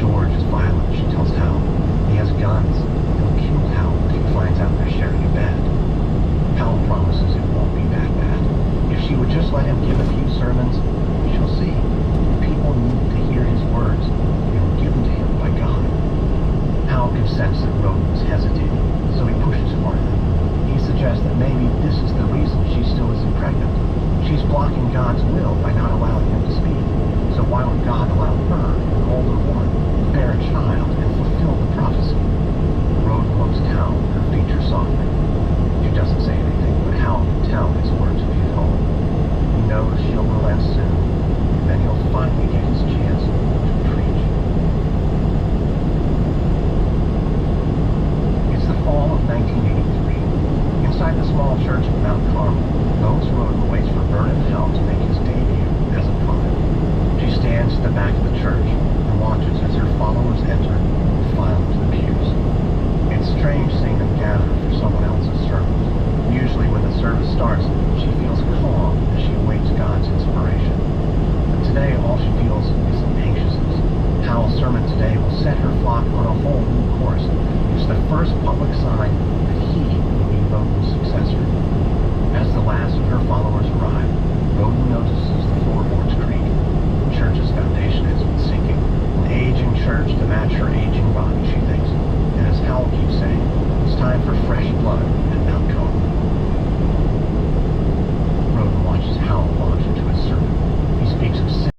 George is violent, she tells Hal. He has guns. He'll kill Hal if he finds out they're sharing a bed. Hal promises it won't be that bad. If she would just let him give a few sermons, she'll see. People need to hear his words. They were given to him by God. Hal can sense that that maybe this is the reason she still isn't pregnant. She's blocking God's will by not allowing him to speak. So why would God allow her, an older woman, to bear a child and fulfill the prophecy? Roden looks down, her features softening. She doesn't say anything, but Hal can tell his words will hit home. He knows she'll relent soon, and then he'll finally get his chance to preach. It's the fall of 1983. Inside the small church of Mount Carmel, Lois Roden waits for Vernon Hal to make his debut as a prophet. She stands at the back of the church and watches as her followers enter and file into the pews. It's strange seeing them gather for someone else's sermon. Usually when the service starts, she feels calm as she awaits God's inspiration. But today all she feels is anxiousness. Hal's sermon today will set her flock on a whole new course. It's the first public sign that he will be Roden's successor. As the last of her followers arrive, Roden notices the floorboards creak. The church's foundation has been sinking. An aging church to match her aging body, she thinks. And as Hal keeps saying, it's time for fresh blood at Mount Carmel. Roden watches Hal launch into his sermon. He speaks of sin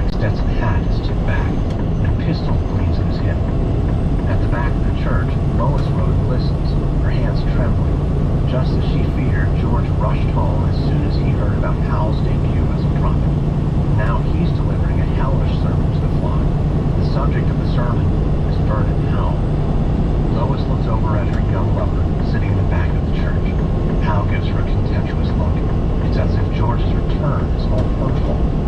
and Stetson hat is tipped back, and a pistol gleams in his hip. At the back of the church, Lois Roden listens, her hands trembling. Just as she feared, George rushed home as soon as he heard about Hal's debut as a prophet. Now he's delivering a hellish sermon to the flock. The subject of the sermon is Vernon Hal. Lois looks over at her young lover, sitting in the back of the church. Hal gives her a contemptuous look. It's as if George's return is all her fault.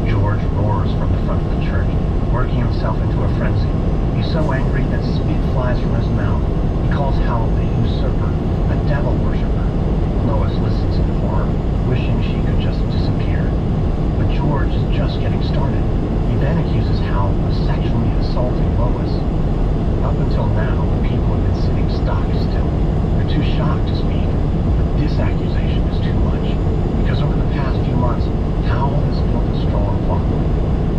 George roars from the front of the church, working himself into a frenzy. He's so angry that spit flies from his mouth. He calls Hal a usurper, a devil worshiper. Lois listens in horror, wishing she could just disappear. But George is just getting started. He then accuses Hal of sexually assaulting Lois. Up until now, the people have been sitting stock still. They're too shocked to speak. But this accusation is too much, because over the past few months, Hal has built a strong following.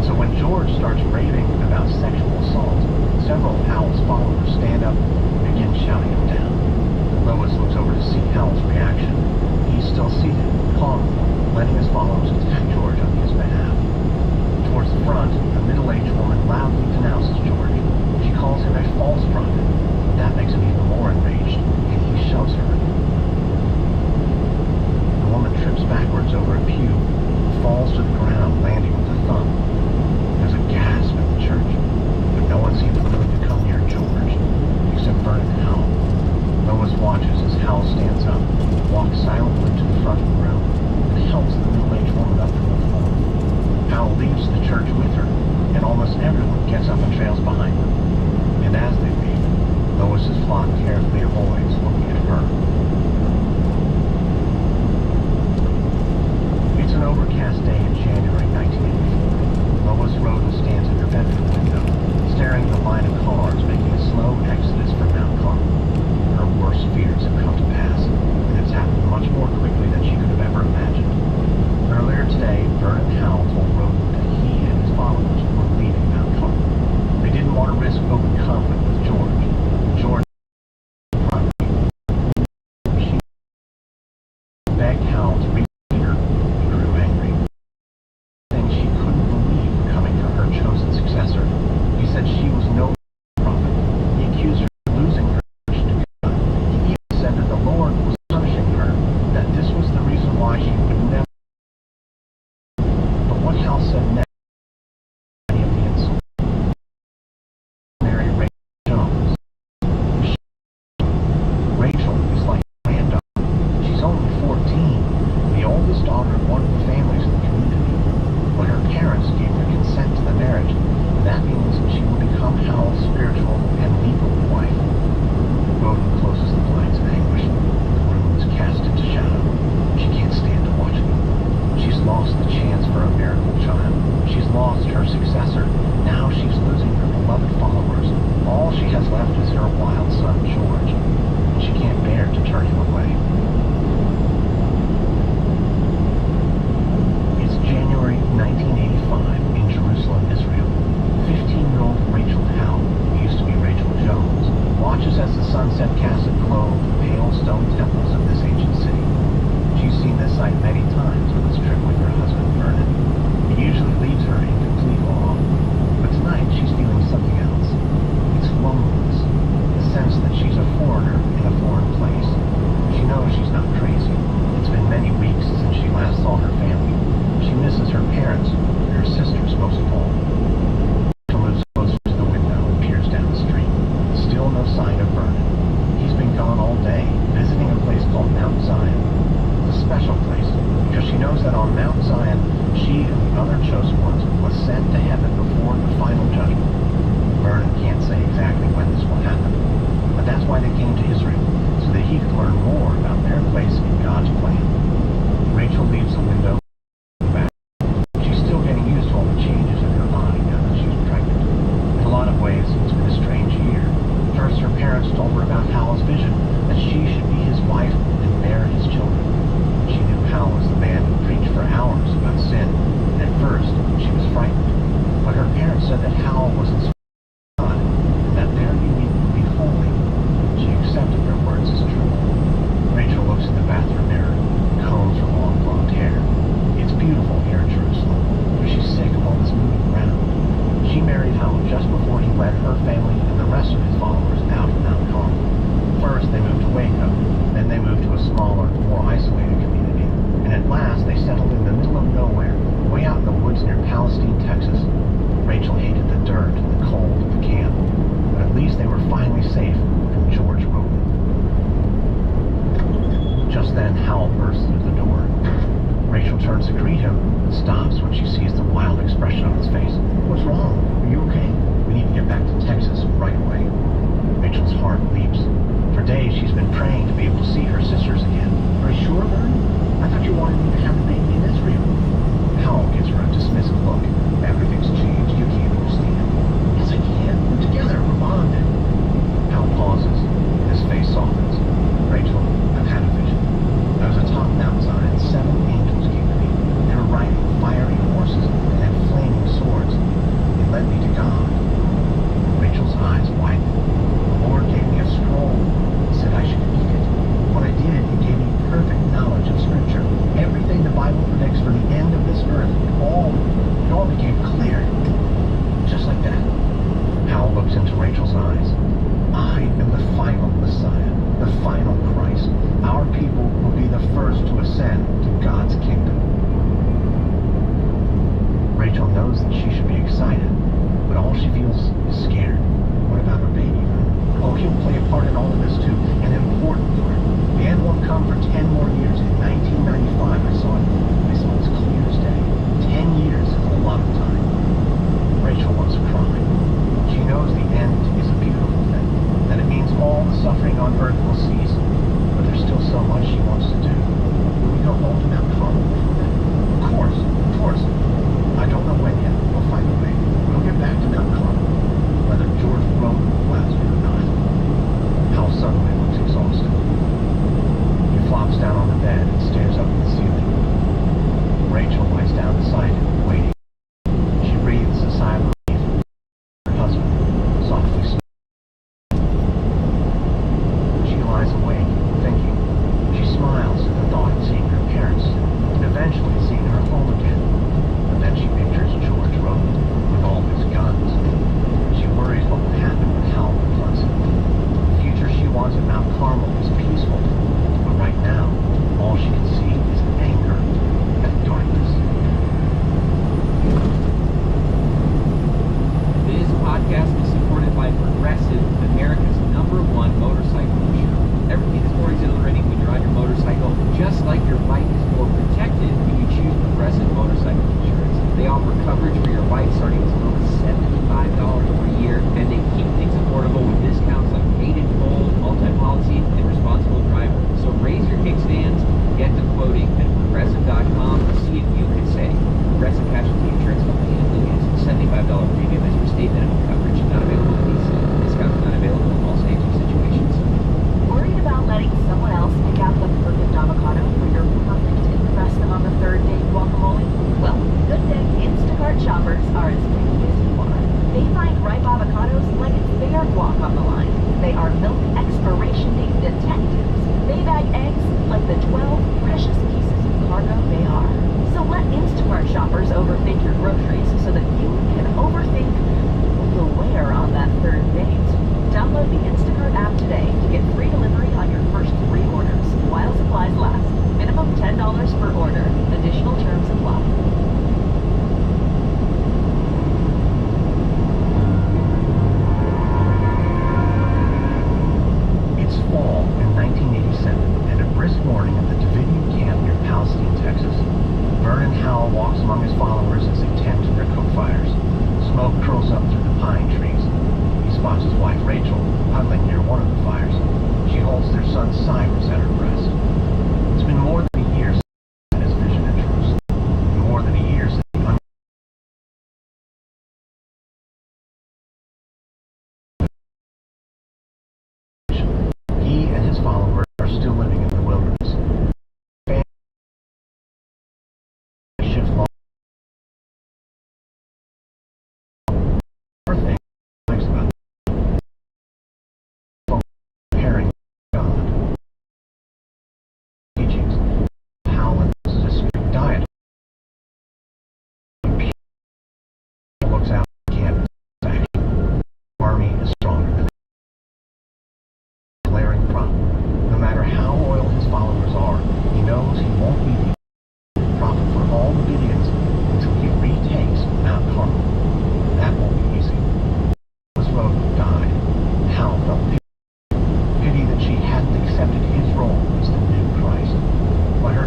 So when George starts raving about sexual assault, several of Hal's followers stand up and begin shouting him down. Lois looks over to see Hal's reaction. He's still seated, calm, letting his followers attack George on his behalf. Towards the front, a middle-aged woman loudly denounces George. She calls him a false prophet. That makes him even more enraged, and he shoves her. The woman trips backwards over a pew, falls to the ground, landing with a thump. There's a gasp in the church, but no one seems willing to come near George, except Vernon Hal. Lois watches as Hal stands up, walks silently to the front of the room, and helps the middle-aged woman begged Hal to read her. He grew angry. Things she couldn't believe were coming from her chosen successor. He said she was no prophet. He accused her of losing her church to God. He even said that the Lord was punishing her, that this was the reason why she would never. But what Hal said next, many of the insults. Mary Rachel Jones. Rachel is like a granddaughter. She's only 14, the oldest daughter of one of the families in the community. But her parents gave her consent to the marriage. That means she will become Hal's spiritual and legal wife. Roden closes the blinds in anguish. The room is cast into shadow. She can't stand to watch it. She's lost the chance for a miracle child. She's lost her successor. Now she's losing her beloved followers. All she has left is her wild son, George. And she can't bear to turn him away. It's January 1985 in Jerusalem, Israel. 15-year-old Rachel Hal, who used to be Rachel Jones, watches as the sunset casts a glow of the pale stone temples of this ancient city. She's seen this sight many times on this trip with her husband, Vernon. It usually leaves her in complete awe. But tonight she's feeling something else. It's loneliness. The sense that she's a foreigner in a foreign place. She knows she's not crazy. It's been many weeks since she last saw her family. She misses her parents, and her sisters most of all. She moves closer to the window and peers down the street. Still no sign of Vernon. He's been gone all day, visiting a place called Mount Zion. It's a special place, because she knows that on Mount Zion, she and the other chosen ones will ascend to heaven before the final judgment. Vernon can't say exactly when this will happen, but that's why they came to Israel, so that he could learn more about their place in God's plan. Rachel leaves the window back. She's still getting used to all the changes in her body now that she's pregnant. In a lot of ways, it's been a strange year. First, her parents told her about Hal's vision, that she should be his wife and bear his children. She knew Hal was the man who preached for hours about sin, and at first, she was frightened. But her parents said that Hal was inspired by God, and that their union would be holy. She accepted their words as true. Rachel looks in the bathroom mirror, combs her long blonde hair. It's beautiful here in Jerusalem, but she's sick of all this moving around. She married Hal just before he led her family and the rest of his followers out of Mount Carmel. First, they moved to Waco, then they moved to a smaller, more isolated community, and at last they settled in the middle of nowhere, way out in the woods near Palestine, Texas. Rachel hated the dirt and the cold of the camp, but at least they were finally safe from George Roden. Just then, Hal bursts through the door. Rachel turns to greet him and stops when she sees the wild expression on his face. What's wrong? Are you okay? We need to get back to Texas right away. Rachel's heart leaps. For days, she's been praying to be able to see her sisters again. Are you sure, Vern? I thought you wanted me to have a baby in Israel. Hal gives her a dismissive look. Everything's changed. You can't understand. Yes, I can. We're together. We're bonded. Hal pauses. His face softens. Rachel, I've had a vision. I was atop Mount Zion. 7 angels came to me. They were riding fiery horses and had flaming swords. They led me to God. Rachel's eyes widened. The Lord gave me a scroll and said I should eat it. When I did, it gave me perfect knowledge.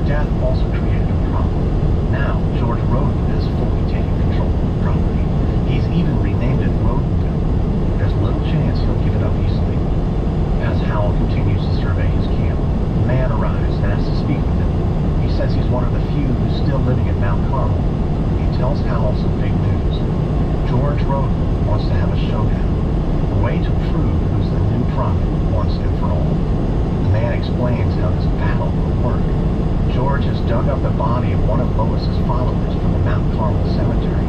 death also created a problem. Now, George Roden has fully taken control of the property. He's even renamed it Rodenville. There's little chance he'll give it up easily. As Howell continues to survey his camp, a man arrives and asks to speak with him. He says he's one of the few who's still living at Mount Carmel. He tells Howell some big news. George Roden wants to have a showdown, a way to prove who's the new prophet once and for all. The man explains how this battle will work. George has dug up the body of one of Lois's followers from the Mount Carmel cemetery.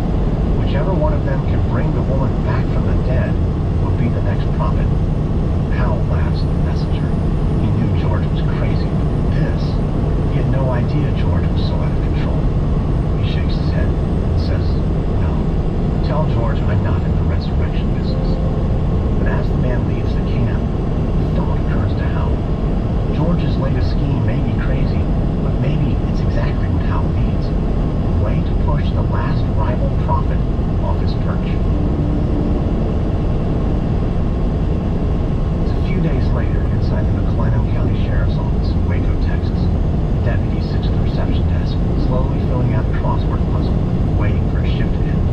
Whichever one of them can bring the woman back from the dead will be the next prophet. Howell laughs at the messenger. He knew George was crazy, but this, he had no idea George was so out of control. He shakes his head and says, "No, tell George I'm not in the resurrection business." But as the man leaves the camp, a thought occurs to Howell. George's latest scheme may be crazy, but maybe it's exactly what Howell needs. A way to push the last rival prophet off his perch. Days later, inside the McLennan County Sheriff's Office in Waco, Texas, the deputy sits at the reception desk, slowly filling out a crossword puzzle, waiting for a shift to end.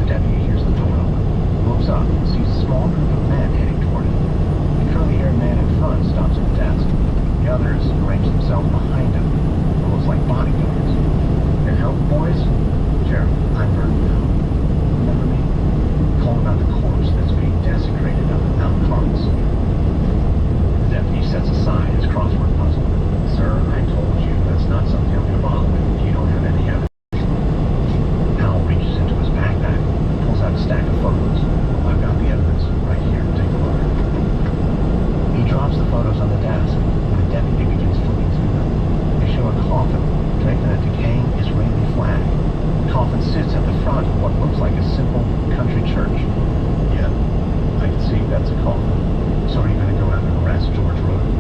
The deputy hears the door open, looks up, and sees a small group of men heading toward him. The curly-haired man in front stops at the desk. The others arrange themselves behind him, almost like bodyguards. "Can help, boys?" "Sheriff, I'm Vernon now. Remember me? Call about the corpse that's being desecrated up at Mount Carmel. The deputy sets aside his crossword puzzle. "Sir, I told you that's not something I'm going to bother with if you don't have any evidence." Howell reaches into his backpack and pulls out a stack of photos. "I've got the evidence right here. Take a look." He drops the photos on the desk, and the deputy begins flipping through them. They show a coffin draped in a decaying Israeli flag. The coffin sits at the front of what looks like a simple country church. Yeah, I can see that's a coffin. So are you going to go out and arrest George Roden?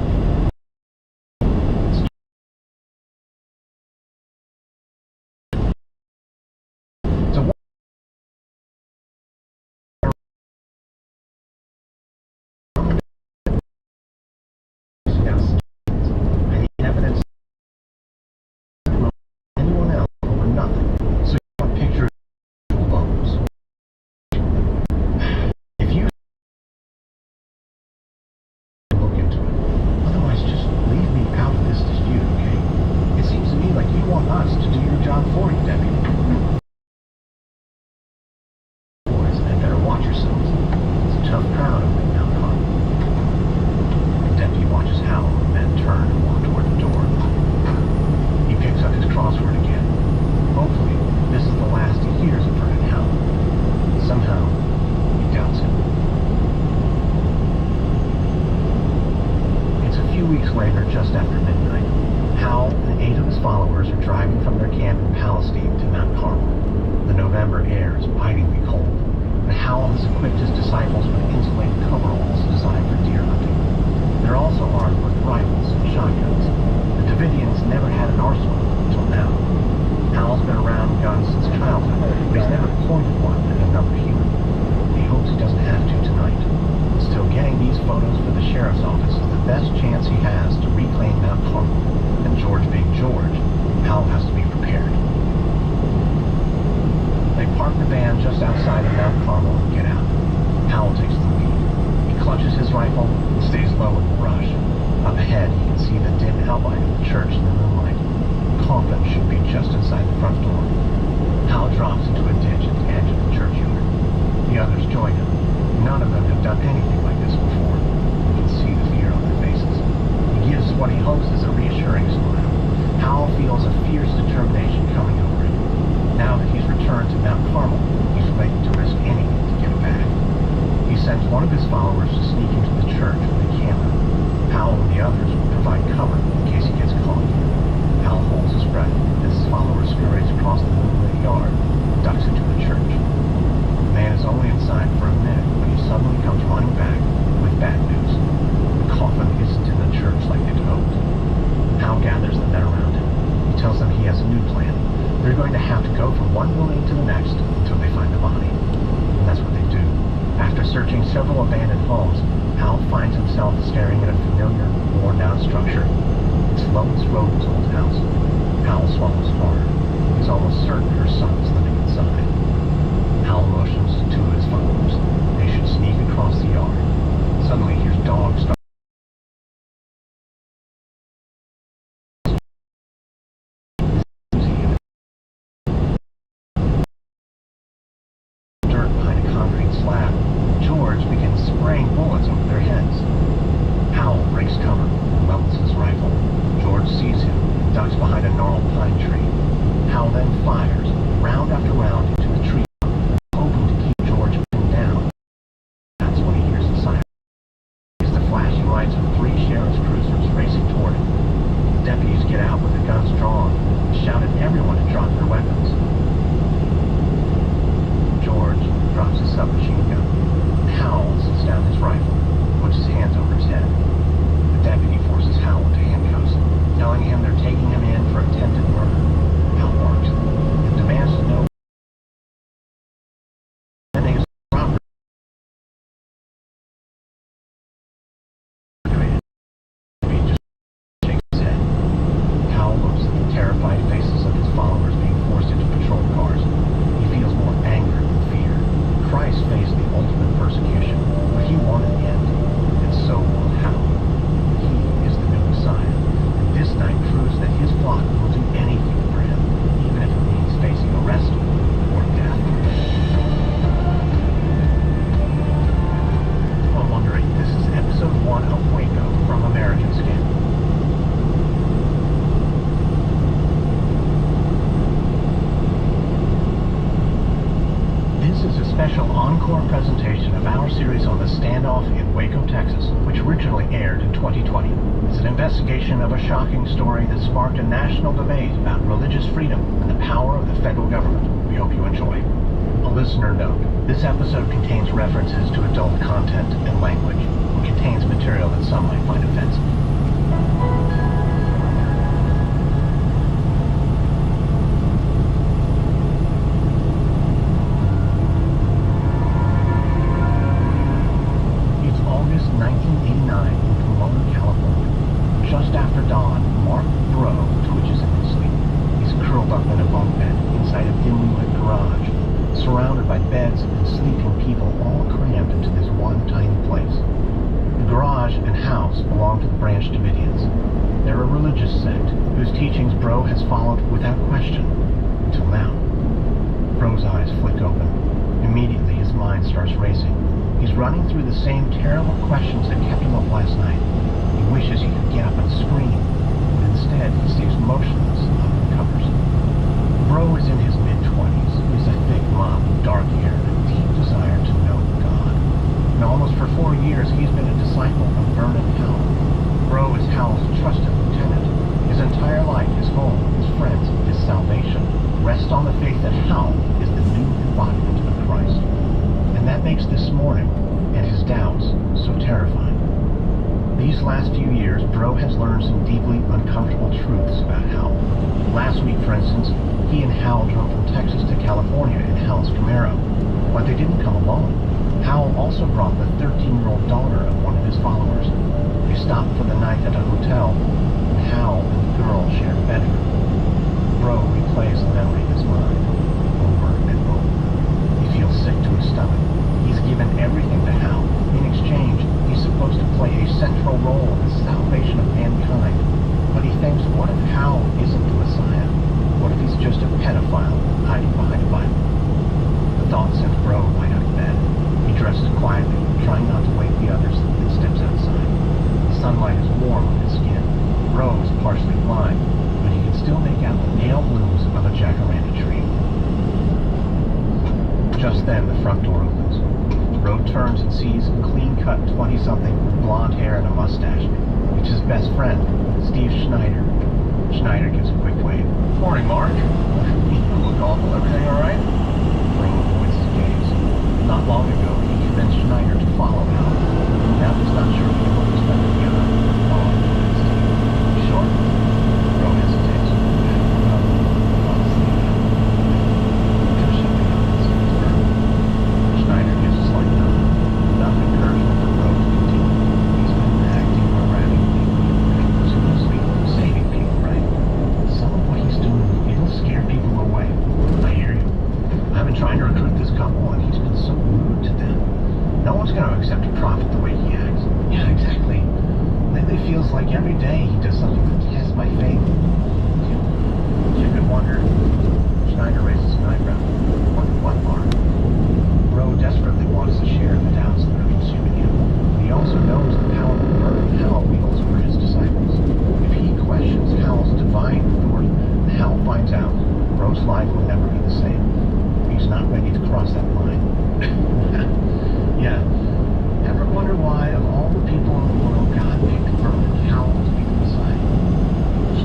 Howell finds himself staring at a familiar, worn-down structure. It's Lois Rhoden's old house. Hal swallows hard. He's almost certain her son is living inside. Hal motions to two of his followers. They should sneak across the yard. Suddenly, here's dogs start dirt behind a concrete slab. George begins spraying bullets over their heads. Hal breaks cover and levels his rifle. George sees him and ducks behind a gnarled pine tree. Hal then fires round after round into the tree, hoping to keep George pinned down. That's when he hears the siren. It's the flashing lights of 3 sheriff's cruisers racing toward him. Deputies get out with their guns drawn and shout at everyone to drop their weapons. George drops his submachine gun. Hal sits down his rifle and puts his hands over his head. The deputy forces Hal into handcuffs, telling him they're taking him in for attempted murder. Hal barks and demands to know his property. He just shakes his head. Hal looks at the terrified faces of his followers being forced into patrol cars. He feels more anger than fear. Christ faced the ultimate persecution, but he won in the end, and so will Hal. He is the new Messiah, and this night proves that his flock will do anything for him, even if it means facing arrest or death. If I'm wondering, this is episode 1 of Waco from American Skin. This is a special encore presentation of our series on the standoff in Waco, Texas, which originally aired in 2020. It's an investigation of a shocking story that sparked a national debate about religious freedom and the power of the federal government. We hope you enjoy. A listener note: this episode contains references to adult content and language, and contains material that some might find offensive. August 1989 in Pomona, California. Just after dawn, Mark Bro twitches in his sleep. He's curled up in a bunk bed inside a dimly lit garage, surrounded by beds and sleeping people all crammed into this one tiny place. The garage and house belong to the Branch Davidians. They're a religious sect whose teachings Bro has followed without question, until now. Bro's eyes flick open. Immediately his mind starts racing. He's running through the same terrible questions that kept him up last night. He wishes he could get up and scream, but instead he stays motionless under the covers. Bro is in his mid-20s. He's a thick mop, dark hair, and a deep desire to know God. And almost for 4 years he's been a disciple of Vernon Hal. Bro is Hal's trusted lieutenant. His entire life, his home, his friends, his salvation rest on the faith that Hal is the new embodiment of Christ. And that makes this morning, and his doubts, so terrifying. These last few years, Bro has learned some deeply uncomfortable truths about Hal. Last week, for instance, he and Hal drove from Texas to California in Hal's Camaro. But they didn't come alone. Hal also brought the 13-year-old daughter of one of his followers. They stopped for the night at a hotel, and Hal and the girl shared a bedroom. Bro replays the memory in his mind, over and over. He feels sick to his stomach. He's given everything to Hal. In exchange, he's supposed to play a central role in the salvation of mankind. But he thinks, what if Hal isn't the Messiah? What if he's just a pedophile hiding behind a Bible? The thought sends Bro right out of bed. He dresses quietly, trying not to wake the others, and steps outside. The sunlight is warm on his skin. Bro is partially blind, but he can still make out the pale blooms of a jacaranda tree. Just then, the front door opens. Bro turns and sees a clean-cut 20-something with blonde hair and a mustache. It's his best friend, Steve Schneider. Schneider gives a quick wave. Morning, Mark. You look awful. Everything all right? Bro avoids his gaze. Not long ago, he convinced Schneider to follow Hal. Now he's not sure if he will respect the other. Sure. Bro hesitates. Schneider gives a slight nod. Enough encouragement for Bro to continue. He's been acting erratically, continuously saving people for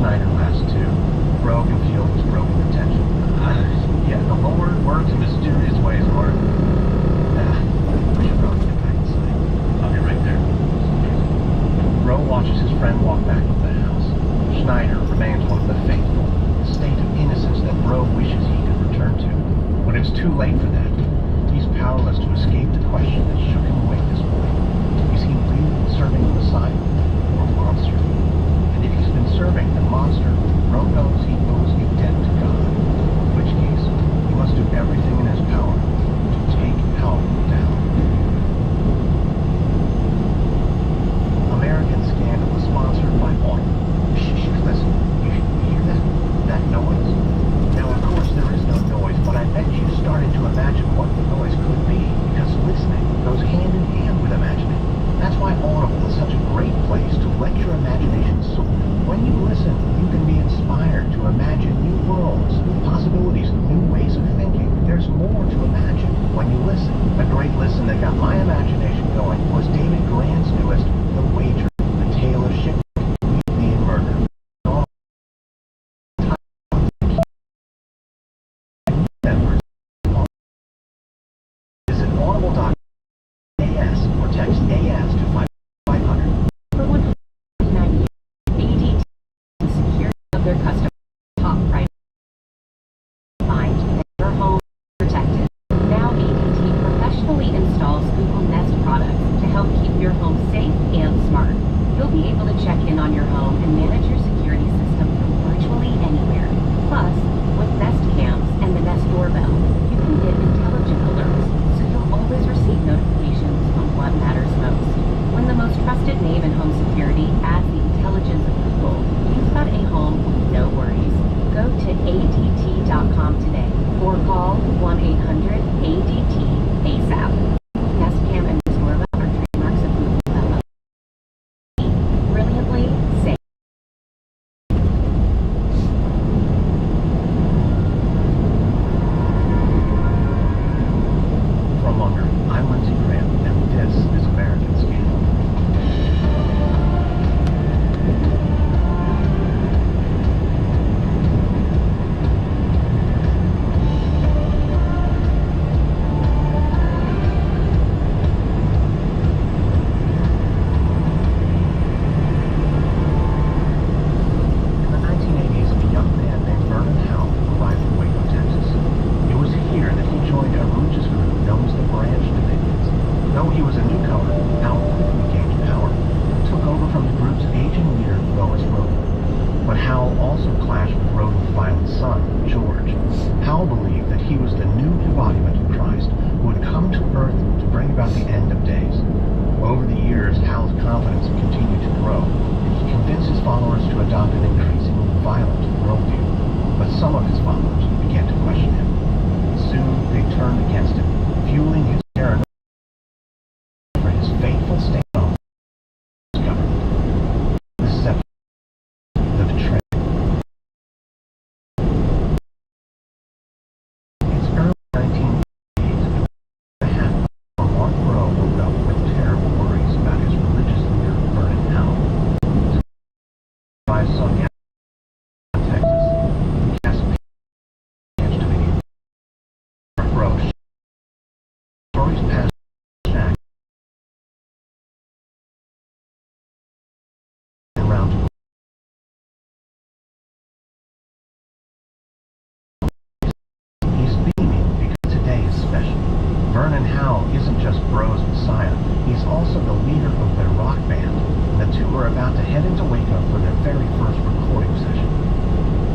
Schneider laughs too. Bro can feel his broken attention. Yeah, the Lord works in mysterious ways, Lord. I should probably get back inside. I'll be right there. Bro watches his friend walk back into the house. Schneider remains one of the faithful, a state of innocence that Bro wishes he could return to. But it's too late for that. He's powerless to escape the question that shook him awake this morning. Is he really serving the Messiah or a monster? And if he's been serving the monster, Bro knows he owes a debt to God. In which case, he must do everything in his power to take hell down. American Scandal is sponsored by Audible. Listen, you hear that? That noise? Now, of course, there is no noise, but I bet you started to imagine what the noise could be, because listening goes hand in hand with imagining. That's why Audible is such a great place to let your imagination soar. When you listen, you can be inspired to imagine new worlds, possibilities, new ways of thinking. There's more to imagine when you listen. A great listen that got my imagination going was David Grant's newest, The Wager, A Tale of Shipwreck, Mutiny, and Murder. Visit audible.com AS or text AS to 5500. For 190, ADT security of their customers top priority. Find their home protected. Now ADT professionally installs Google Nest products to help keep your home safe and smart. You'll be able to check in on your home and manage your security system from virtually anywhere. Plus, with Nest Cams and the Nest Doorbell, you can get intelligent alerts, so you'll always receive notifications on what matters most. When the most trusted name in home security adds the intelligence of Google, you've got a home with no worries. Go to ADT.com today or call 1-800-ADT-ASAP. Nest Cam and Nest Doorbell are trademarks of Google LLC. Brilliantly safe. From Hungary, I'm Lindsey Graham, and this is American Scandal. In the 1980s, a young man named Vernon Howell arrived in Waco, Texas. It was here that he joined a religious group known as the Davidians. Though he was a newcomer, Howell quickly gained power and took over from the group's aging leader, Lois Roden. But Howell also clashed with Roden's violent son, George. Howell believed that he was the new embodiment of Christ who had come to earth to bring about the end of days. Over the years, Howell's confidence continued to grow, and he convinced his followers to adopt an increasingly violent worldview. But some of his followers began to question him. Soon, they turned against him, fueling his paranoia for his fateful standoff with his government. This is episode The Betrayal. It's early 1980s, and Mark Rowe woke up with terrible worries about his religious leader, Vernon Howell. Rises on Texas, Chesapeake, Davidians. Rowe. Stories past back around. He's beaming because today is special. Vernon Howell isn't just Bro's Messiah, he's also the leader of their rock band, and the two are about to head into Waco for their very first recording session.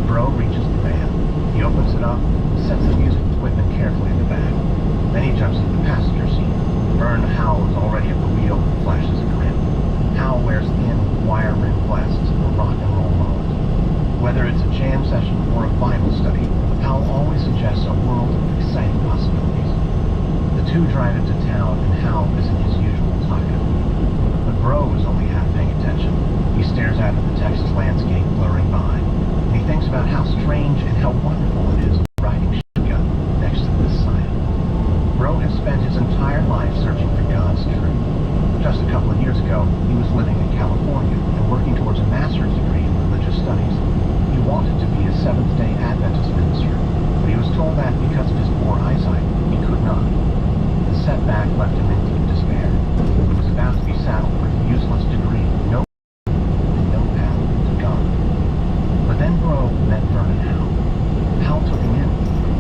Bro reaches the van. He opens it up, sets the music equipment carefully in the back. Then he jumps into the passenger seat. Vernon Howell is already at the wheel and flashes a grin. Howell wears thin, wire-rimmed glasses and a rock and roll mullet. Whether it's a jam session or a Bible study, Howell always suggests a world of exciting possibilities. The two drive into town, and Howell isn't his usual talkative. But Bro is only half paying attention. He stares out at the Texas landscape blurring by, and he thinks about how strange and how wonderful it is riding shotgun next to this sign. Bro has spent his entire life searching for God's truth. Just a couple of years ago, he was living in California and working towards a master's degree in religious studies. Then Bro met Vernon Howe. Howe took him in.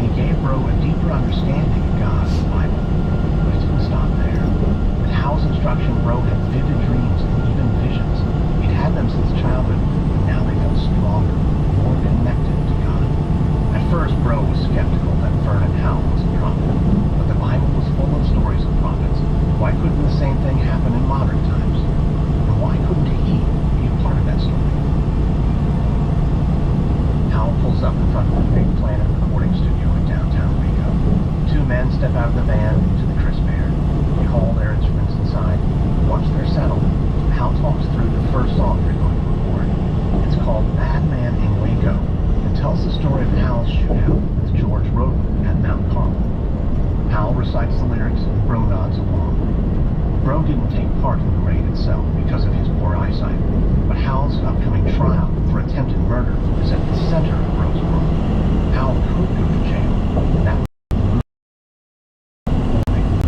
He gave Bro a deeper understanding of God and the Bible. But it didn't stop there. With Howe's instruction, Bro had vivid dreams and even visions. He'd had them since childhood, but now they felt stronger, more connected to God. At first, Bro was skeptical that Vernon Howe was a prophet, but the Bible was full of stories of prophets. Why couldn't the same thing happen in modern times? And why couldn't he be a part of that story? Howe pulls up in front of the Big Planet recording studio in downtown Waco. Two men step out of the van into the crisp air. They haul their instruments inside. Once they're settled, Howe talks through the first song they're going to record. It's called Bad Man in Waco and tells the story of Howe's shootout with George Roden at Mount Carmel. Howe recites the lyrics and Bro nods along. Bro didn't take part in the raid itself because of his poor eyesight, but Howe's upcoming trial for attempted murder is at the center of Bro's world. Howe could go to jail, and that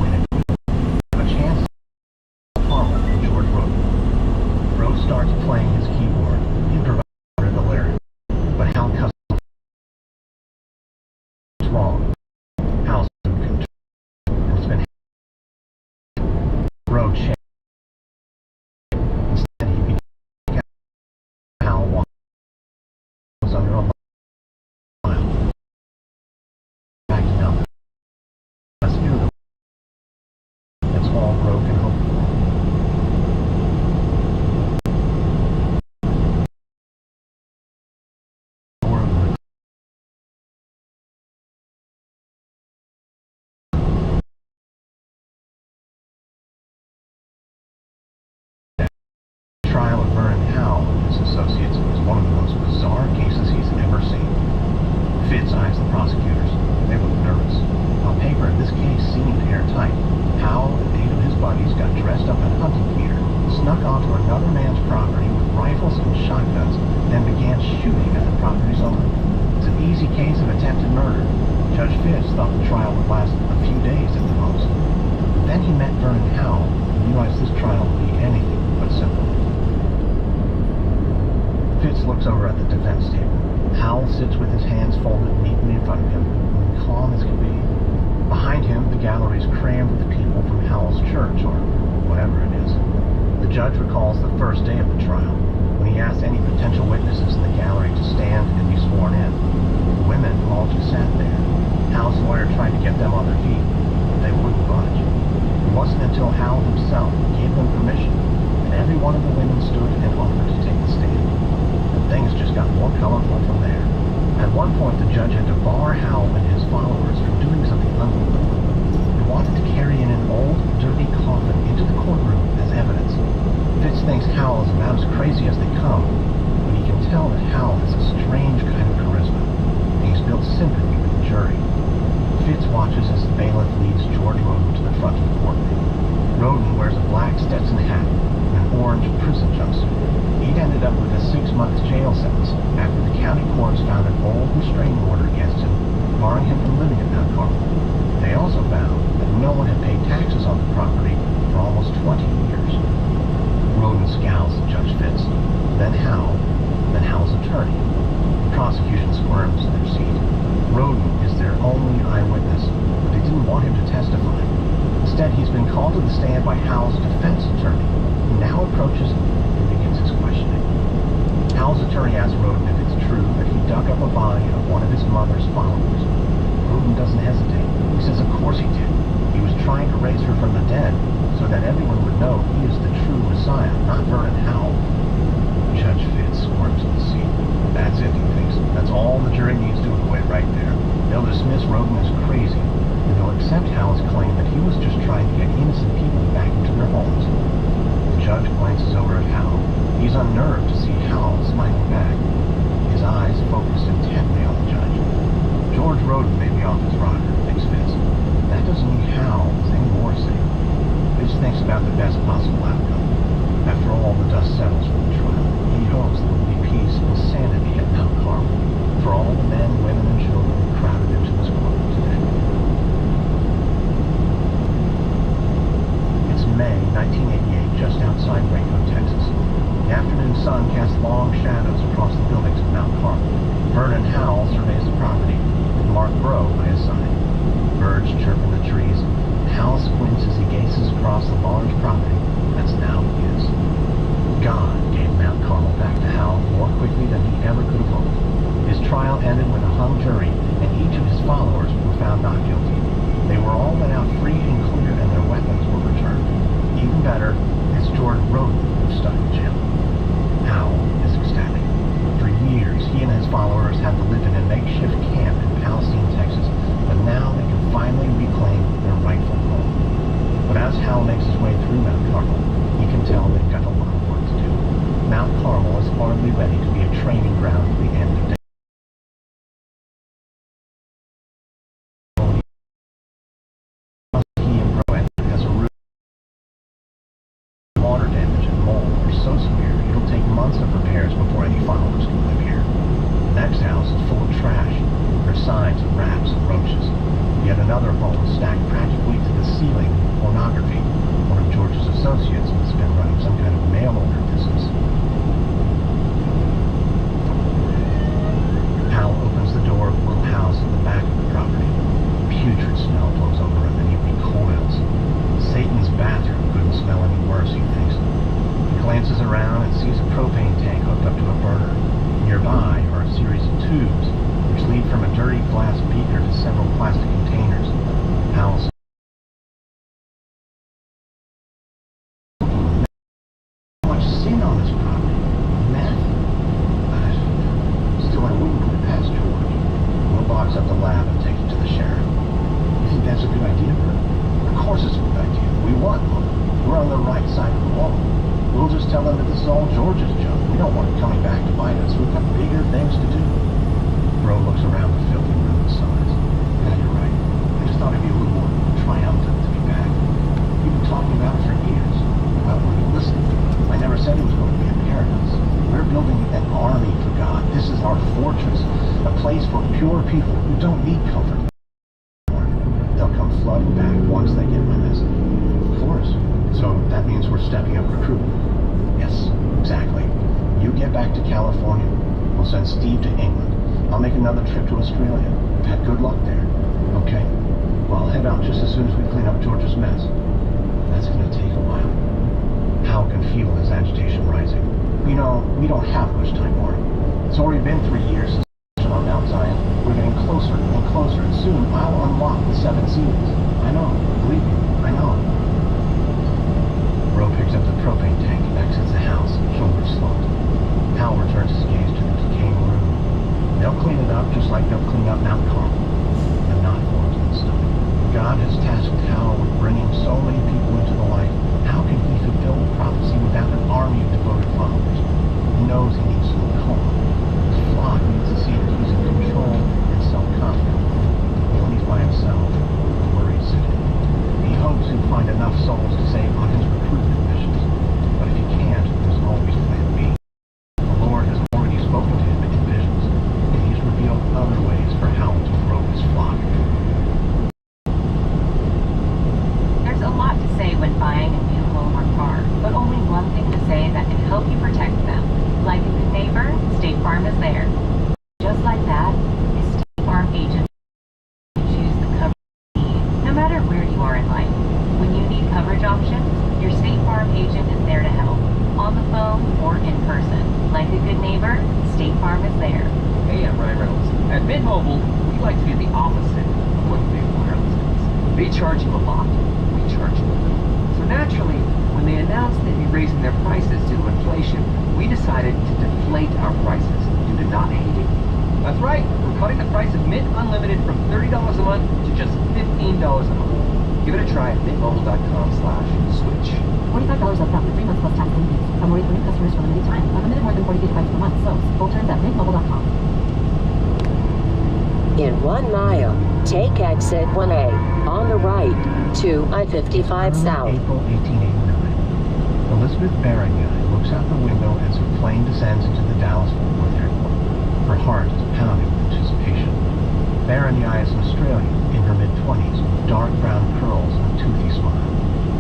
would have a chance to Carmel with George Roden. Bro starts playing his keyboard, improvising the lyrics, but Howe cuts it's wrong. Howe's in control, and it's been Bro changed. Instead, he became Howe was under a mile. Backing up. Let's hear them. It's all Bro can hope for. Trial of Vernon Howe and his associates was one of the most bizarre cases he's ever seen. Fitz eyes the prosecutors. They look nervous. On paper, this case seemed airtight. Howe and 8 of his buddies got dressed up in hunting gear, snuck onto another man's property with rifles and shotguns, then began shooting at the property's owner. It's an easy case of attempted murder. Judge Fitz thought the trial would last a few days at the most. But then he met Vernon Howe and realized this trial would be anything but simple. Fitz looks over at the defense table. Howe sits with his hands folded neatly in front of him, looking calm as can be. Behind him, the gallery is crammed with people from Howe's church, or whatever it is. The judge recalls the first day of the trial, when he asked any potential witnesses in the gallery to stand and be sworn in. The women all just sat there. Howe's lawyer tried to get them on their feet, but they wouldn't budge. It wasn't until Howe himself gave them permission that every one of the women stood and offered to take the stand. Things just got more colorful from there. At one point, the judge had to bar Howe and his followers from doing something unbelievable. They wanted to carry in an old, dirty coffin into the courtroom as evidence. Fitz thinks Howe is about as crazy as they come, but he can tell that Howe has a strange kind of charisma, and he's built sympathy with the jury. Fitz watches as the bailiff leads George Roden to the front of the courtroom. Roden wears a black Stetson hat and an orange prison jumpsuit. He'd ended up with a 6-month jail sentence after the county courts found an old restraining order against him, barring him from living at Mount Carmel. They also found that no one had paid taxes on the property for almost 20 years. Roden scowls at Judge Fitz, then Howe, then Howe's attorney. The prosecution squirms in their seat. Roden is their only eyewitness, but they didn't want him to testify. Instead, he's been called to the stand by Howe's defense attorney, who now approaches him and begins his questioning. Howe's attorney asks Roden if it's true that he dug up a body of one of his mother's followers. Roden doesn't hesitate. He says of course he did. He was trying to raise her from the dead so that everyone would know he is the true Messiah, not Vernon Howe. Judge Fitz squirms in the seat. That's it, he thinks. That's all the jury needs to acquit right there. They'll dismiss Roden as crazy, and they'll accept Howe's claim that he was just trying to get innocent people back into their homes. The judge glances over at Howe. He's unnerved to see Howe smiling back. His eyes focus intently on the judge. George Roden may be off his rocker, thinks Fitz. That doesn't mean Howe is any more safe. Fitz thinks about the best possible outcome. After all the dust settles from the trial, he hopes there will be peace and sanity at Mount Carmel for all the men, women, and children crowded into this courtroom today. It's May 1988, just outside Waco, Texas. The afternoon sun casts long shadows across the buildings of Mount Carmel. trial ended with a hung jury, and each of his followers were found not guilty. They were all let out free and clear, and their weapons were returned. Even better, it's George Roden who's stuck in jail. Hal is ecstatic. For years, he and his followers had to live in a makeshift camp in Palestine, Texas, but now they can finally reclaim their rightful home. But as Hal makes his way through Mount Carmel, he can tell they've got a lot of work to do. Mount Carmel is hardly ready to be a training ground for the end of days. He and Broadway has a roof. Water damage and mold are so severe it'll take months of repairs before any followers can live here. The next house is full of trash. There's signs of rats and roaches. Yet another home is stacked practically to the ceiling with pornography. One of George's associates must have been running some kind of mail order business. Hal opens the door of a little house at the back of the property. A putrid smell blows over him and he recoils. Satan's bathroom couldn't smell any worse, he thinks. He glances around and sees a propane tank hooked up to a burner. Nearby are a series of tubes which lead from a dirty glass beaker to several plastic containers. Hal sees much sin on this property. Meth? Still, I wouldn't put it past George. We'll box up the lab and take it to the sheriff. You think that's a good idea, Bert? Of course it's a good idea. We want them. We're on the right side of the wall. We'll just tell them that this is all George's job. We don't want him coming back to bite us. We've got bigger things to do. Bro looks around the filthy room and sighs. Yeah, you're right. I just thought it'd be a little more triumphant to be back. We've been talking about it for years. Well, when you listen, I never said it was going to be a paradise. We're building an army for God. This is our fortress. A place for pure people who don't need comfort. They'll come flooding back once they get my message. Of course. So that means we're stepping up recruitment. Yes, exactly. You get back to California. We'll send Steve to England. I'll make another trip to Australia. I've had good luck there. Okay? Well, I'll head out just as soon as we clean up George's mess. That's going to take a while. Hal can feel his agitation rising. You know, we don't have much time more. It's already been 3 years since on Mount Zion. We're getting closer and closer, and soon I'll unlock the 7 seals. I know. Believe me, I know. Bro picks up the propane tank and exits the house, shoulders slumped. Hal returns his gaze to the decaying room. They'll clean it up just like they'll clean up Mount Carmel. And not forms in the stomach. God has tasked Hal with bringing so many people into the light. How can he fulfill the prophecy without an army of devoted followers? He knows he needs to look calm. His flock needs to see that he's in control and self-confident. But when he's by himself, the worries set in. He hopes he'll find enough souls to save on his recruitment missions. But if he can't, there's always plan B. The Lord has already spoken to him in visions, and he's revealed other ways for Hal to grow his flock. There's a lot to say when buying a new home or car, but only one thing to say that can help you protect them. Like a good neighbor, State Farm is there. Just like that, a State Farm agent will choose the coverage you need, no matter where you are in life. When you need coverage options, your State Farm agent is there to help, on the phone or in person. Like a good neighbor, State Farm is there. Hey, I'm Ryan Reynolds. At Mint Mobile, we like to be the opposite of what big wireless does. They charge you a lot, we charge you a little. So naturally, when they announced they'd be raising their prices due to inflation, we decided to deflate our prices due to not hating. That's right, we're cutting the price of Mint Unlimited from $30 a month to just $15 a month. Give it a try at mintmobile.com/switch. $45 up front for 3 months plus tax and fees. Promo for new customers for limited time. Unlimited more than 40 gigabytes per month. Slows. Full terms at mintmobile.com. In 1 mile, take exit 1A on the right to I-55 South. April 1889. Elizabeth Barrington looks out the window as her plane descends into the Dallas-Fort Worth airport. Her heart is pounding with anticipation. Barrington is an Australian in her mid-20s with dark brown curls and a toothy smile.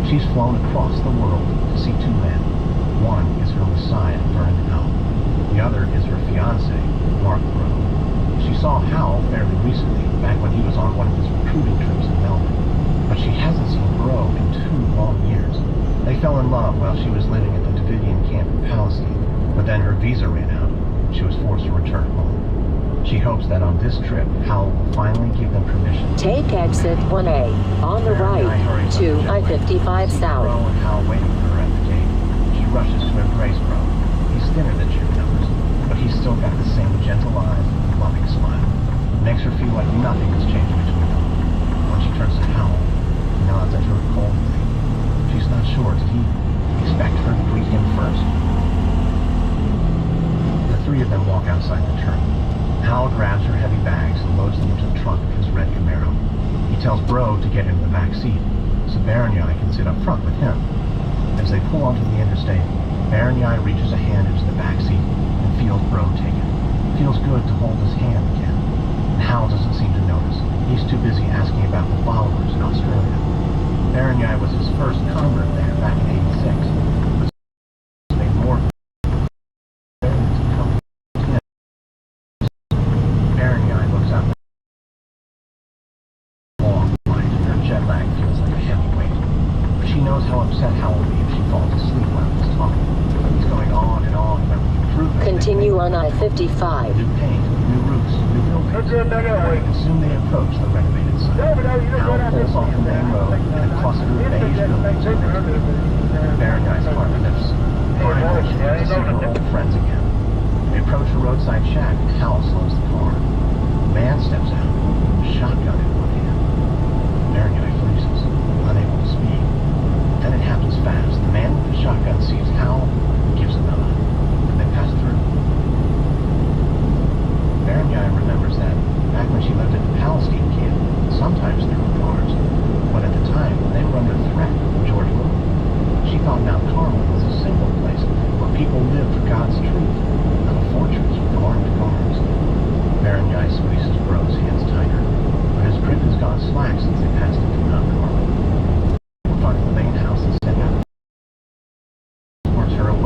She's flown across the world to see 2 men. One is her Messiah, Vern Howell. The other is her fiancé, Mark Rowe. She saw Howell fairly recently, back when he was on one of his recruiting trips in Melbourne. But she hasn't seen Rowe in 2 long years. They fell in love while she was living at the Davidian camp in Palestine, but then her visa ran out. She was forced to return home. She hopes that on this trip, Hal will finally give them permission. Take exit 1A on the right to I-55 South. Bro and Hal waiting for her at the gate. She rushes to embrace Bro. He's thinner than she remembers, but he's still got the same gentle eyes and loving smile. It makes her feel like nothing has changed between them. When she turns to Hal, he nods at her coldly. She's not sure. Did he expect her to greet him first? The three of them walk outside the terminal. Hal grabs her heavy bags and loads them into the trunk of his red Camaro. He tells Bro to get into the back seat, so Baranyai can sit up front with him. As they pull onto the interstate, Baranyai reaches a hand into the back seat and feels Bro take it. Feels good to hold his hand again. And Hal doesn't seem to notice. He's too busy asking about the followers in Australia. Baranyai was his first convert there back in '86. But made more Baranyai looks out the long flight, and her jet lag feels like a heavy weight. She knows how upset Hal will be if she falls asleep while he's talking. He's going on and on about the improvements. Continue on I-55. New paint, new roofs, new buildings. And soon they approach the renovated site. Hal pulls off the main road and a cluster of beige buildings. Baranyai's heart lifts. Finally, she gets to see her old friends again. They approach a roadside shack and Hal slows the car. A man steps out, a shotgun in one hand. Baranyai freezes, unable to speak. Then it happens fast. The man with the shotgun sees Hal and gives a nod. And they pass through. Baranyai remembers that back when she lived at the Palestine camp, sometimes there were guards, but at the time they were under threat from George Bush. She thought Mount Carmel was a simple place where people lived for God's truth, not a fortress with armed guards. Baranyai squeezes Bro's hands tighter, but his grip has gone slack since they passed into Mount Carmel. In front of the main house and setting out towards her away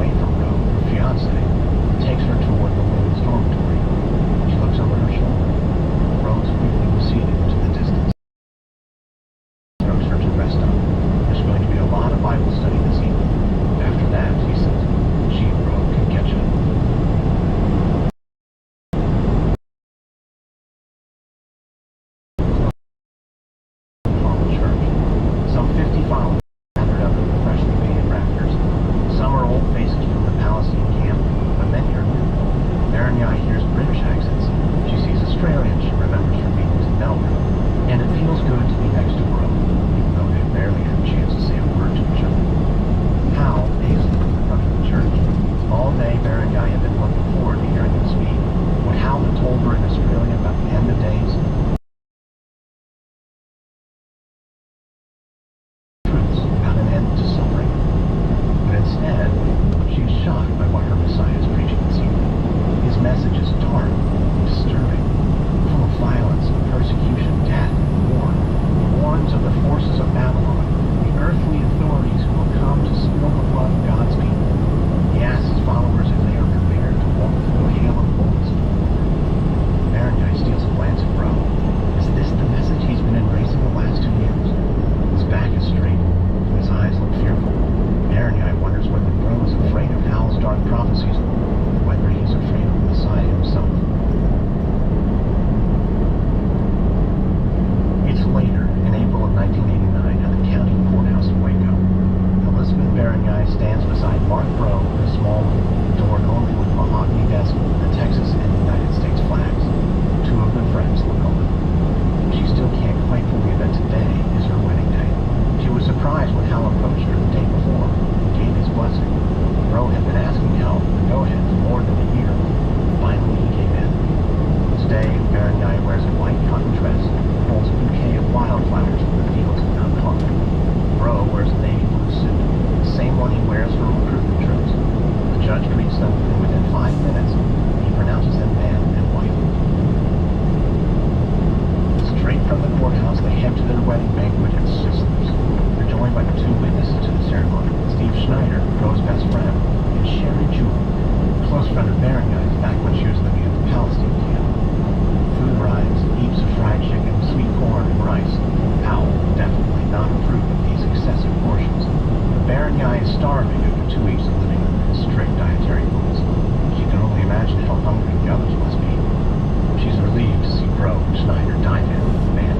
Schneider died in the man.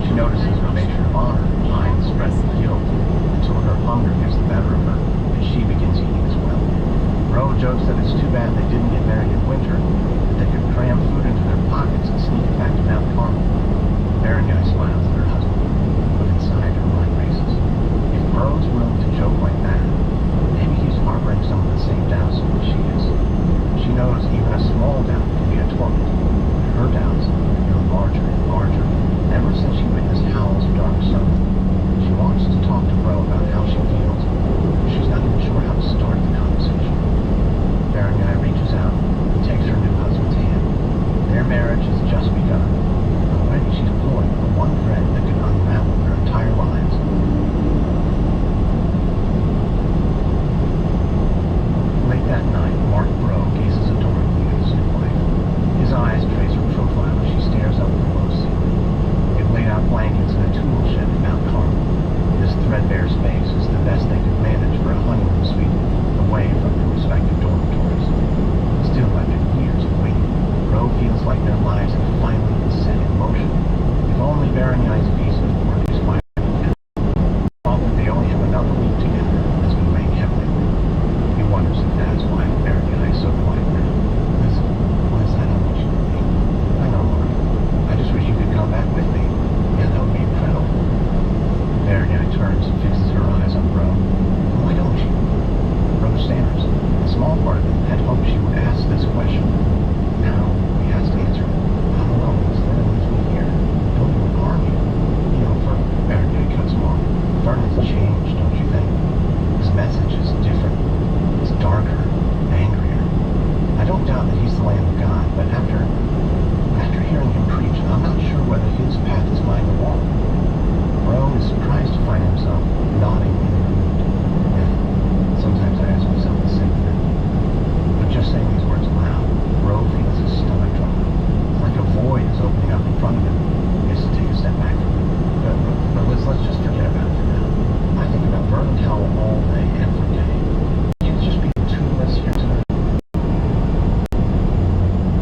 She notices her matron of honor, eyes spread with guilt, until her hunger gets the better of her, and she begins eating as well. Roe jokes that it's too bad they didn't get married in winter, that they could cram food into their pockets and sneak it back to Mount Carmel. Berenyai smiles at her husband, but inside her mind races. If Roe's willing to joke like that, maybe he's harboring some of the same doubts that she is. She knows even a small doubt can be a torment. Her doubts grow larger and larger ever since she witnessed Howell's dark summer. She wants to talk to Roe about how she feels, but she's not even sure how to start the conversation. Berenyai reaches out and takes her new husband's hand. Their marriage has just begun. Already she's pulling the one thread that could unravel their entire lives. Late that night, Mark Roe gazes adoringly at his new wife. His eyes trace her profile as she stares up at the low ceiling. They've laid out blankets in a tool shed at Mount Carmel. This threadbare space is the best they could manage for a honeymoon suite, away from their respective dormitories. Still, after years of waiting, Roe feels like their lives have finally been set in motion. If only Berenyai's visa were expired. Probably they only have another week together as we weighing heavily. He wonders if that's why Berenyai is so quiet now. Listen, Liz, I don't want you to leave. I know, Mark. I just wish you could come back with me. Yeah, that would be incredible. Berenyai turns and fixes her eyes on Roe. Why don't you? Roe stammers. A small part of him had hoped she would ask this question. Now he has to answer it. I'm alone. Instead of leaves me here. Building an army. You know, for Berenyai cuts him off. Vernon's changed, don't you think? His message is different. It's darker, angrier. I don't doubt that he's the Lamb of God, but after hearing him preach, I'm not sure whether his path is mine to walk. Roe is surprised to find himself nodding in agreement. And sometimes I ask myself the same thing. But just saying these words aloud, Roe feels his stomach drop. It's like a void is opening up in front of him. He has to take a step back from it. But let's just forget about it for now. I think about Vernon Howell all day, every day. Can't it just be the two of us here tonight?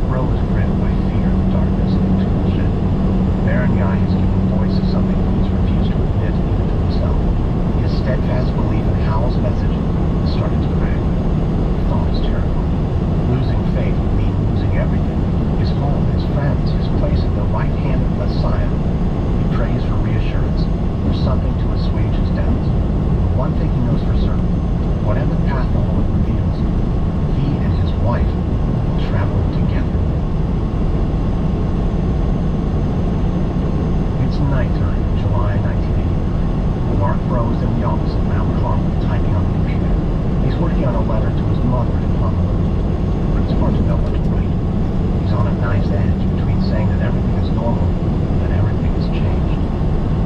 Roe is gripped by fear of the darkness of the tool shed. Berenyai has given voice to something he's refused to admit even to himself. His steadfast belief in Howell's message has started to crack. The thought is terrifying. Losing faith would mean losing everything. His home, his friends, his place at the right hand of Messiah. He prays for reassurance, for something to assuage his doubts. But one thing he knows for certain, whatever path the Lord reveals, he and his wife will travel together. It's nighttime in July 1989. Mark Roe is in the office at Mount Carmel typing on the computer. He's working on a letter to his mother in Honolulu, but it's hard to know what to write. He's on a knife's edge between saying that everything is normal and that everything has changed.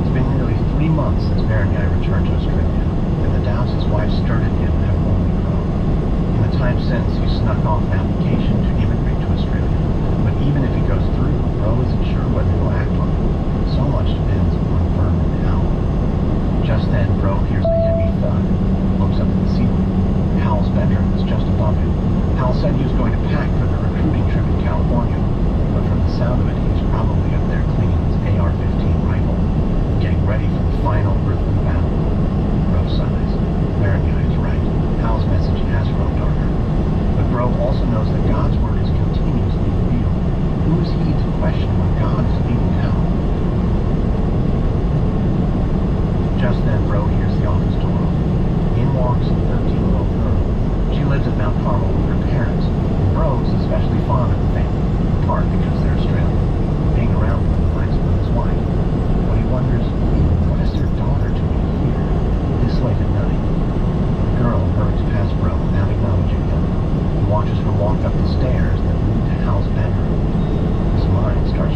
It's been nearly 3 months since Berenyai returned to Australia, and the doubts his wife stirred in him have only grown. In the time since, he snuck off an application to immigrate to Australia, but even if it goes through, Roe isn't sure whether he'll act on it. So much depends on Vernon and Howell. Just then, Roe hears a heavy thud, looks up at the ceiling. Howell's bedroom is just above him. Howell said he was going to pack for the recruiting trip in California, but from the sound of it, he's probably up there cleaning his AR-15 rifle, getting ready for the final earthly battle. Roe sighs. Berenyai is right. Howell's message has grown darker. But Roe also knows that God's word is continuously revealed. Who is he to question when God is leading Howell? Just then, Roe hears the office door open. In walks a 13-year-old girl. She lives at Mount Carmel with her parents. Roe is especially fond of the family, in part because they're Australian. Being around them reminds him of his wife. But he wonders, what is their daughter doing here, this late at night? The girl hurries past Roe without acknowledging him, and watches her walk up the stairs that lead to Hal's bedroom. His mind starts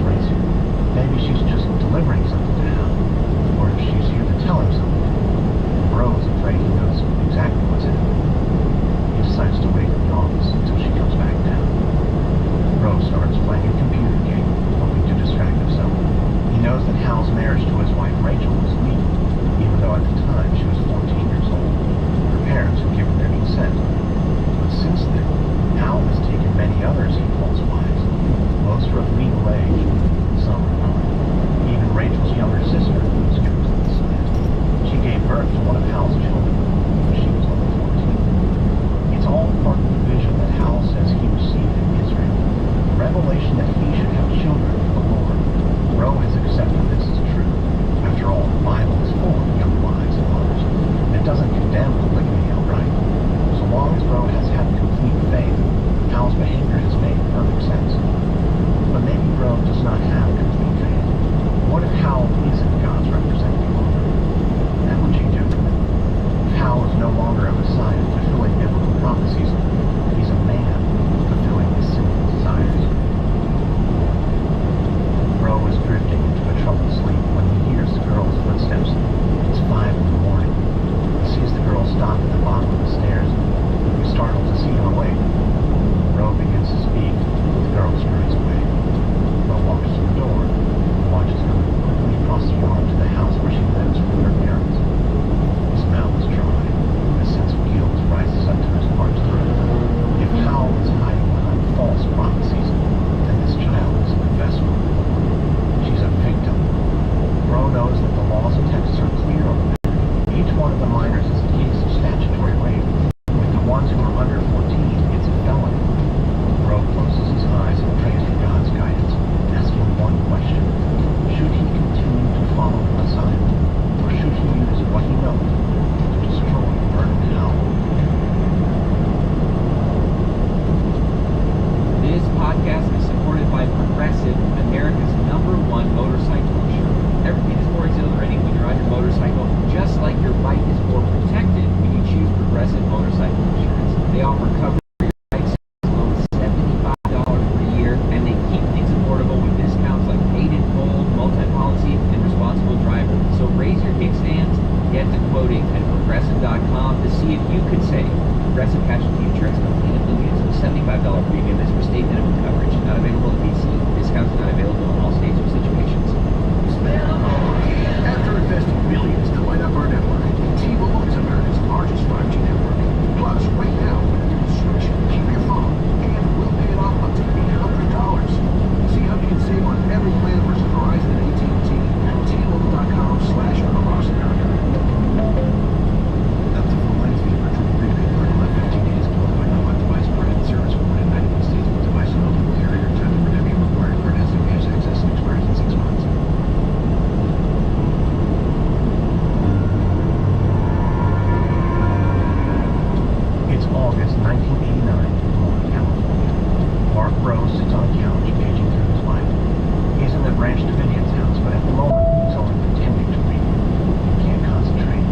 Branch Davidian's house, but at the moment he's only pretending to read. He can't concentrate.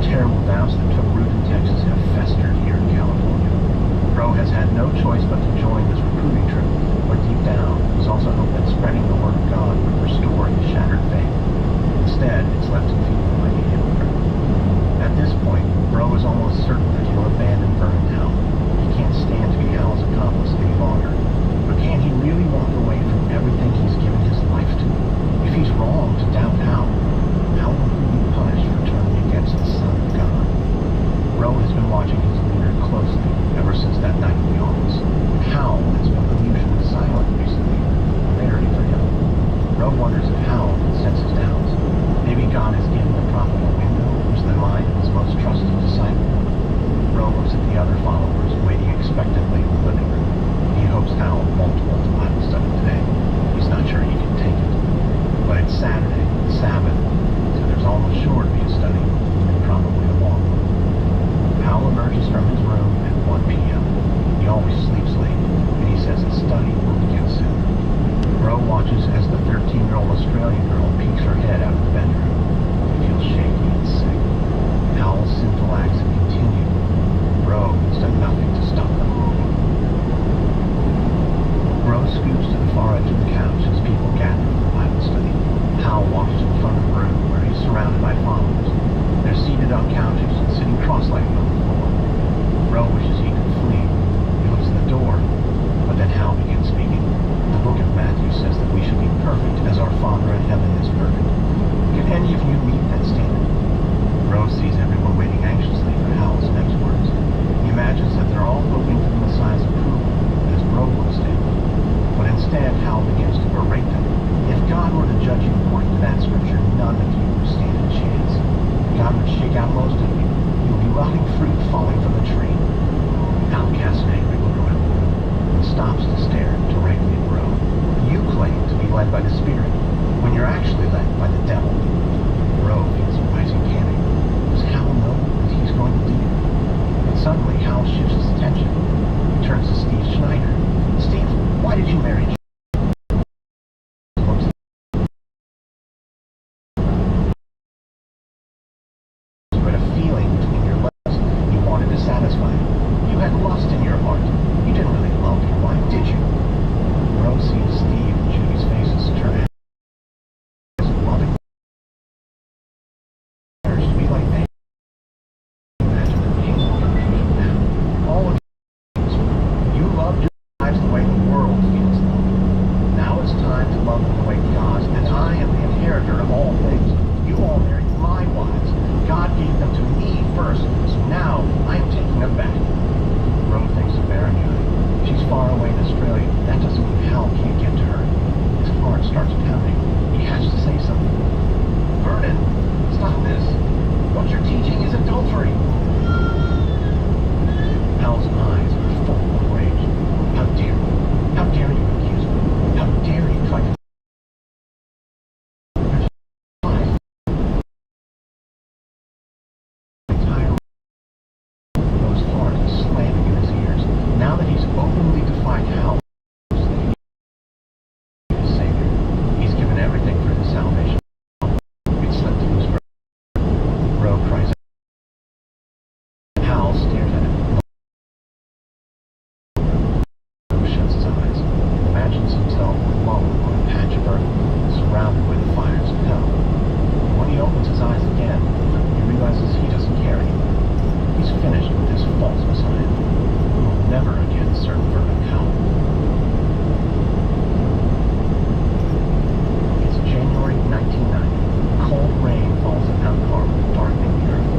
Terrible doubts that took root in Texas have festered here in California. Bro has had no choice but to join this recruiting trip, but deep down, he's also hoped that spreading the word of God would restore his shattered faith. Instead, it's left him feeling like a hypocrite. At this point, Bro is almost certain that he'll abandon Vernon Howell. He can't stand to be Howell's accomplice any longer. But can he really walk away from everything he's given his life to? If he's wrong to doubt Howell, how will he be punished for turning against the Son of God? Bro has been watching his leader closely ever since that night in the office. Howell has been unusually silent recently, rarity for him. Bro wonders if Howell can sense his doubts. Maybe God has given the prophet a window into the mind of his most trusted disciple. Bro looks at the other followers, waiting expectantly in the living room. He hopes Howell won't hold a Bible study today. He's not sure he can take it. But it's Saturday, the Sabbath, so there's almost sure to be a study, and probably a long one. Howell emerges from his room at 1 p.m. He always sleeps late, and he says the study will begin soon. Bro watches as the 13-year-old Australian girl peeks her head out of the bedroom. He feels shaky and sick. Howell's sinful acts continue. Bro has done nothing to stop them. Bro scoots to the far edge of the couch as people gather for the Bible study. Howell walks to the front of the room where he's surrounded by followers. They're seated on couches and sitting cross-legged on the floor. Bro wishes he could flee. He looks at the door, but then Howell begins speaking. The book of Matthew says that we should be perfect as our Father in heaven is perfect. Can any of you meet that standard? Bro sees everyone waiting anxiously for Howell's next words. He imagines that they're all hoping for the Messiah's approval, as Bro will stand. But instead, Howell begins to berate them. If God were to judge you according to that scripture, none of you would stand a chance. God would shake out most of you. You'll be rotting fruit falling from the tree. Howell casts an angry look around the room and stops to stare directly at Bro. You claim to be led by the Spirit, when you're actually led by the devil. Bro feels a rising panic. Does Howell know that he's going to leave? But suddenly, Howell shifts his attention. He turns to Steve Schneider. Steve, why did you marry Jim? You had a feeling between your legs. You wanted to satisfy it. You had lust in your heart. You didn't really love your wife, did you? Bro sees Steve and Judy's faces turn loving marriage to be like they imagine the pain and confusion now. All of you loved your lives the way the world feels love. Now it's time to love them the way God, and I am the inheritor of all things. You all married my wives. God gave them to me first, so now I am taking them back. Bro thinks of Berenjai. She's far away in Australia. That doesn't mean Hal can't get to her. His heart starts pounding. He has to say something. Vernon, stop this. What you're teaching is adultery. Hal's eyes are full of rage. How dare you? How dare you accuse me? How dare you try to now that he's openly defied Hal, his Savior, he's given everything for his salvation. It slipped through his grasp. Bro cries out. Hal stares at him. Bro shuts his eyes and imagines himself alone on a patch of earth, surrounded by the fires of hell. When he opens his eyes again, he realizes he doesn't care anymore. He's finished with this false Messiah. Never again serve Vernon Howell. It's January 1990. Cold rain falls in Mount Carmel, darkening the earth.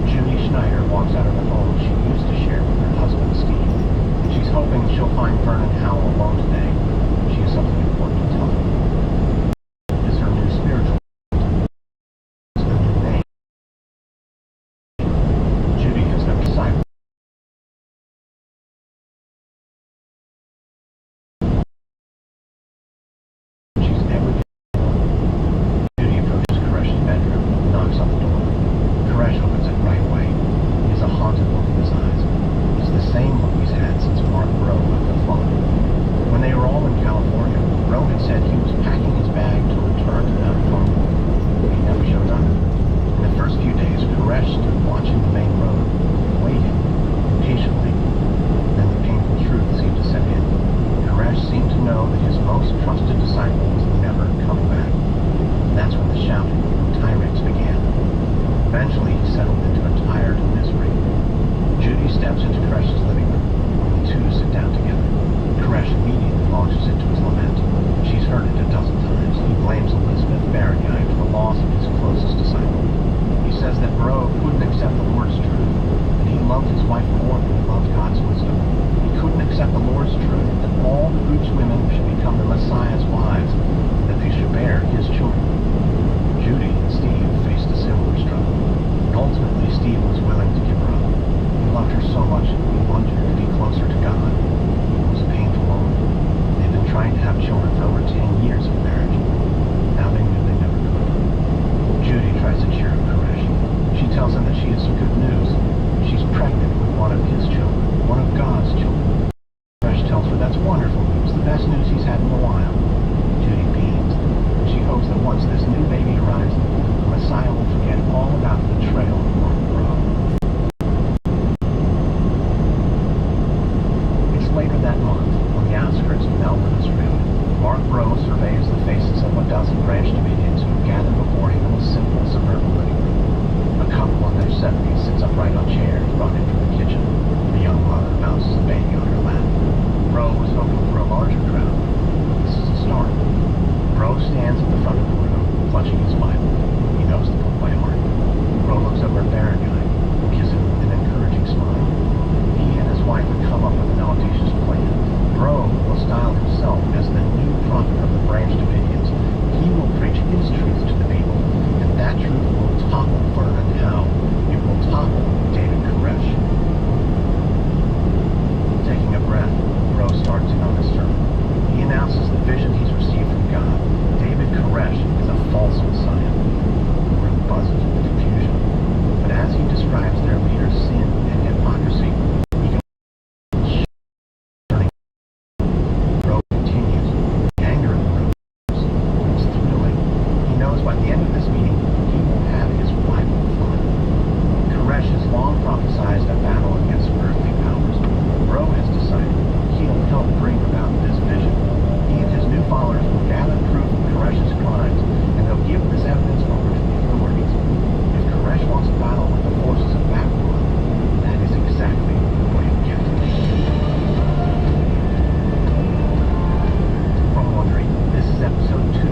Judy Schneider walks out of the home she used to share with her husband, Steve. She's hoping she'll find Vernon Howell alone today. She has something important to tell him. It's her new spiritual. It's a new name. Judy has no disciple. Said he was packing his bag disciple was never coming back. And that's when the shouting and tirades began. Eventually, he settled into a tired misery. Judy steps into Koresh's living room, and the two sit down together. Koresh immediately launches into his lament. She's heard it a dozen times. He blames Elizabeth Baranyai for the loss of his closest disciple. He says that Bro couldn't accept the Lord's truth, and he loved his wife more than he loved God's wisdom. He couldn't accept the Lord's truth that all the group's women should become the Messiah's wives, and that they should bear his children. Judy and Steve faced a similar struggle, and ultimately Steve was willing to give her up. He loved her so much, he wanted her to be closer to God. It was a painful moment. They'd been trying to have children for over 10 years of marriage. Now they knew they never could. Judy tries to cheer up Koresh. She tells him that she has some good news. She's pregnant with one of his children, one of God's children. Koresh tells her that's wonderful news, the best news he's had in a while. Judy beams, and she hopes that once this new baby arrives, the Messiah will forget all about the betrayal of Mark Bro. It's later that month, on the outskirts of Melbourne, Australia. Mark Bro surveys the faces of a dozen branch davidians who have gathered before him in a simple suburban living room. A couple in their 70s sits upright on chairs brought in from the kitchen. The young mother bounces a baby on her lap. Bro was hoping for a larger crowd. This is a start. Bro stands at the front of the room, clutching his Bible. He knows the book by heart. Bro looks over at Baranyai and gives him an encouraging smile. He and his wife have come up with an audacious plan. Bro will style himself as the new prophet of the branch davidians. He will preach his truth to the people, and that truth will topple Vernon Howe. It will topple David Koresh. Taking a breath, Bro starts in on his sermon. He announces the vision he's received from God. David Koresh is a false Messiah. The room buzzes with confusion. But as he describes their leader's sin and hypocrisy, he can Bro continues. The anger in the room is thrilling. He knows by the end of this meeting, he will have his Bible flood. Koresh has long prophesied a battle against earthly powers. Bro has decided he'll help bring about this vision. He and his new followers will gather proof of Koresh's crimes, and they'll give this evidence over to the authorities. If Koresh wants a battle with the forces of Babylon, that is exactly what he'll get. From Wondering, this is episode 2.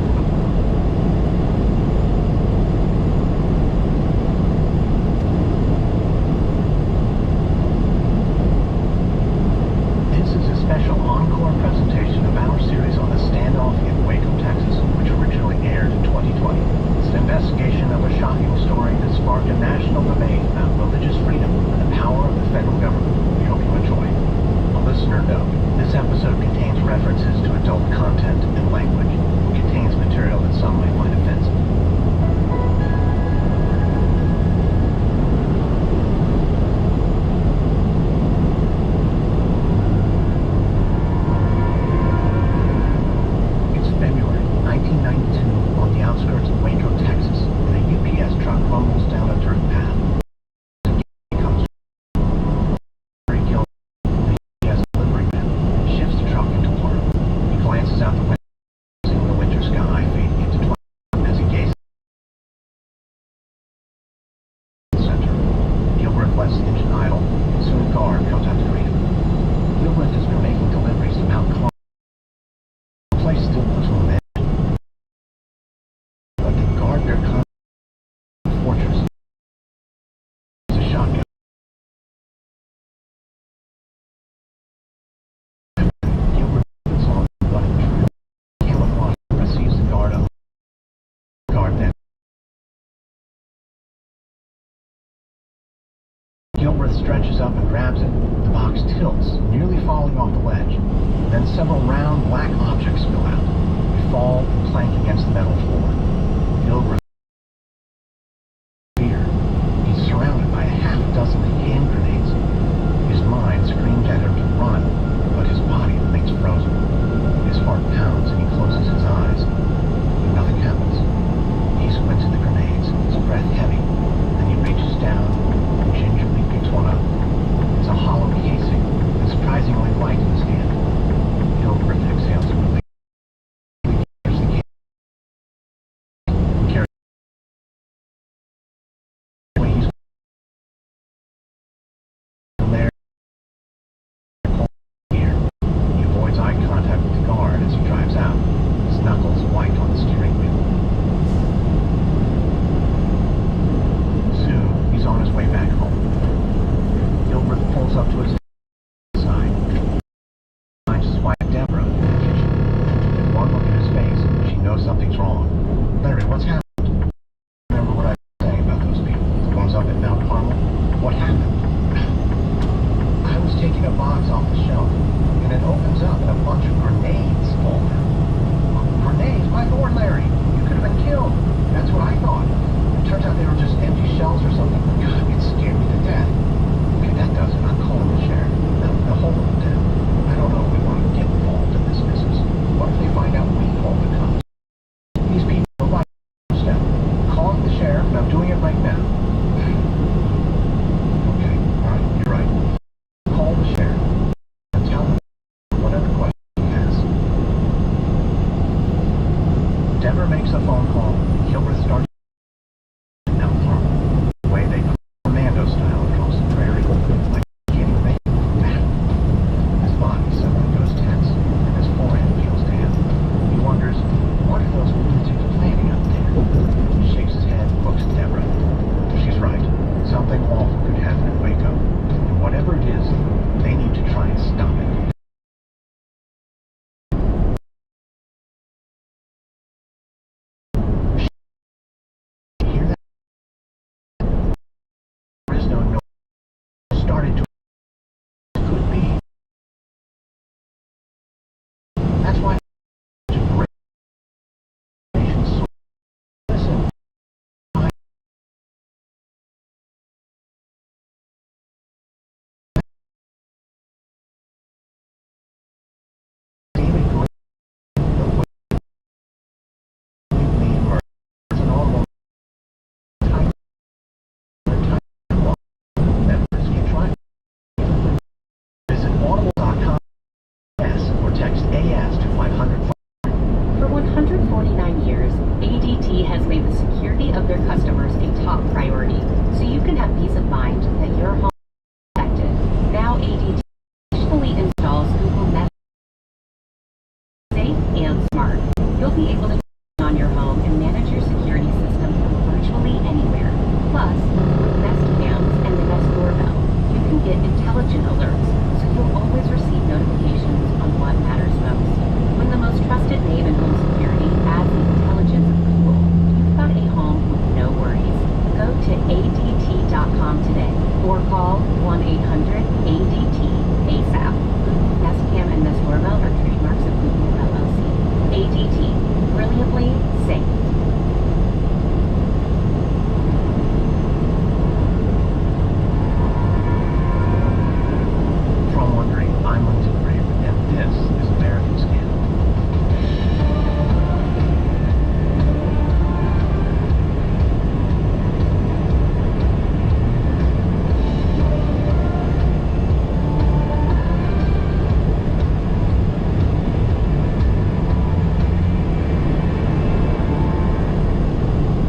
This is a special encore presentation of our series on the standoff in Waco, Texas, which originally aired in 2020. It's an investigation of a shocking story that sparked a national debate about religious freedom and the power of the federal government. We hope you enjoy. A listener note, this episode contains references to adult content and language, and contains material that some might find offensive. It's February 1992 on the outskirts of Waco, Texas, and a UPS truck rumbles down a dirt path. Comes very guilty. The UPS delivery man shifts the truck into park. He glances out the window, seeing the winter sky fading into twilight as he gazes at the center. Gilbreth lets the engine idle, and soon a guard comes out to greet him. Gilbreth has been making deliveries to Mount Carmel. The place still looks romantic, but the guard there comes to the fortress. It's a shotgun. Gilbreth puts on the bloody trail. Camouflage receives the guard up. The guard then. Gilbreth stretches up and grabs it. The box tilts, nearly falling off the ledge. Then several round black objects spill out. They fall and clank against the metal floor. Gilbreth fear. He's surrounded by a half dozen hand grenades. His mind screams at him to run, but his body remains frozen. His heart pounds and he closes his eyes. But nothing happens. He squints at the grenades, his breath heavy. Then he reaches down and gingerly picks one up. It's a hollow casing and surprisingly light in his hand. Gilbreth exhales a relief. Deborah makes a phone call, Gilbert starts out front. The way they commando style across the prairie, like he can't even make it from battle. His body suddenly goes tense, and his forehead feels damp. He wonders, what are those lunatics planning out there? He shakes his head and looks at Deborah. She's right. Something awful could happen in Waco. And whatever it is, they need to try and stop it. For 149 years, ADT has made the security of their customers a top priority, so you can have peace of mind that your home is protected. Now ADT officially installs Google Nest Safe and Smart. You'll be able to turn on your home and manage your security system from virtually anywhere. Plus, with Nest Cams and the Nest Doorbell, you can get intelligent alerts, so you'll always receive notifications on what matters most. When the most trusted name in home security adds the intelligence of Google, you've got a home with no worries. Go to ADT.com today or call 1-800-ADT-ASAP. Google Nest Cam and Nest Doorbell are trademarks of Google LLC. ADT. Brilliantly safe. From Wondering, I'm Lindsay Brave, and this is American Scandal.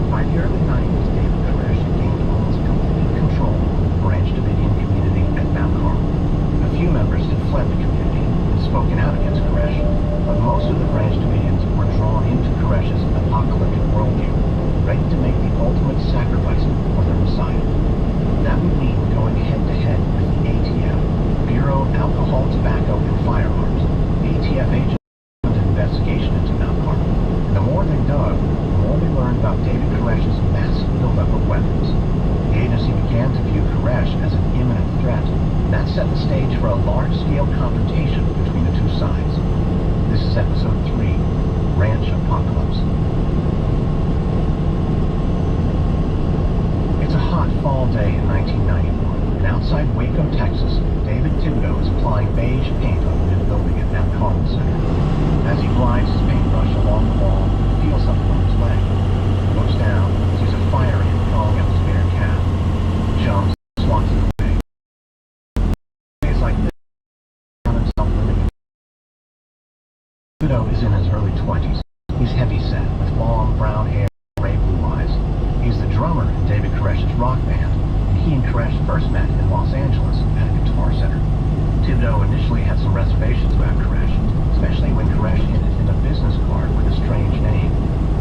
By the early 90s, David Koresh gained almost complete control of the Branch Davidian community at Mount Carmel. A few members had fled the community and spoken out against Koresh, but most of the Branch Davidians were drawn into Koresh's apocalyptic worldview, ready to make the ultimate sacrifice for their Messiah. That would mean going head-to-head with the ATF, Bureau of Alcohol, Tobacco, and Firearms. ATF agents opened an investigation into Mount Carmel. And the more they dug, the more they learned about David Koresh's massive buildup of weapons. The agency began to view Koresh as an imminent threat. That set the stage for a large-scale confrontation between the two sides. This is episode 3, Ranch Apocalypse. It's a hot fall day in 1991, and outside Waco, Texas, David Thibodeau is applying beige paint on the new building at Mount Carmel Center. As he glides his paintbrush along the wall, he feels something on his leg. He looks down, sees a fire ant crawling up his bare calf. He jumps, swats it away. It's like this. Thibodeau is in his early 20s. He's heavy-set, with long brown hair and gray-blue eyes. He's the drummer in David Koresh's rock band, and he and Koresh first met in Los Angeles at a guitar center. Thibodeau initially had some reservations about Koresh, especially when Koresh hinted in a business card with a strange name.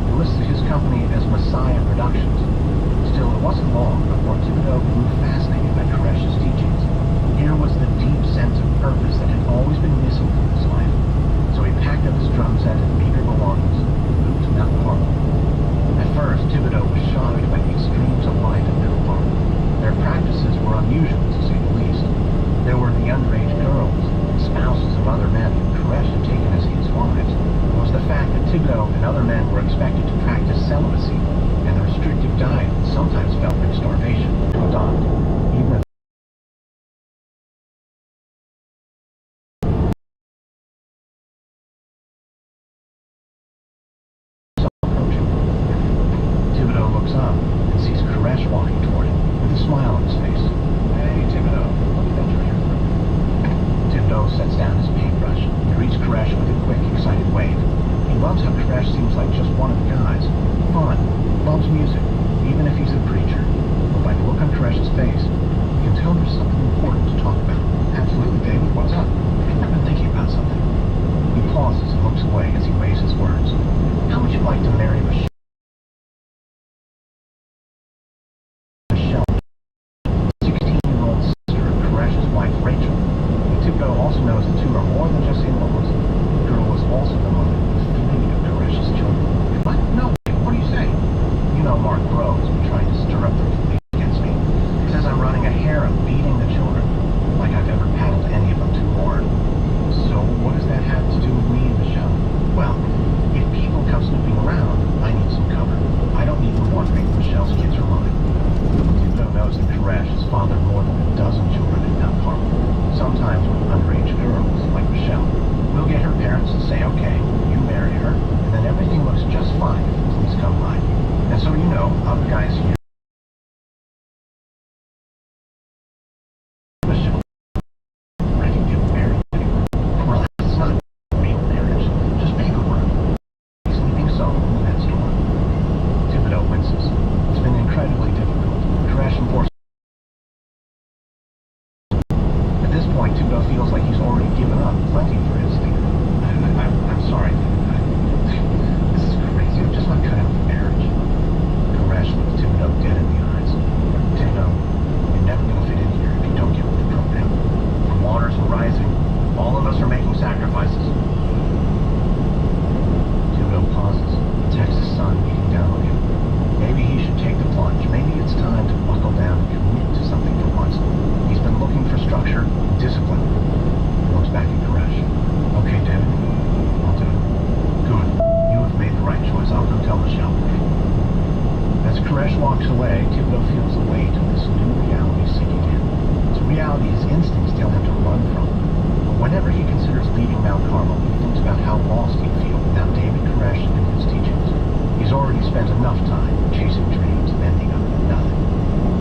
He listed his company as Messiah Productions. Still, it wasn't long before Thibodeau grew fascinated by Koresh's teachings. Here was the deep sense of purpose that had always been missing from his life. So he packed up his drum set and meager belongings and moved to Mount Carmel. At first, Thibodeau was shocked by the extremes of life at Mount Carmel. Their practices were unusual, to say the least. There were the underage girls, the spouses of other men whom Koresh had taken as his wives. There was the fact that Thibodeau and other men were expected to practice celibacy, and the restrictive diet that sometimes felt like starvation to adopt, even if Thibodeau looks up and sees Koresh walking toward him with a smile on his face. Hey, Thibodeau, what did you hear from? Thibodeau sets down his paintbrush and greets Koresh with a quick, excited wave. He loves loves how Koresh seems like just one of the guys. Fun, loves music, even if he's a preacher. But by the look on Koresh's face, you can tell there's something important to talk about. Absolutely, David. What's up? I've been thinking about something. He pauses and looks away as he weighs his words. How would you like to marry Michelle? 16-year-old sister of Koresh's wife, Rachel. Thibodeau also knows the two are more than just in-laws. The girl was also the mother of 3 of Koresh's children. What? No, what do you say? You know Mark Bro has been trying to stir up the police against me. He says I'm running a harem, beating the children. Like I've ever paddled any of them too hard. So what does that have to do with me and Michelle? Well, if people come snooping around, I need some cover. I don't even want to make Michelle's kids are mine. Thibodeau knows that Koresh has fathered more than a dozen children in Mount Carmel. Sometimes with underage girls, like Michelle. We'll get her parents to say, okay, you marry her, and then everything looks just fine if the police come by. And so you know, other guys here Michelle, I can get married anywhere. Relax, it's not real marriage, just paperwork. Sleeping solo in the next door. Thibodeau winces. It's been incredibly difficult. Koresh enforced. At this point, Thibodeau feels like he's already given up plenty for his thing. I'm sorry. This is crazy. I'm just not cut out for marriage. Koresh looks Thibodeau dead in the eyes. Thibodeau, you're never going to fit in here if you don't get with the program. The waters are rising. All of us are making sacrifices. Thibodeau pauses. The Texas sun beating down on him. Maybe he should take the plunge. Maybe it's time to buckle down and commit to something for once. He's been looking for structure, discipline. He looks back at Koresh. Okay, David, I'll do it. Good. You have made the right choice. I'll go tell Michelle. As Koresh walks away, Thibodeau feels the weight of this new reality sinking in. It's a reality his instincts tell him to run from. But whenever he considers leaving Mount Carmel, he thinks about how lost he'd feel without David Koresh and his teachings. He's already spent enough time chasing dreams and ending up with nothing.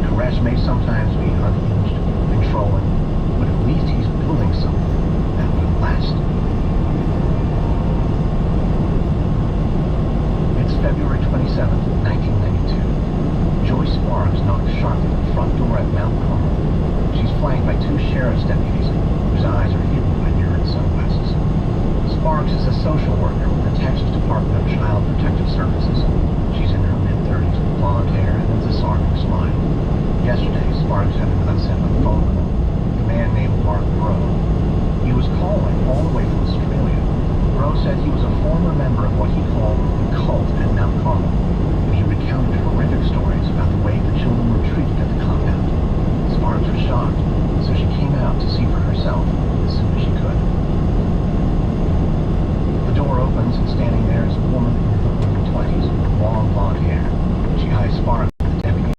Koresh may sometimes be unhinged, controlling, but at least he's building something that will last. It's February 27th, 1992. Joy Sparks knocks sharply at the front door at Mount Carmel. She's flanked by 2 sheriff's deputies whose eyes are hidden by mirrored sunglasses. Sparks is a social worker with the Texas Department of Child Protective Services. She's in her mid-30s with blonde hair and a disarming smile. Yesterday, Sparks had an unsettling phone call with a man named Mark Bro. He was calling all the way from Australia. Bro said he was a former member of what he called the cult at Mount Carmel, and he recounted horrific stories about the way the children were treated at the compound. Sparks was shocked, so she came out to see for herself as soon as she could. The door opens, and standing there is a woman in her early 20s with long blonde hair. She eyes Sparks with the deputy.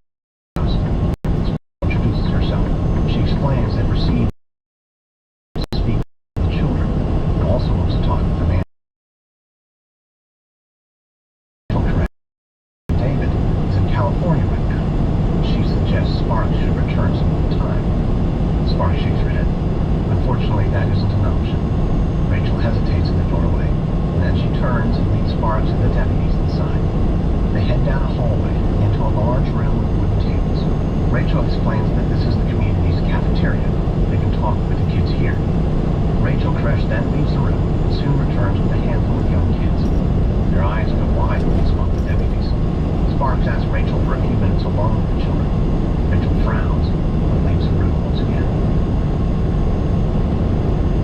Introduces herself. She explains that received to speak with the children, and also wants to talk with the man. David is in California right now. She suggests Sparks should return some more time. Sparks shakes her head. Unfortunately, that isn't an option. Rachel hesitates in the doorway, and then she turns and leads Sparks and the deputies inside. They head down a hallway into a large room with wooden tables. Rachel explains that this is the community's cafeteria. They can talk with the kids here. Rachel Koresh then leaves the room and soon returns with a handful of young kids. Their eyes go wide when they spot the deputies. Sparks asks Rachel for a few minutes alone with the children. Rachel frowns, but leaves the room once again.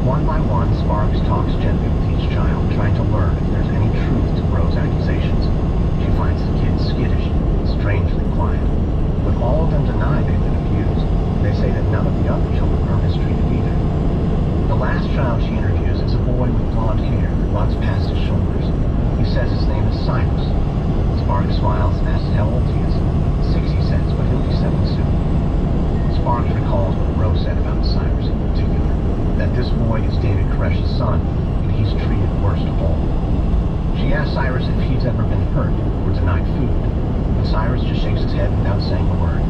One by one, Sparks talks gently with each child, trying to learn if there's any truth to Bro's accusations. She finds the kids skittish and strangely quiet. But all of them deny they've been abused. They say that none of the other children are mistreated either. The last child she interviews is a boy with blonde hair that runs past his shoulders. He says his name is Cyrus. Sparks smiles and asks how old he is. 6, he says, but he'll be 7 soon. Sparks recalls what Bro said about Cyrus in particular, that this boy is David Koresh's son, and he's treated worst of all. She asks Cyrus if he's ever been hurt or denied food, but Cyrus just shakes his head without saying a word.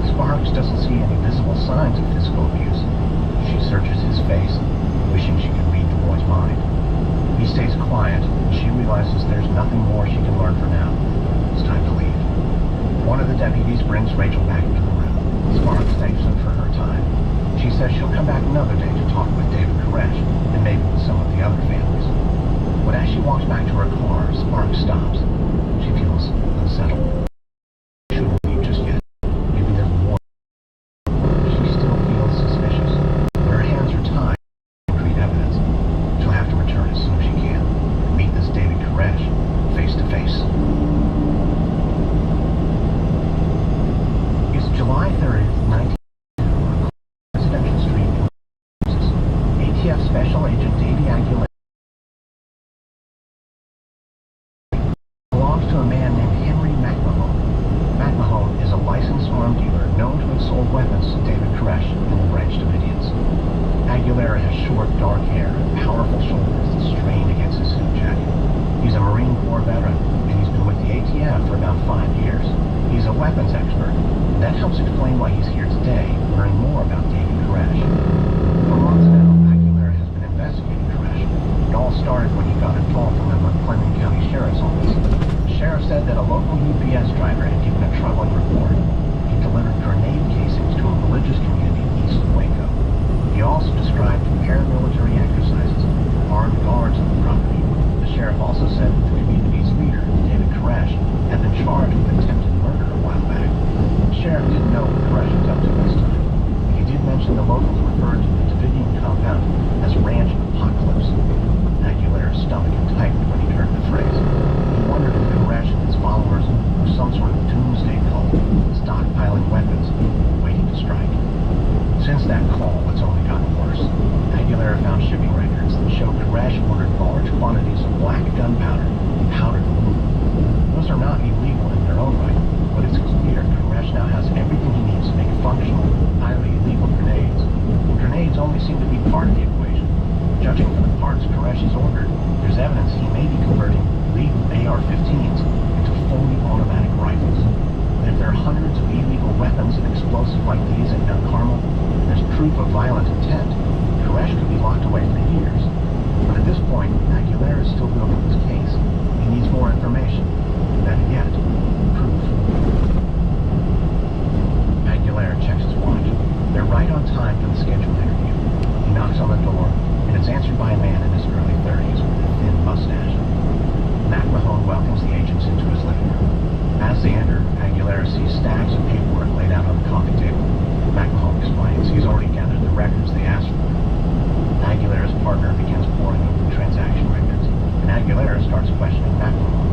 Sparks doesn't see any visible signs of physical abuse. She searches his face, wishing she could read the boy's mind. He stays quiet, and she realizes says there's nothing more she can learn for now. It's time to leave. One of the deputies brings Rachel back into the room. Sparks thanks her for her time. She says she'll come back another day to talk with David Koresh and maybe with some of the other families. But as she walks back to her car, Sparks stops. She feels unsettled. She shouldn't leave just yet. Maybe there's more. She still feels suspicious. But her hands are tied to concrete evidence. She'll have to return as soon as she can and meet this David Koresh face to face. It's July 30th, 1992 on Residential Street in Kansas. ATF Special Agent Davey Aguilera belongs to a man named Henry McMahon. McMahon is a licensed arm dealer known to have sold weapons to David Koresh and the Branch Davidians. Aguilera has short, dark hair and powerful shoulders that strain against his suit jacket. He's a Marine Corps veteran, and he's been with the ATF for about 5 years. He's a weapons expert, and that helps explain why he's here today, learning more about David Koresh. For months now, Aguilera has been investigating Koresh. It all started when he got a call from the McClellan County Sheriff's Office. The sheriff said that a local UPS driver had given a troubling report. He delivered grenade casings to a religious community east of Waco. He also described paramilitary exercises with armed guards on the property. The sheriff also said that the community's leader, David Koresh, had been charged with attempted murder a while back. The sheriff didn't know what Koresh was up to this time. He did mention the locals referred to the Davidian compound as Ranch Apocalypse. Aguilera's stomach tightened when he heard the phrase. He wondered if Koresh and his followers were some sort of doomsday cult, stockpiling weapons, waiting to strike. Since that call, it's only gotten worse. Aguilera found shipping records that show Koresh ordered large quantities of black gunpowder and powdered aluminum. Those are not illegal in their own right, but it's clear Koresh now has everything he needs to make functional, highly illegal grenades. And grenades only seem to be part of the equation. Judging from the parts Koresh has ordered, there's evidence he may be converting legal AR-15s into fully automatic rifles. And if there are hundreds of illegal weapons and explosives like these at Mount Carmel, there's proof of violent intent. Koresh could be locked away for years. But at this point, Aguilera is still building his case. He needs more information. Better yet, proof. Aguilera checks his watch. They're right on time for the scheduled interview. He knocks on the door, and it's answered by a man in his early 30s with a thin mustache. McMahon welcomes the agents into his living room. As they enter, Aguilera sees stacks of paperwork laid out on the coffee table. McMahon explains he's already gathered the records they asked for. Aguilera's partner begins poring over the transaction records, and Aguilera starts questioning McMahon.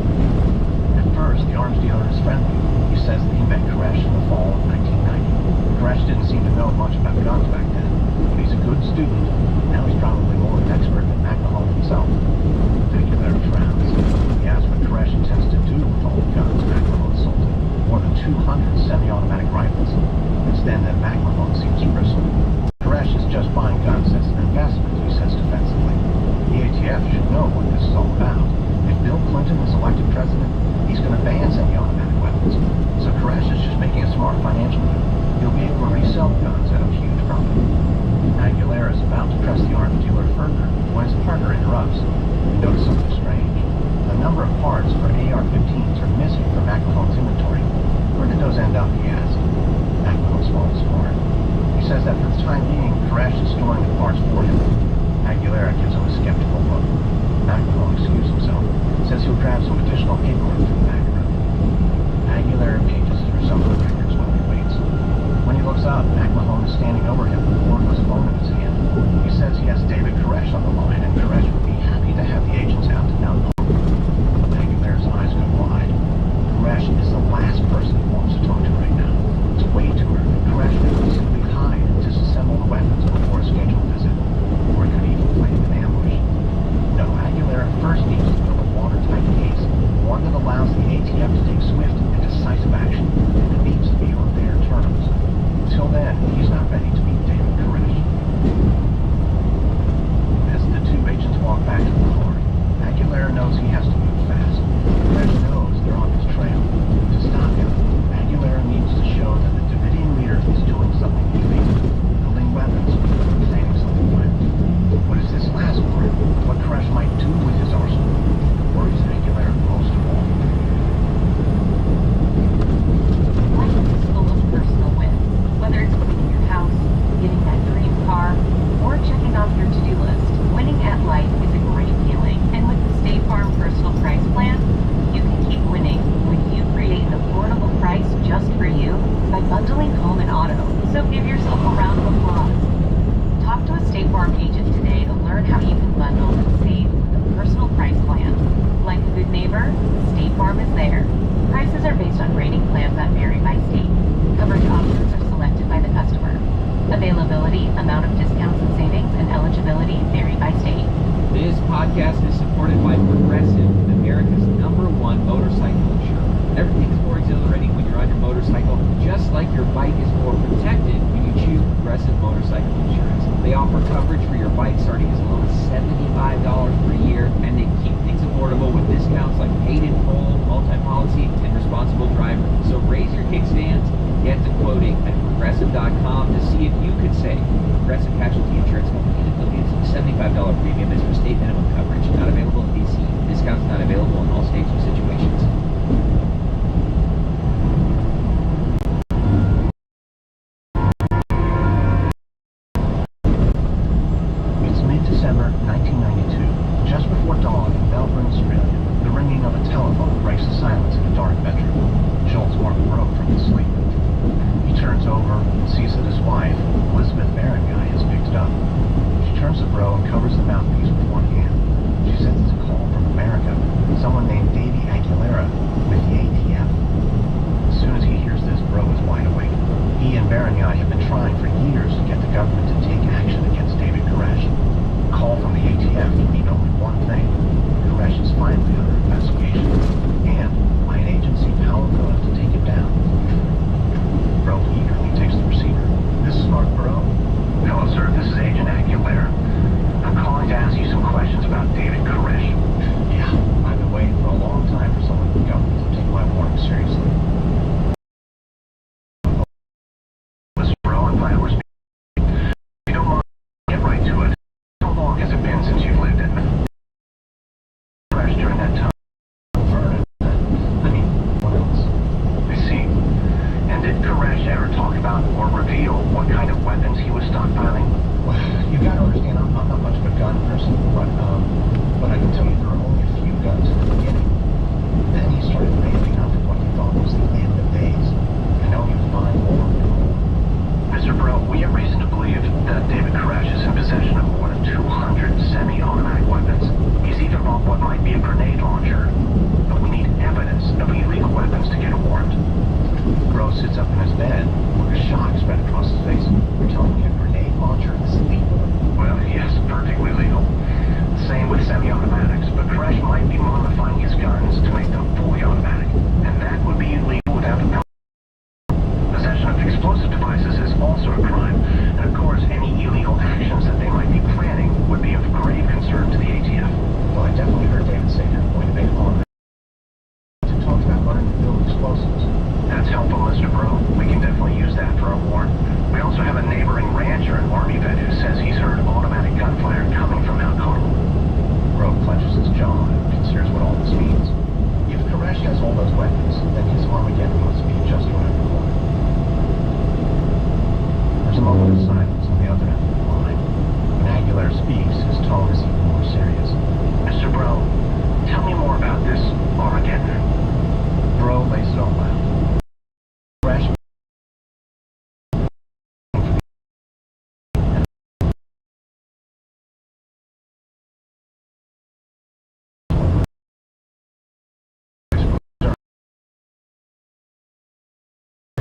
At first, the arms dealer is friendly. He says that he met Koresh in the fall of 1990. Koresh didn't seem to know much about guns back then, but he's a good student. Now he's probably more of an expert than McMahon himself. Aguilera frowns. He asks what Koresh intends to do with all the guns McMahon sold him. More than 200 semi-automatic rifles. It's then that McMahon seems to bristle. Koresh is just buying guns as an investment, he says defensively. The ATF should know what this is all about. If Bill Clinton is elected president, he's going to ban semi-automatic weapons. So Koresh is just making a smart financial move. He'll be able to resell guns at a huge profit. Aguilera is about to press the arms dealer further when his partner interrupts. He notices something strange. A number of parts for AR-15s are missing from McMahon's inventory. Where did those end up, he asks. McMahon swallows hard. He says that for the time being, Koresh is storing the parts for him. Aguilera gives him a skeptical look. McMahon excuses himself, says he'll grab some additional paperwork from the back room. Aguilera pages through some of the records while he waits. When he looks up, McMahon is standing over him with a cordless phone in his hand. He says he has David Koresh on the line, and Koresh would be happy to have the agents out to Mount Carmel. Aguilera's eyes go wide. Koresh is the last person he wants to talk to right now. It's way too early. Koresh could simply hide and disassemble the weapons before a scheduled visit, or he could even plan an ambush. No, Aguilera first needs to build a watertight case form is there. Prices are based on rating plans that vary by state. Coverage options are selected by the customer. Availability, amount of discounts and savings, and eligibility vary by state. This podcast is supported by Progressive, America's #1 motorcycle insurer. Everything is more exhilarating when you're on your motorcycle, just like your bike is more protected when you choose Progressive motorcycle insurance. They offer coverage for your bike starting as low as $75 per year, and they keep things affordable with discounts like paid in full, multi-policy, and responsible driver. So raise your kickstands, get to quoting at Progressive.com to see if you could save. Progressive Casualty Insurance Company and affiliates. $75 premium is for state minimum coverage. Not available in DC. Discounts not available in all states or situations. It's mid-December 1992. Just before dawn in Melbourne, Australia, the ringing of a telephone breaks the silence in a dark bedroom. Jolts Mark Broke from his sleep. He turns over and sees that his wife, Elizabeth Berenguy, has picked it up. She turns to Bro and covers the mouthpiece with one hand. She says it's a call from America, someone named Davy Aguilera with the ATF. As soon as he hears this, Bro is wide awake. He and Berenguy have been trying for years to get the government to take action against David Koresh. A call from the ATF can mean only one thing. Koresh is finally under investigation, and by an agency powerful enough to take him down. Bro eagerly takes the receiver. This is Mark Bro. Hello, sir. This is Agent Aguilera. I'm calling to ask you some questions about David Koresh. Yeah, I've been waiting for a long time for someone in the government to take my warning seriously. Listen, Bro, I'm glad we're speaking. If you don't mind, get right to it. How long has it been since you've lived in Koresh during that time? What else? I see. And did Koresh ever talk about or reveal what kind of weapons he was stockpiling? Well, you gotta understand, I'm not much of a gun person, but I can tell you there are only a few guns at the beginning. Then he started ramping up at what he thought was the end of days. I know he was buying more and more. Mr. Bro, we have reason to believe that David Koresh is in possession of more than 200 semi-automatic weapons. He's even bought what might be a grenade launcher. But we need evidence of illegal weapons to get a warrant. Bro sits up in his bed, with a shock spread across his face. You're telling me a grenade launcher is legal? Well, yes, perfectly legal. Same with semi-automatics, but Koresh might be modifying his guns to make them fully automatic, and that would be illegal without a permit. Possession of explosive devices is also a crime, and of course, any illegal actions that they might be planning would be of grave concern to the ATF. Well, I definitely heard David say they're going to make automatic. Talked about learning to build explosives. That's helpful, Mr. Bro. We can definitely use that for our warrant. We also have a neighboring rancher and army vet who says he's heard automatic gunfire coming from Mount Carmel. Bro clenches his jaw and considers what all this means. If Koresh has all those weapons, then his Armageddon must be just around the corner. There's a moment of silence on the other end of the line. When Aguilera speaks, his tone is even more serious. Mr. Bro, tell me more about this Armageddon. Bro lays it all out. Koresh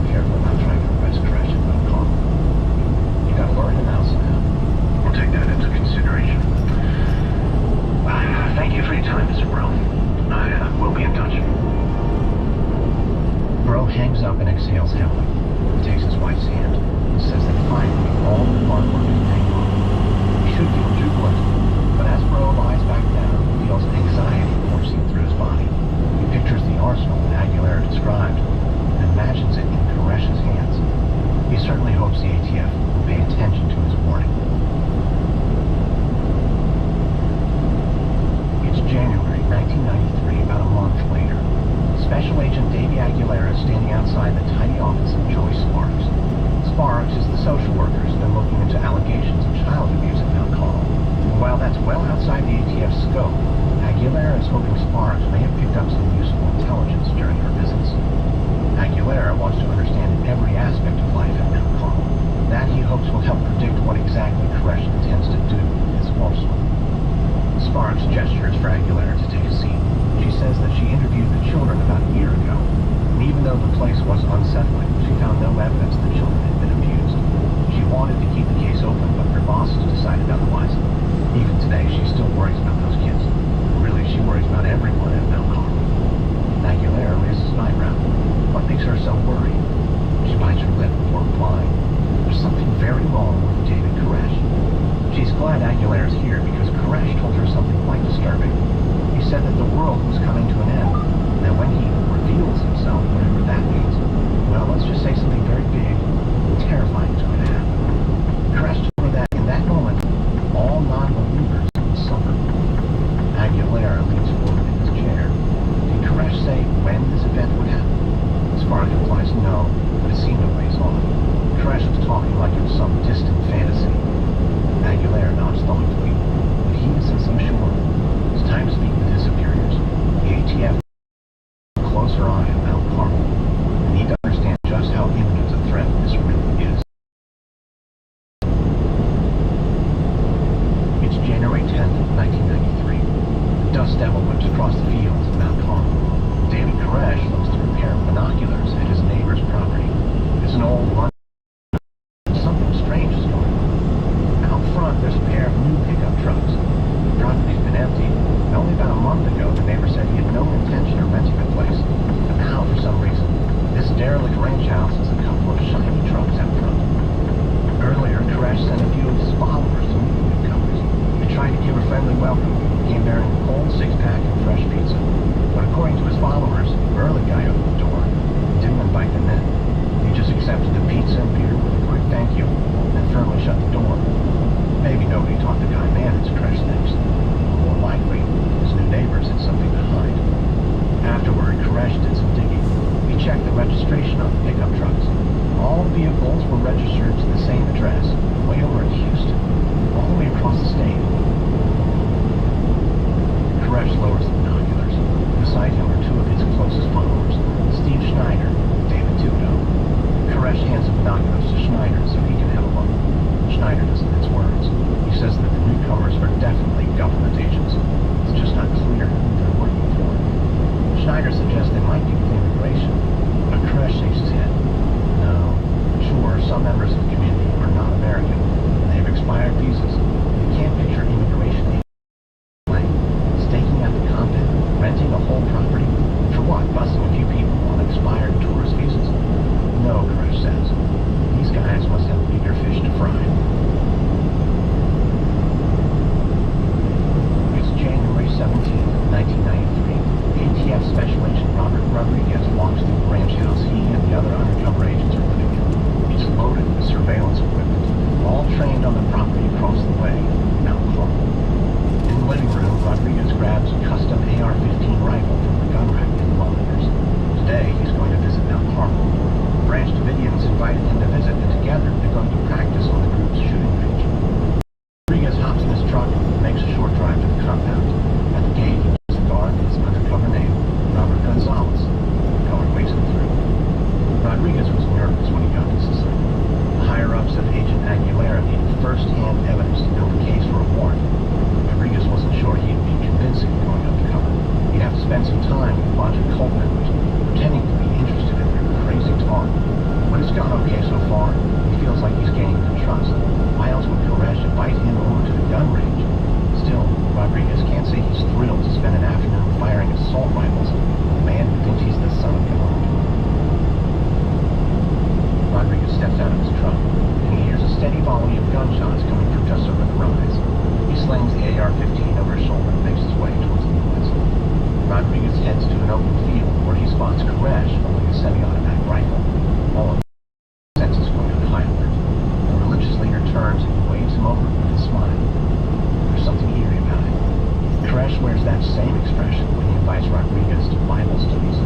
careful about trying to arrest Koresh at Mount Carmel. You gotta learn him out somehow. We'll take that into consideration. Thank you for your time, Mr. Bro. I will be in touch. Bro hangs up and exhales heavily. He takes his wife's hand and says that finally all the hard work is paying off. He should feel jubilant, but as Bro lies back down, he feels anxiety coursing through his body. He pictures the arsenal that Aguilera described and imagines it in Koresh's hands. He certainly hopes the ATF will pay attention to his warning. It's January 1993, about a month later. Special Agent Davy Aguilera is standing outside the tiny office of Joyce Sparks. Sparks is the social worker who's been looking into allegations of child abuse at Mount Carmel. And while that's well outside the ATF's scope, Aguilera is hoping Sparks may have picked up some useful intelligence during her visits. Aguilera wants to understand every aspect of life at Mount Carmel. That he hopes will help predict what exactly Koresh intends to do with his arsenal. Sparks gestures for Aguilera to take a seat. She says that she interviewed the children when this event would happen? Spark replies no, but it seemed a ways off. Koresh was talking like it was some distant fantasy. Aguilera nods thoughtfully, but he isn't so sure. It's time to speak with his superiors. The ATF has a closer eye on Mount Carmel. They need to understand just how imminent a threat this really is. It's January 10th, 1993. The dust devil whips across the fields of Mount Carmel. David Koresh looks through a pair of binoculars at his neighbor's property. It's an old run. Something strange is going on. Out front, there's a pair of new pickup trucks. The property's been empty, and only about a month ago, the neighbor said he had no intention of renting the place. But now, for some reason, this derelict ranch house has a couple of shiny trucks out front. Earlier, Koresh sent a few of his followers to meet the newcomers. They tried to give a friendly welcome, came bearing a cold six-pack and fresh pizza. But according to his followers, the early guy opened the door and didn't invite them in. He just accepted the pizza and beer with a quick thank you, and firmly shut the door. Maybe nobody taught the guy manners, Koresh thinks. More likely, his new neighbors had something to hide. Afterward, Koresh did some digging. He checked the registration on the pickup trucks. All the vehicles were registered to the same address, way over in Houston, all the way across the state. Koresh lowers the binoculars. Beside him are two of his closest followers, Steve Schneider and David Thibodeau. Koresh hands the binoculars to Schneider so he can have a look. Schneider doesn't mince words. He says that the newcomers are definitely government agents. It's just not clear who they're working for. Schneider suggests they might be with immigration, but Koresh shakes his head. No, sure, some members of the community are not American, and they have expired visas. You can't picture immigration agents staking out the compound, renting a whole property. For what? Busting a few people on expired tourist visas? No, Koresh says. These guys must have bigger fish to fry. It's January 17th, 1993. ATF Special Agent Robert Rodriguez walks through the ranch house he and the other undercover agents are living in. It's loaded with surveillance equipment, all trained on the property across the way, Mount Carmel. In the living room, Rodriguez grabs a custom AR-15 rifle from the gun rack in the monitors. Today, he's going to visit Mount Carmel. Branch Davidians invited him to visit, and together they're going to practice on the group's shooting range. Rodriguez hops in his truck and makes a short drive to the compound. At the gate, he meets a guard with his undercover name, Robert Gonzalez. The guard waits him through. Rodriguez was nervous when he got to the site. The higher-ups of Agent Aguilera needed first-hand evidence to build a case for a warrant. Rodriguez wasn't sure he'd be convincing going undercover. He'd have to spend some time with a bunch of cult members, pretending to be interested in their crazy talk. But it's gone okay so far. He feels like he's gaining their trust. Why else would Koresh invite him over to the gun range? Still, Rodriguez can't say he's thrilled to spend an afternoon firing assault rifles with a man who thinks he's the son of God. Rodriguez steps out of his truck, and he hears a steady volley of gunshots coming from just over the rise. He slings the AR-15 over his shoulder and makes his way towards the west. Rodriguez heads to an open field where he spots Koresh holding a semi-automatic rifle. All of his senses going on high alert. The religious leader turns and waves him over with a smile. There's something eerie about it. Koresh wears that same expression when he invites Rodriguez to Bible studies.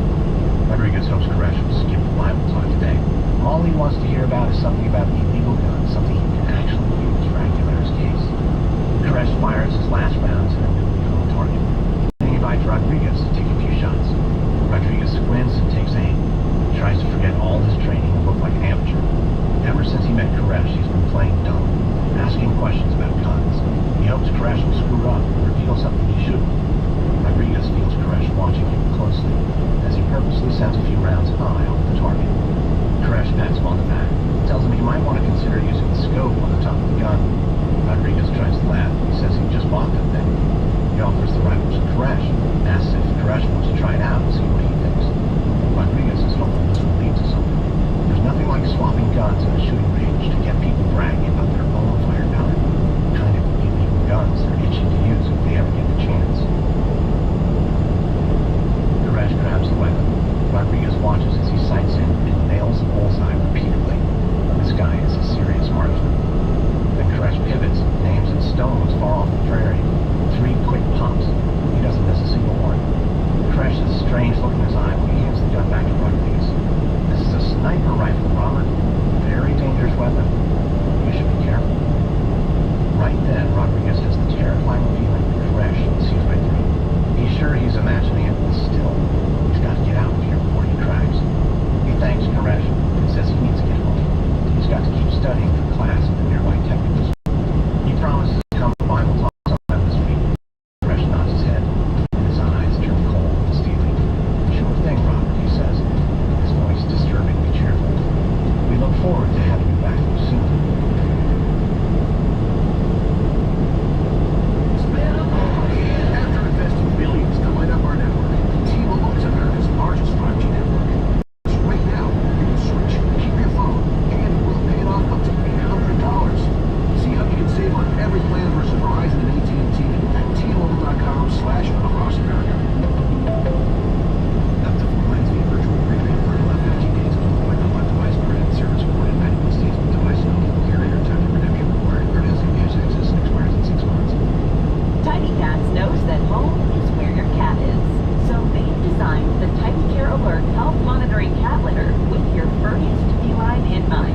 Rodriguez hopes Koresh will skip the Bible talk today. All he wants to hear about is something about illegal guns, something he can actually use for Aguilera's case. Koresh fires his last rounds at a newly drawn target. Then he invites Rodriguez to take a few shots. Rodriguez squints and takes aim. He tries to forget all his training and look like an amateur. Ever since he met Koresh, he's been playing dumb, asking questions about guns. He hopes Koresh will screw up and reveal something he shouldn't. Rodriguez feels Koresh watching him closely as he purposely sends a few rounds high off the target. Koresh pats him on the back, tells him he might want to consider using the scope on the top of the gun. Rodriguez tries to laugh. He says he just bought that thing. He offers the rifle to Koresh, asks if Koresh wants to try it out and see what he thinks. Rodriguez is hopeful this will lead to something. There's nothing like swapping guns in a shooting range to get people bragging about their own firepower. The kind of illegal guns they're itching to use if they ever get the chance. Koresh grabs the weapon. Rodriguez watches as he sights in and nails the bullseye repeatedly. This guy is a serious marksman. Then Koresh pivots and aims at stones far off the prairie. 3 quick pops. He doesn't miss a single one. Koresh has a strange look in his eye when he Alert health monitoring cat litter with your furriest feline in mind.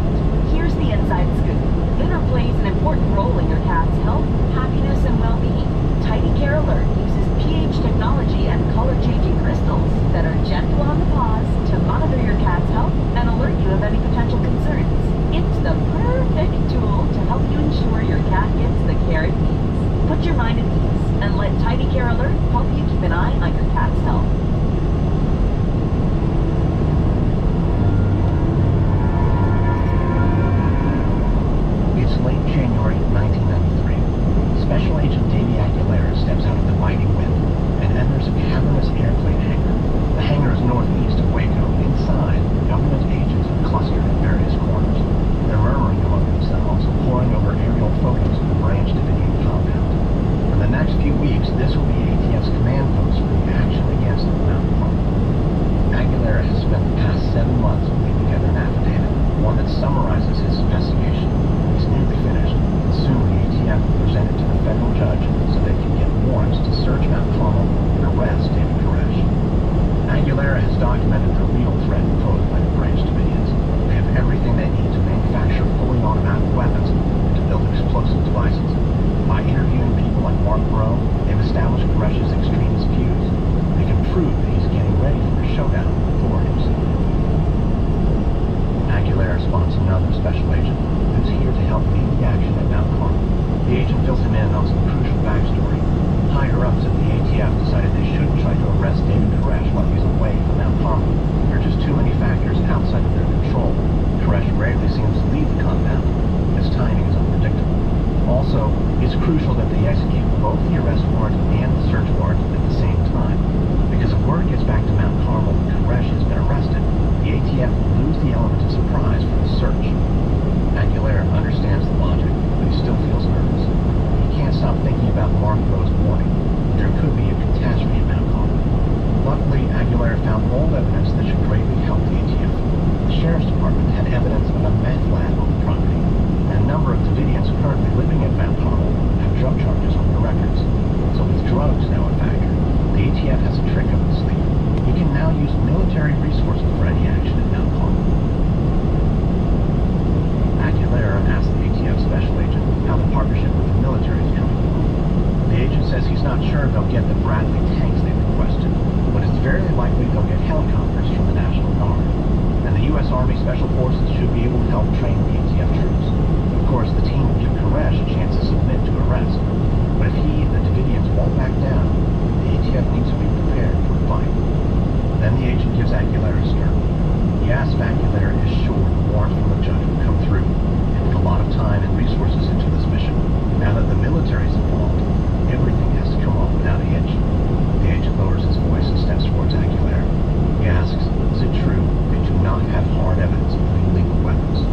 Here's the inside scoop. Litter plays an important role in your cat's health, happiness, and well-being. Tidy Care Alert uses pH technology and color-changing crystals that are gentle on the paws to monitor your cat's health and alert you of any potential concerns. It's the perfect tool to help you ensure your cat gets the care it needs. Put your mind at ease and let Tidy Care Alert help you keep an eye on your cat's health. It's late January 1993. Special Agent Davy Aguilera steps out of the biting wind and enters a cavernous airplane hangar. The hangar is northeast of Waco. Inside, government agents are clustered in various corners. They're murmuring among themselves, poring over aerial photos of the Branch Davidian compound. For the next few weeks, this will be ATF's command post for the action against Mount Carmel. Aguilera has spent the past 7 months putting together an affidavit, one that summarizes his investigation. He's nearly finished, and soon the ATF will present it to the federal judge so they can get warrants to search Mount Carmel and arrest David Koresh. Aguilera has documented the real threat posed by the Branch Davidians. They have everything they need to manufacture fully automatic weapons and to build explosive devices. By interviewing people like Mark Rowe, they've established Koresh's extremist views. They can prove that he's getting ready for a showdown with authorities. Aguilera spots another special agent who's here to help lead the action at Mount Carmel. The agent fills him in on some crucial backstory. Higher-ups at the ATF decided they shouldn't try to arrest David Koresh while he's away from Mount Carmel. There are just too many factors outside of their control. Koresh rarely seems to leave the compound. His timing is unpredictable. Also, it's crucial that they execute both the arrest warrant and the search warrant at the same time. Because if word gets back to Mount Carmel that Koresh has been arrested, the ATF will lose the element of surprise for the search. Aguilera understands the logic, but he still feels nervous. He can't stop thinking about Mark Rowe's warning. There could be a catastrophe at Mount Carmel. Luckily, Aguilera found old evidence that should greatly help the ATF. The Sheriff's Department had evidence of a meth lab on the property, and a number of Davidians currently living at Mount Carmel have drug charges on their records. So with drugs now a factor, the ATF has a trick up its sleeve. He can now use military resources for any action at Mount Carmel. Aguilera asked the ATF special agent how the partnership with the military is coming along. The agent says he's not sure they'll get the Bradley tanks they requested, but it's very likely they'll get helicopters from the National Guard. And the U.S. Army Special Forces should be able to help train the ATF troops. Of course, the team will give Koresh a chance to submit to arrest. But if he and the Davidians won't back down, the ATF needs to be prepared for a fight. Then the agent gives Aguilera a stern. He asks if Aguilera is sure the warrant from the judge will come through. They put a lot of time and resources into this mission. Now that the military is involved, everything has to come off without a hitch. The agent lowers his voice and steps towards Aguilera. He asks, is it true they do not have hard evidence of illegal weapons?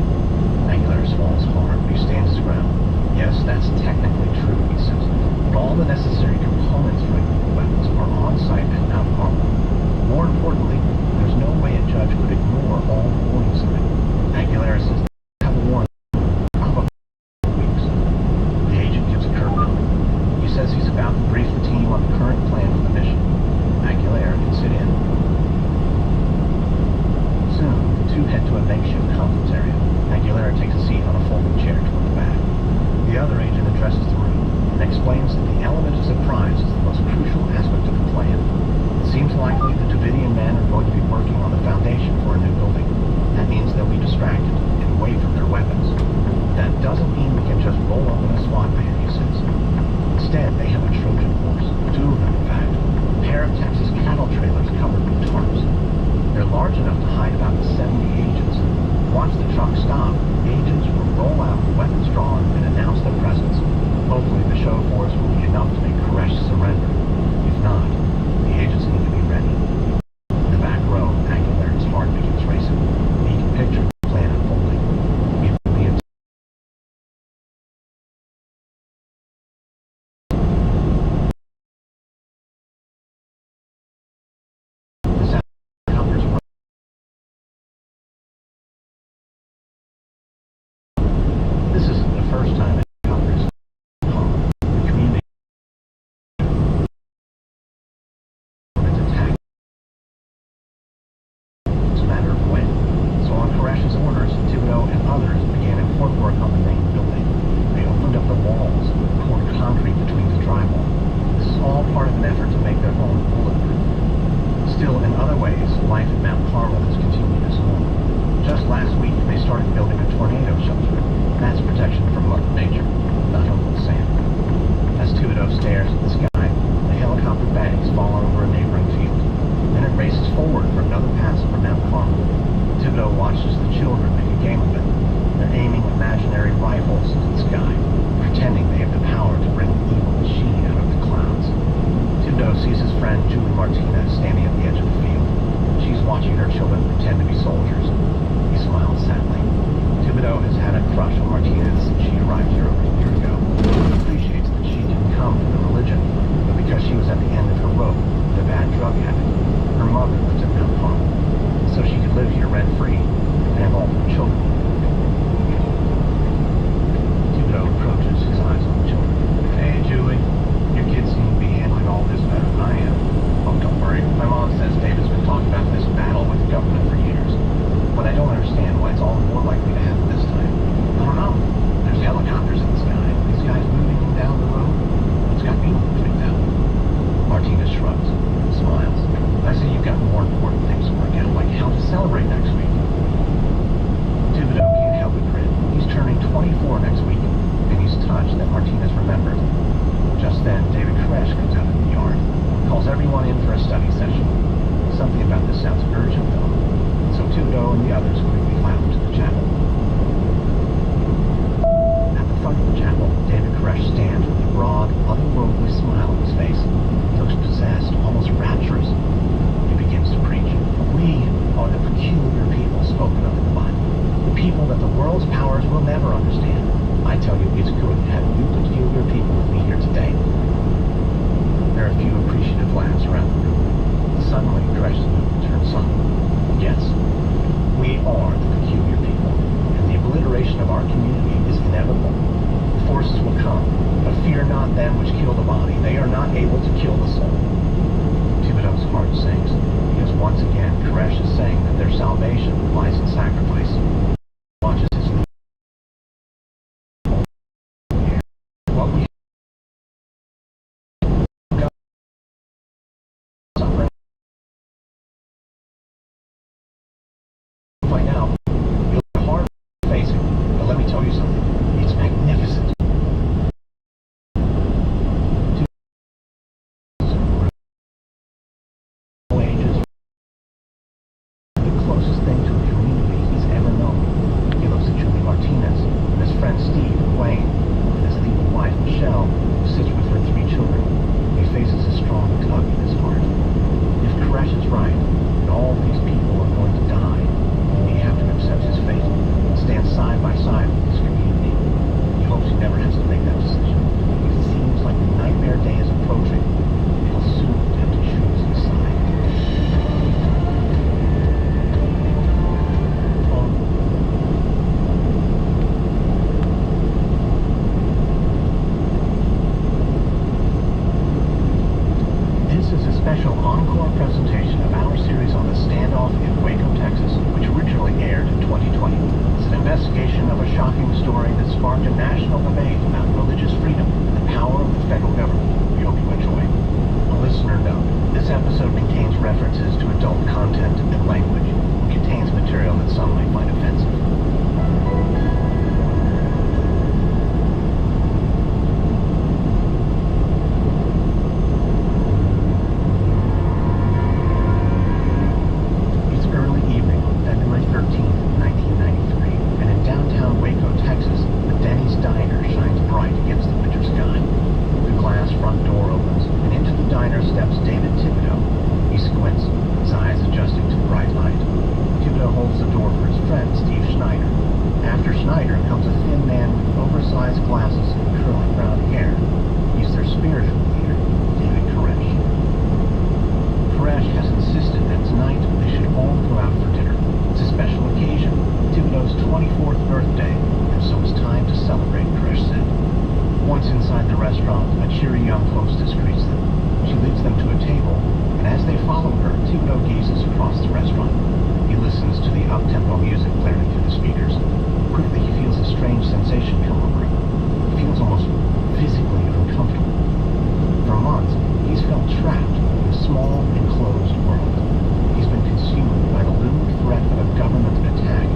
Aguilera swallows hard, but he stands his ground. Yes, that's technically true, he says, but all the necessary components for illegal weapons are on site at Mount Carmel. More importantly, there's no way a judge could ignore all the warnings of it. Aguilera says they have a warrant probably weeks. The agent gives a curt nod. He says he's about to brief the team on the current plan for the mission. Aguilera can sit in. Soon, the two head to a makeshift conference area. Aguilera takes a seat on a folding chair toward the back. The other agent addresses the room and explains that the element of surprise is the most crucial aspect of the plan. It seems likely the Davidian men are going to be working on the foundation for a new building. That means they'll be distracted and away from their weapons. That doesn't mean we can just roll up in a SWAT van, he says. Instead, they have a Trojan horse, 2 of them in fact, a pair of Texas cattle trailers covered with tarps. They're large enough to hide about 70 agents. Once the truck stops, agents will roll out with weapons drawn and announce their presence. Hopefully the show force will be enough to make Koresh surrender. If not, the agents need to be ready. In the back row, Aguilera's heart begins racing. He can picture the plan unfolding. This isn't the first time watching her children pretend to be soldiers. He smiled sadly. Thibodeau has had a crush on Martinez since she arrived here over a year ago. He appreciates that she didn't come from the religion, but because she was at the end of her rope with a bad drug habit. Her mother lived in Mount Carmel, so she could live here rent-free and have all her children. Thibodeau approaches, his eyes on the children. Hey, Julie, your kids seem to be handling all this better than I am. Oh, don't worry. My mom says David's been talking about this battle with the government for years. But I don't understand why it's all more likely to happen this time. I don't know. There's helicopters in the sky. These guys moving down the road. It's got me freaked out. Martinez shrugs, smiles. I say you've got more important things to work out, like how to celebrate next week. Thibodeau can't help but grin. He's turning 24 next week, and he's touched that Martinez remembered. Just then, David Koresh comes out of the yard, calls everyone in for a study session. Something about this sounds urgent, though. So Thibodeau and the others quickly file into the chapel. At the front of the chapel, David Koresh stands with a broad, otherworldly smile on his face. He looks possessed, almost rapturous. He begins to preach. We are the peculiar people spoken of in the Bible. The people that the world's powers will never understand. I tell you, it's good to have you peculiar people with me here today. There are a few appreciative laughs around the room. Suddenly, Koresh's mood turns solemn. Yes, we are the peculiar people, and the obliteration of our community is inevitable. The forces will come, but fear not them which kill the body. They are not able to kill the soul. Thibodeau's heart sinks, because once again, Koresh is saying that their salvation lies in sacrifice. He watches his leader. What we suffering. Find out. You'll be hard facing, but let me tell you something. It's magnificent. Ages, the closest thing to a community he's ever known. He looks at Julie Martinez and his friend Steve and Wayne, and his legal wife Michelle, who sits with her 3 children. He faces a strong tug in his heart. If Koresh is right, and all these people are going to die, he may have to accept his fate and stand side by side with his community. He hopes he never has to make that decision. It seems like the nightmare day is approaching. He'll soon have to choose his side. This is a special encore presentation of our series on the standoff in Waco, Texas, which originally aired in 2020. It's an investigation of a shocking story that sparked a national debate about religious freedom and the power of the federal government. We hope you enjoy. A listener note, this episode contains references to adult content and language, and contains material that some might find offensive. It's early evening on February 13th, 1993, and in downtown Waco, Texas, the Denny's diner shines bright against the winter sky. The glass front door opens, and into the diner steps David Thibodeau. He squints, his eyes adjusting to the bright light. Thibodeau holds the door for his friend, Steve Schneider. After Schneider comes a thin man with oversized glasses and curling brown hair. He's their spiritual leader, David Koresh. Koresh has insisted that tonight they should all go out for dinner. It's a special occasion, Thibodeau's 24th birthday, and so it's time to celebrate, Koresh said. Once inside the restaurant, a cheery young hostess greets them. She leads them to a table, and as they follow her, Thibodeau gazes across the restaurant. He listens to the up-tempo music blaring through the speakers. Quickly, he feels a strange sensation come over him. He feels almost physically uncomfortable. For months, he's felt trapped in a small, enclosed world. He's been consumed by the looming threat of a government attack.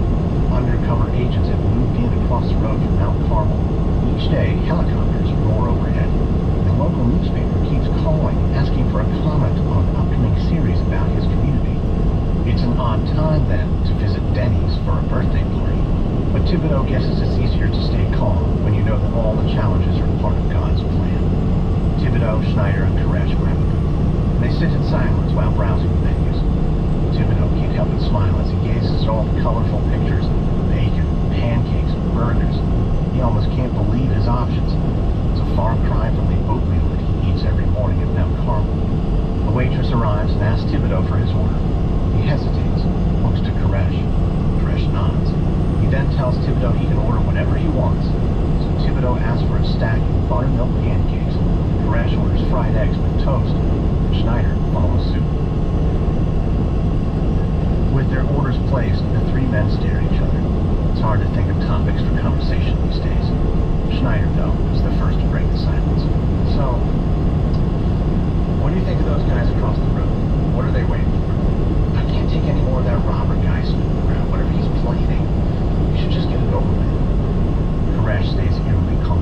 Undercover agents have moved in across the road from Mount Carmel. Each day, helicopters roar overhead. The local newspaper keeps calling, asking for a comment on the upcoming series about his community. It's an odd time, then, to visit Denny's for a birthday party. But Thibodeau guesses it's easier to stay calm when you know that all the challenges are part of God's plan. Thibodeau, Schneider, and Koresh grab a booth. They sit in silence while browsing the menus. Thibodeau can't help up and smile as he gazes at all the colorful pictures of bacon, pancakes, and burgers. He almost can't believe his options. It's a far cry from the oatmeal that he eats every morning at Mount Carmel. The waitress arrives and asks Thibodeau for his order. He hesitates, looks to Koresh. Koresh nods. He then tells Thibodeau he can order whatever he wants. So Thibodeau asks for a stack of buttermilk pancakes. Koresh orders fried eggs with toast. Schneider follows suit. With their orders placed, the three men stare at each other. It's hard to think of topics for conversation these days. Schneider, though, is the first to break the silence. So, what do you think of those guys across the road? What are they waiting for? I can't take any more of that Robert guy snooping around. Whatever he's planning, you should just get it over with. Koresh stays eerily calm.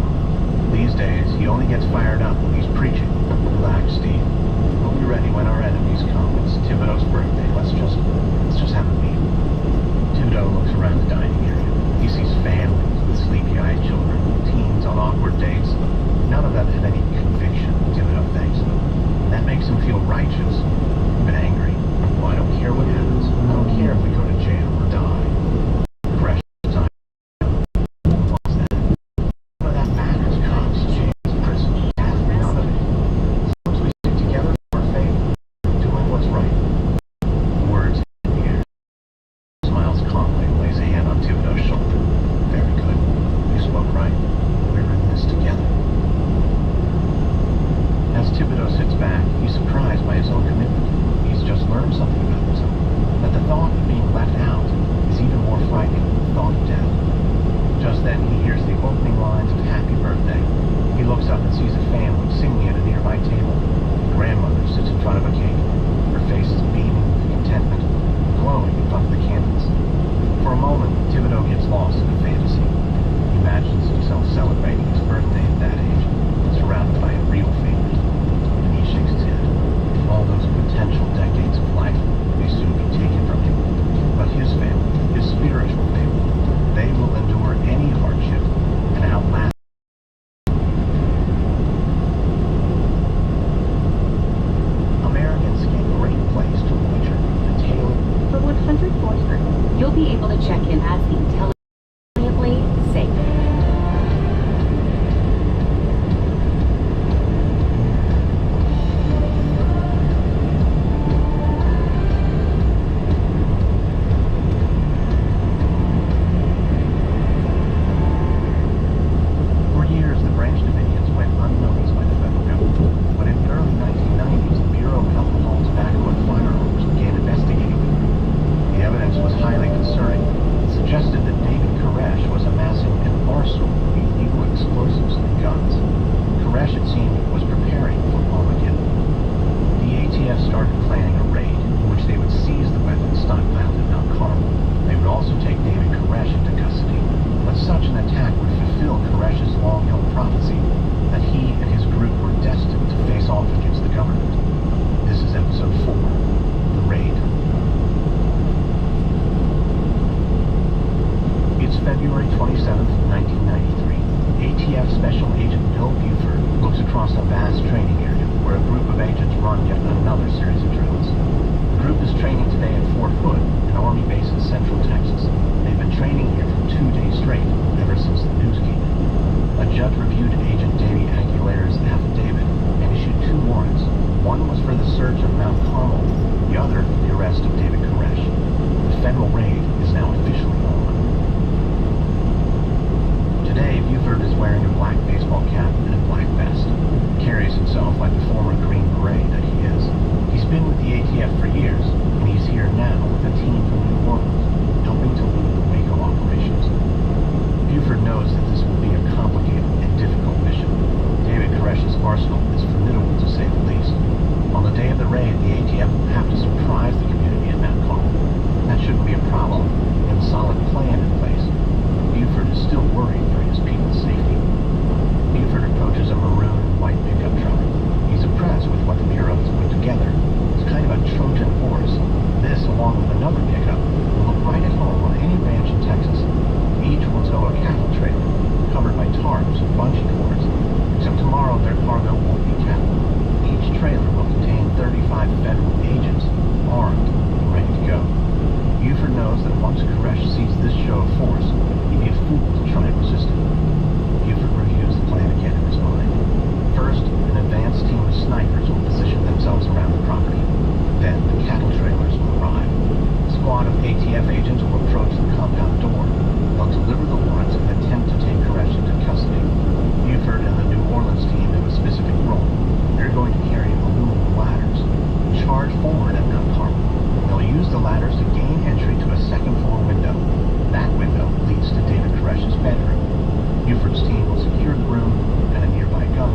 These days, he only gets fired up when he's preaching. Relax, Steve. We'll be ready when our enemies come. It's Thibodeau's birthday. Let's just have a meal. Thibodeau looks around the dining area. He sees families with sleepy-eyed children, teens on awkward dates. None of them have any conviction, Thibodeau thinks. And that makes him feel righteous, even angry. Well, I don't care what happens. I don't care if we go to jail or die. Fresh time. What's that? None of that matters. Cops, jails, prison, death, none of it. As long as we stick together for faith, doing what's right. Words in the air. Smiles calmly and lays a hand on Thibodeau's shoulder. Very good. You spoke right. We're in this together. As Thibodeau sits back, he's surprised by his own commitment. He's just learned something about himself. That the thought of being left out is even more frightening than the thought of death. Just then he hears the opening lines of Happy Birthday. He looks up and sees a family singing at a nearby table. The grandmother sits in front of a cake. Her face is beaming with contentment, glowing in front of the candles. For a moment, Thibodeau gets lost in a fantasy. He imagines himself celebrating his birthday at that age, surrounded by a real family. And he shakes his head. All those potential decades of life may soon be taken from him. But his family, his spiritual family, they will endure any hardship and outlast. Americans gave a great place to Voyager, the tale. For 104th Earth, you'll be able to check in as the intelligently safe. For years, the branch davidians went unnoticed by the federal government. But in the early 1990s, the Bureau of Alcohol, Tobacco, and Firearms began investigating the group. The evidence was highly concerning. It suggested that David Koresh was amassing an arsenal of illegal explosives and guns. Koresh, it seemed, was preparing for Armageddon. The ATF started planning a raid in which they would seize the weapons stockpiled at Mount Carmel. They would also take David Koresh into custody. But such an attack would fulfill Koresh's long-held prophecy that he and his group were destined to face off against the government. This is episode 4, The Raid. It's February 27th, 1993. ATF Special Agent Bill Buford looks across a vast training area where a group of agents run yet another series of drills. The group is training today at Fort Hood, an Army base in central Texas. They've been training here for 2 days straight, ever since the news came in. A judge reviewed Agent Davy Aguilera's affidavit and issued 2 warrants. One was for the search of Mount Carmel, the other for the arrest of David Koresh. The federal raid is now officially on. Today, Buford is wearing a black baseball cap and a black vest. He carries himself like the former Green Beret that he is. He's been with the ATF for years, and he's here now with a team from New Orleans, helping to lead the Waco operations. Buford knows that this will be a complicated and difficult mission. David Koresh's arsenal is formidable to say the least. On the day of the raid, the ATF will have to surprise the community at Mount Carmel. That shouldn't be a problem. They have a solid plan in place. Buford is still worried for his people's safety. Buford approaches a maroon and white pickup truck. He's impressed with what the Bureau has put together. It's kind of a Trojan horse. This, along with another pickup, will look right at home on any ranch in Texas. Each will tow a cattle trailer, covered by tarps and bungee cords. Except tomorrow their cargo won't be cattle. Each trailer will contain 35 federal agents, armed and ready to go. knows that once Koresh sees this show of force, he'd be a fool to try and resist it. Buford reviews the plan again in his mind. First, an advanced team of snipers will position themselves around the property. Then, the cattle trailers will arrive. A squad of ATF agents will approach the compound door. They'll deliver the warrants and attempt to take Koresh into custody. Buford and the New Orleans team have a specific role. They're going to carry aluminum ladders and charge forward at Mount Carmel. They'll use the ladders to gain entry to a second-floor window. That window leads to David Koresh's bedroom. Buford's team will secure the room and a nearby gun.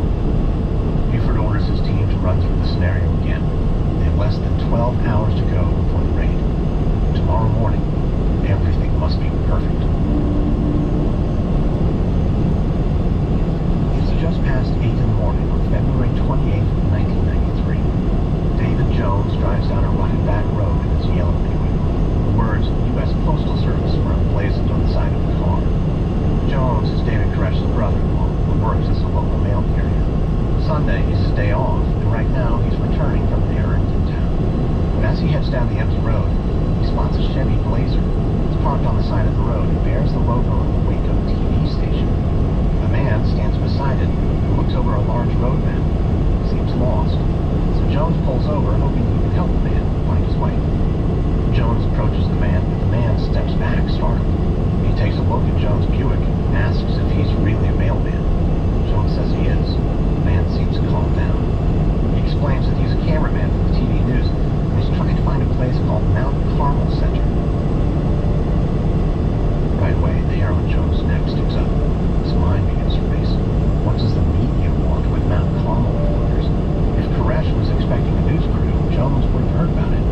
Buford orders his team to run through the scenario again. They have less than 12 hours to go before the raid. Tomorrow morning, everything must be perfect. It's just past 8 in the morning on February 28th, 1993. David Jones drives down a rutted back road in his yellow Buick. The words U.S. Postal Service are emblazoned on the side of the car. Jones is David Koresh's brother-in-law, who works as a local mail carrier. Sunday is his day off, and right now he's returning from an errand in town. But as he heads down the empty road, he spots a Chevy Blazer. It's parked on the side of the road and bears the logo of the Waco TV station. A man stands beside it and looks over a large road map. He seems lost, so Jones pulls over, hoping he can help the man find his way. Jones approaches the man, but the man steps back, startled. He takes a look at Jones' Buick and asks if he's really a mailman. Jones says he is. The man seems to calm down. He explains that he's a cameraman for the TV news and he's trying to find a place called Mount Carmel Center. Right away, the hair on Jones' neck sticks up. His mind begins to race. What does the media want with Mount Carmel reporters? If Koresh was expecting a news crew, Jones would have heard about it.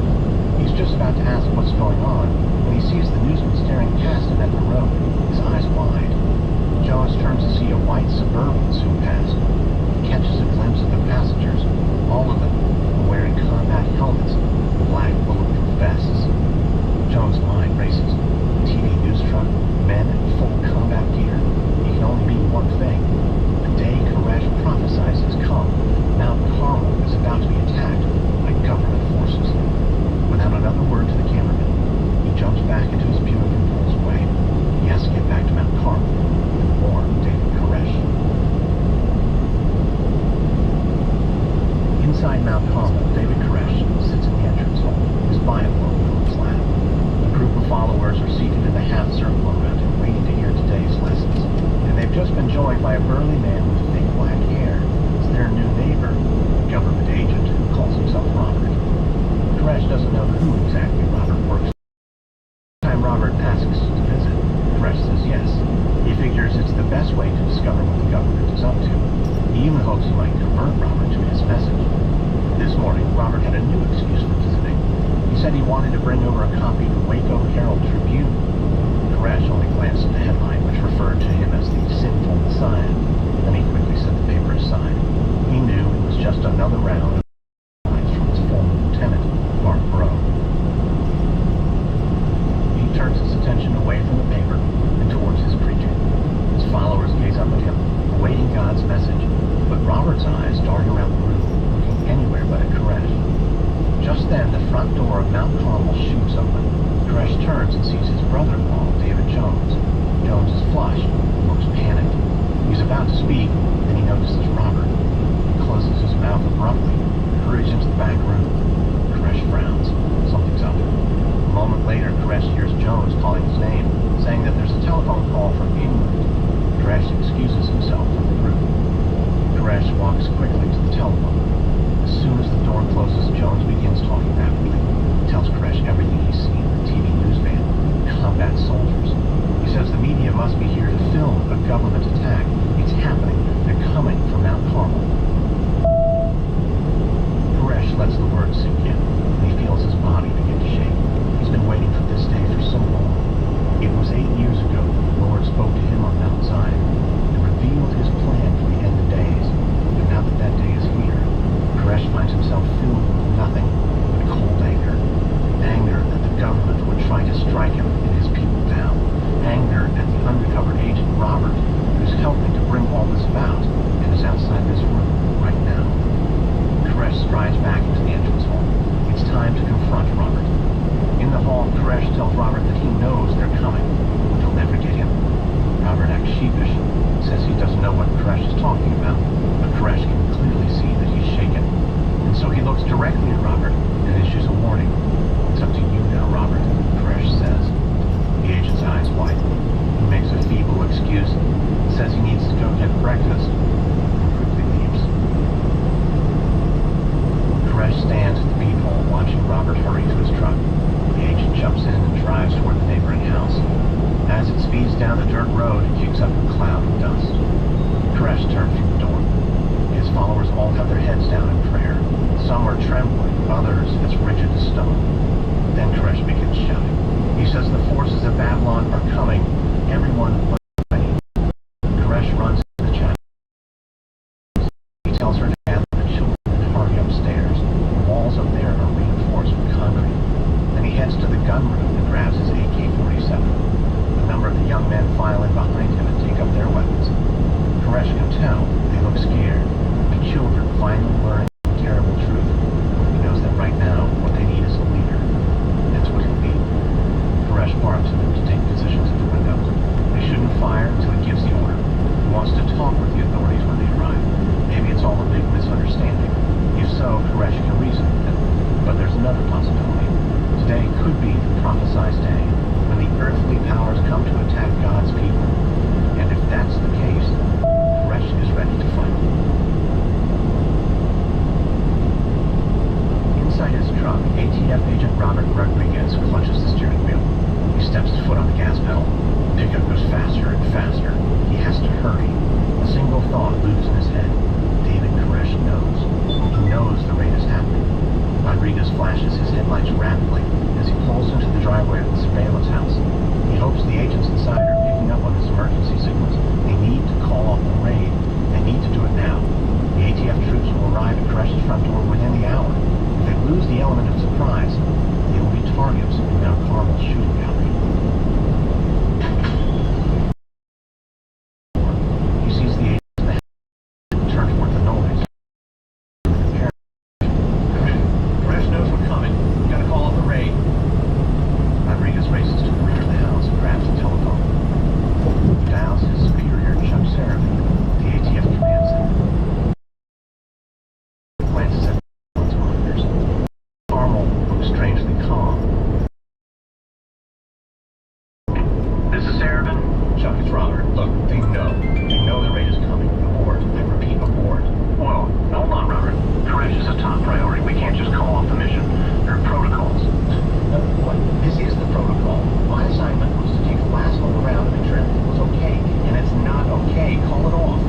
He's just about to ask what's going on when he sees the newsman staring past him at the road, his eyes wide. Jones turns to see a white Suburban zoom past. He catches a glimpse of the passengers, all of them wearing combat helmets and black bulletproof vests. Jones' mind races. TV news truck, men in full combat gear. It can only mean one thing. The day Koresh prophesies has come. Mount Carmel is about to be attacked by government forces. Without another word to the cameraman, he jumps back into his Buick and pulls away. He has to get back to Mount Carmel and warn David Koresh. Inside Mount Carmel, David Koresh sits in the entrance hall, his Bible open on his lap. A group of followers are seated in a half circle around him, waiting to hear today's lessons. And they've just been joined by a burly man with thick black hair. It's their new neighbor, a government agent who calls himself Robert. Koresh doesn't know who exactly Robert works for. Every time Robert asks to visit, Koresh says yes. He figures it's the best way to discover what the government is up to. He even hopes he might convert Robert to his message. This morning, Robert had a new excuse for visiting. He said he wanted to bring over a copy of the Waco Herald Tribune. Koresh only glanced at the headline, which referred to him as the sinful Messiah. Then he quickly set the paper aside. He knew it was just another round of lines from his former lieutenant, Mark Bro. He turns his attention away from the paper and towards his preaching. His followers gaze up at him, awaiting God's message, but Robert's eyes dart around the room, looking anywhere but at Koresh. Just then, the front door of Mount Carmel shoots open. Koresh turns and sees his brother-in-law, David Jones. Jones is flushed and looks panicked. He's about to speak, then he notices Robert. He closes his mouth abruptly and hurries into the back room. Koresh frowns. Something's up. A moment later, Koresh hears Jones calling his name, saying that there's a telephone call from England. Koresh excuses himself from the group. Koresh walks quickly to the telephone. As soon as the door closes, Jones begins talking rapidly. He tells Koresh everything he's seen in the TV news van, combat soldiers. He says the media must be here to film a government attack. It's happening. They're coming for Mount Carmel. Koresh lets the words sink in, and he feels his body begin to shake. He's been waiting for this day for so long. It was 8 years ago that the Lord spoke to him on Mount Zion and revealed his plan for the end of days. But now that that day is here, Koresh finds himself filled with nothing but cold anger. Anger that the government says the forces of Babylon are coming. Everyone was ready. Koresh runs to the chapel. He tells her to gather the children and hurry upstairs. The walls up there are reinforced with concrete. Then he heads to the gun room and grabs his AK-47. A number of the young men file in behind him and take up their weapons. Koresh can tell they look scared. The children finally learn the terrible truth. He knows that right now what they need is a leader. That's what he'll be. Koresh barks at them to take positions at the windows. They shouldn't fire until he gives the order. He wants to talk with the authorities when they arrive. Maybe it's all a big misunderstanding. If so, Koresh can reason with them. But there's another possibility. Today could be the prophesied day when the earthly powers come to attack God's people. And if that's the case, Koresh is ready to fight. Inside his truck, ATF agent Robert Rodriguez clutches the steering wheel. He steps his foot on the gas pedal. The pickup goes faster and faster. He has to hurry. A single thought loops in his head. David Koresh knows. He knows the raid is happening. Rodriguez flashes his headlights rapidly as he pulls into the driveway of the surveillance house. He hopes the agents inside are picking up on his emergency signals. They need to call off the raid. They need to do it now. The ATF troops will arrive at Koresh's front door within the hour. If they lose the element of surprise, they will be targets in Mount Carmel's shooting gallery. He sees the agents in the head and turns toward the noise. Koresh knows we're coming. We gotta call off the raid. Rodriguez races to the rear of the house and grabs the telephone. He dials his superior, Chuck Serafin, the ATF command center. He glances at the monitors. Carmel looks strangely calm. This is Serafin. Chuck, it's Robert. Look, they know the raid is coming. Abort. I repeat, abort. Well, hold on, Robert. Koresh is a top priority. We can't just call off the mission. There are protocols. What? This is the protocol. My assignment was to take the last look around and make sure everything was okay. And it's not okay. Call it off.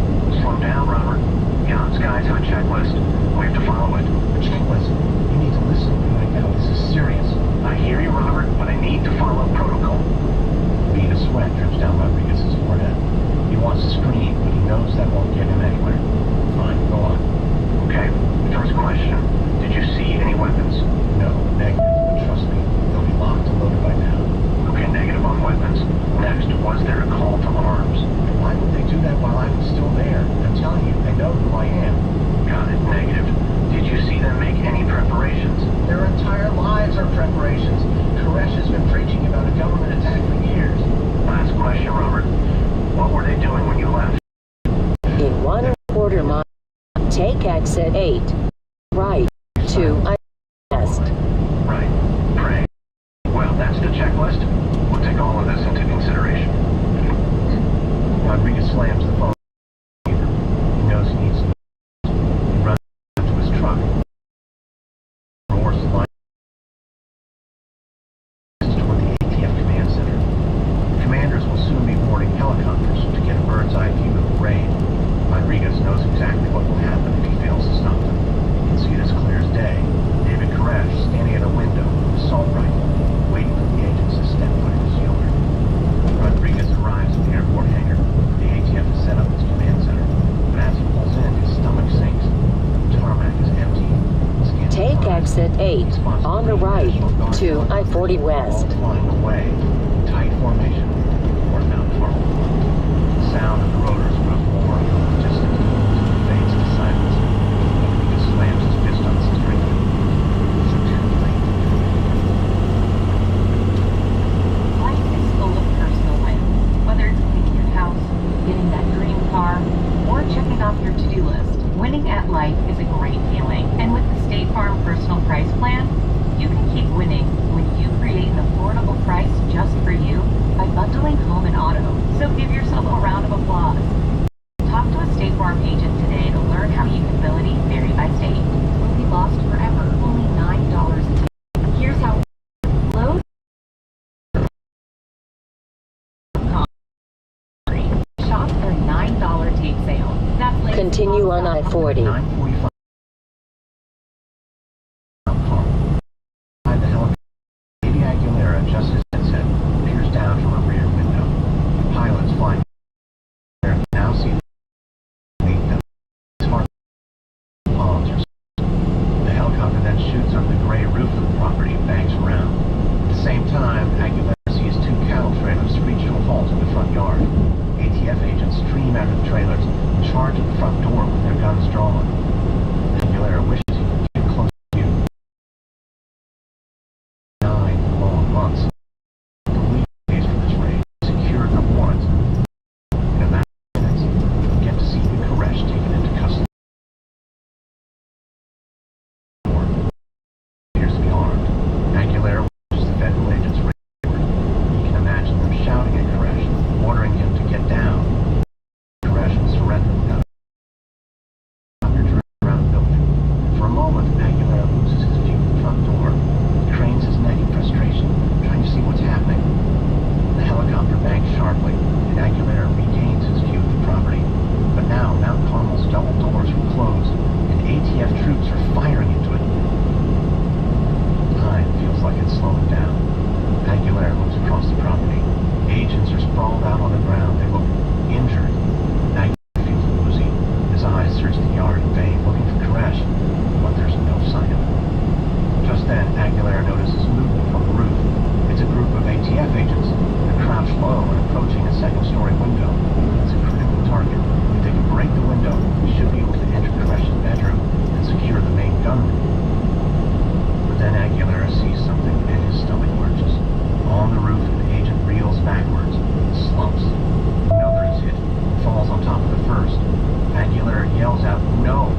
Slow down, Robert. Jan's guys have a checklist. We have to follow it. A checklist? You need to listen to me right now. This is serious. I hear you, Robert, but I need to follow protocol. A bead of sweat drips down Rodriguez's forehead. He wants to scream, but he knows that won't get him anywhere. Fine, go on. Okay, first question. Did you see any weapons? No, negative, but trust me, they'll be locked and loaded by now. Okay, negative on weapons. Next, was there a call to arms? Why would they do that while I'm still there? I'm telling you, they know who I am. Got it, negative. Did you see them make any preparations? Their entire lives are preparations. Koresh has been preaching about a government attack for years. Last question, Robert. What were they doing when you left? In 1.25 miles, take exit 8. Right to west. Right. Pray. Well, that's the checklist. We'll take all of this into consideration. Rodriguez slams the phone. He knows he needs to. He runs to his truck. Roars the line toward the ATF command center. The commanders will soon be boarding helicopters to get a bird's eye view of the raid. Rodriguez knows exactly what will happen if he fails to stop them. You can see it as clear as day. David Koresh standing at a window with an assault rifle, waiting for the agents to step foot in his yard. Rodriguez arrives at the airport hangar. The ATF has set up its command center, but as he pulls in, his stomach sinks. The tarmac is empty. Take exit 8 on the right to I-40 West. Flying away in tight formation toward Mount Carmel. The sound of the rotors grows more distant until it fades to silence. He slams his fist on the steering wheel. It's too late. Life is full of personal wins. Whether it's cleaning your house, getting that dream car, or checking off your to-do list, winning at life is a great feeling. And with the State Farm Personal Price Plan, you can keep winning when you create an affordable price just for you by bundling home and auto. So give yourself a round of applause. Talk to a State Farm agent today to learn how usability vary by state. Will be lost forever, only $9 a ticket. Here's how low shop their $9 tape sale. That's Continue on I-40. 9:45. Mount Carmel. Behind the helicopter, Lady Aguilera adjusts his headset time, Aguilera sees two cattle trailers screech to a halt in the front yard. ATF agents stream out of the trailers and charge at the front door with their guns drawn. Aguilera wishes he could get close to you. 9 long months. The lead case for this raid secured the warrant. In a matter of minutes, you'll get to see Koresh taken into custody. Appears to be armed. Aguilera watches the federal agents raid. You can imagine them shouting at Koresh, ordering him to get down. Koresh will surrender without around the building. For a moment, Aguilera loses his view of the front door. He cranes his neck in frustration, trying to see what's happening. The helicopter banks sharply, and Aguilera regains his view of the property. But now, Mount Carmel's double doors are closed, and ATF troops are firing into it. Time feels like it's slowing down. Aguilera looks across the property. Agents are sprawled out on the ground. They look injured. Aguilera feels woozy. His eyes search the yard in vain, looking for Koresh, but there's no sign of him. Just then, Aguilera notices movement from the roof. It's a group of ATF agents. They're crouched low and approaching a second-story window. It's a critical target. If they can break the window, they should be able to enter Koresh's bedroom and secure the main gun room. But then Aguilera sees something and his stomach lurches. On the roof, an agent reels backwards, slumps. Another is hit, falls on top of the first. Aguilera yells out, "No!"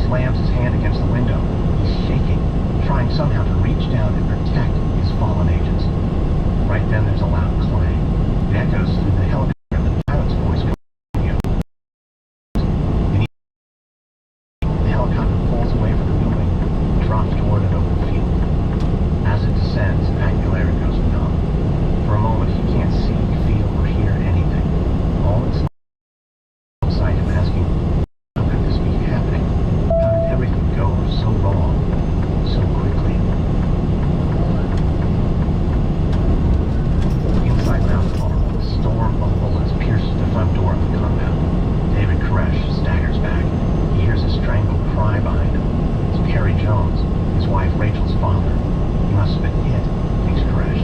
slams his hand against the window. He's shaking, trying somehow to reach down and protect his fallen agents. Right then there's a loud clang. It echoes through the helicopter, and the pilot's voice comes from you. The helicopter pulls away from the building and drops toward an open field. As it descends, Aguilera goes numb. For a moment he can't see, feel, or hear anything. All that's outside him asking, how could this be happening? How did everything go so wrong, so quickly? Inside Mount Carmel, a storm of bullets pierces the front door of the compound. David Koresh staggers back. He hears a strangled cry behind him. It's Perry Jones, his wife Rachel's father. He must have been hit, thinks Koresh.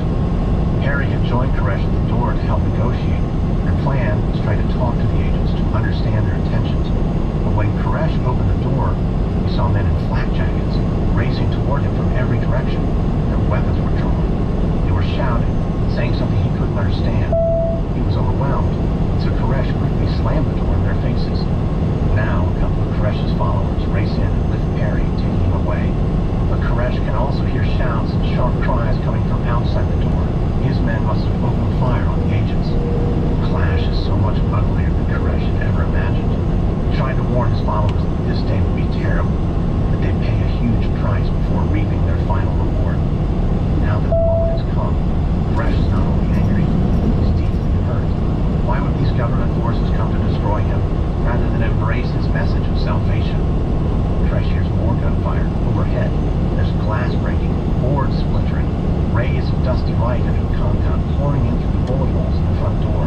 Perry had joined Koresh at the door to help negotiate. Their plan was to try to talk to the agents to understand their intentions. But when Koresh opened the door, he saw men in flak jackets racing toward him from every direction. Their weapons were drawn. They were shouting, saying something he couldn't understand. He was overwhelmed, so Koresh quickly slammed the door in their faces. Now, a couple of Koresh's followers race in and lift Perry, taking him away. But Koresh can also hear shouts and sharp cries coming from outside the door. His men must have opened fire on the agents. The clash is so much uglier than Koresh had ever imagined. He tried to warn his followers that this day would be terrible, that they'd pay a huge price before reaping their final reward. Now that the moment has come, Koresh is not only angry, he's deeply hurt. Why would these government forces come to destroy him, rather than embrace his message of salvation? Koresh hears more gunfire overhead. There's glass breaking, boards splintering, rays of dusty light into the compound pouring in through the bullet holes in the front door.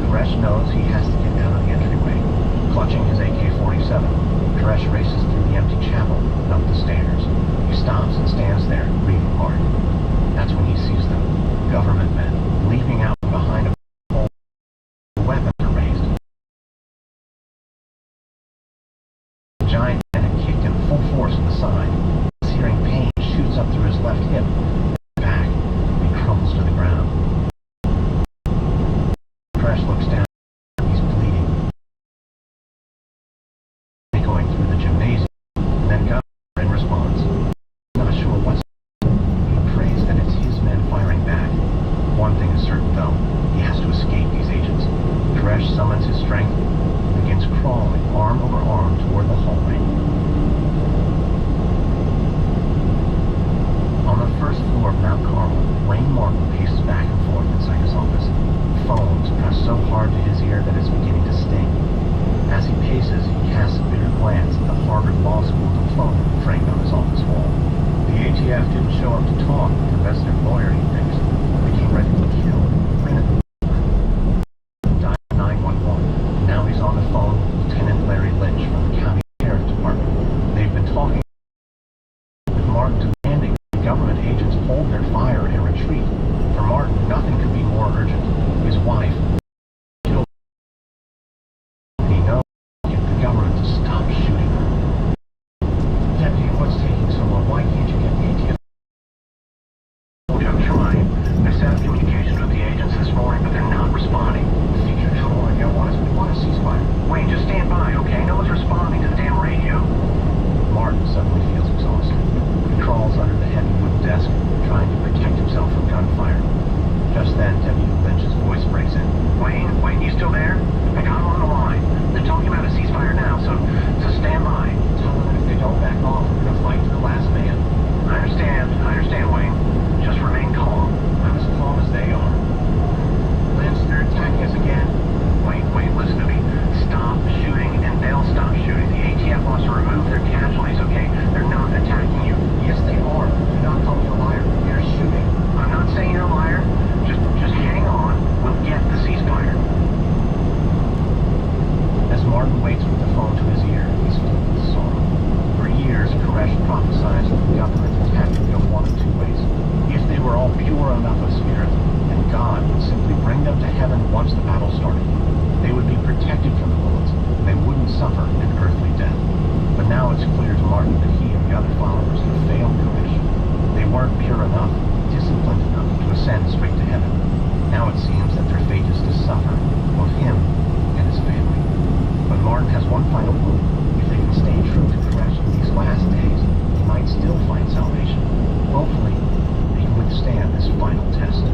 Koresh knows he has to get out of the entryway. Clutching his AK-47, Koresh races through the empty chapel and up the stairs. He stops and stands there, breathing hard. That's when he sees them, government men, leaping out from behind a pole. The weapons are raised. The giant man had kicked him full force in the side. Searing pain shoots up through his left hip and back. He crumbles to the ground. Koresh looks down. He's bleeding. Going through the gymnasium, and then got in response. Not sure what's. He prays that it's his men firing back. One thing is certain, though. He has to escape these agents. Koresh summons his strength and begins crawling arm over arm toward the hallway. On the first floor of Mount Carmel, Wayne Martin paces back and forth inside his office. The phone is pressed so hard to his ear that it's beginning to sting. As he paces, he casts a bitter glance at the Harvard Law School diploma framed on his office wall. The ATF didn't show up to talk with the resident lawyer, he thinks. They came ready to kill, clean it. Dialed 911. Now he's on the phone with Lieutenant Larry Lynch from the County Sheriff Department. They've been talking with Martin demanding that government agents hold their fire and retreat. Just then, Deputy Lynch's voice breaks in. Wayne, you still there? I got him on the line. They're talking about a ceasefire now, so stand by. Tell them that if they don't back off, we're gonna fight to the last man. I understand, Wayne. Just remain calm. I'm as calm as they are. Lynch, they're attacking us again. Wayne, listen to me. Stop shooting, and they'll stop shooting. The ATF wants to remove their casualties, okay? They're not attacking you. Yes, they are. Do not call me a liar. They're shooting. I'm not saying you're a liar. Just hang on. We'll get the ceasefire. As Martin waits with the phone to his ear, he's filled with sorrow. For years, Koresh prophesied that the government attack would go one of two ways. If they were all pure enough of spirit, then God would simply bring them to heaven once the battle started. They would be protected from the bullets, and they wouldn't suffer an earthly death. But now it's clear to Martin that he and the other followers have failed Koresh. They weren't pure enough, disciplined enough to ascend straight to heaven. Now it seems that their fate is to suffer, both him and his family. But Martin has one final hope. If they can stay true to Koresh in these last days, they might still find salvation. Hopefully, they can withstand this final test.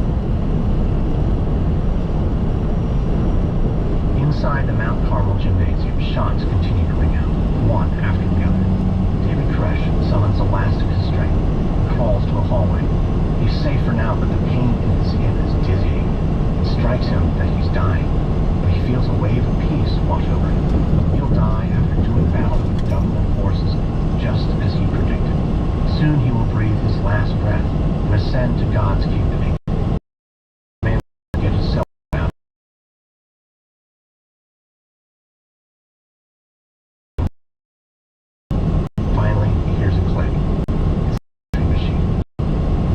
Inside the Mount Carmel gymnasium, shots continue to ring out, one after the other. David Koresh summons the last of his strength and crawls to a hallway. He's safe for now, but the pain in his skin is dizzying. It strikes him that he's dying, but he feels a wave of peace wash over him. He'll die after doing battle with government forces, just as he predicted. Soon he will breathe his last breath and ascend to God's kingdom. Man will get his self out. Finally, he hears a click. It's the machine.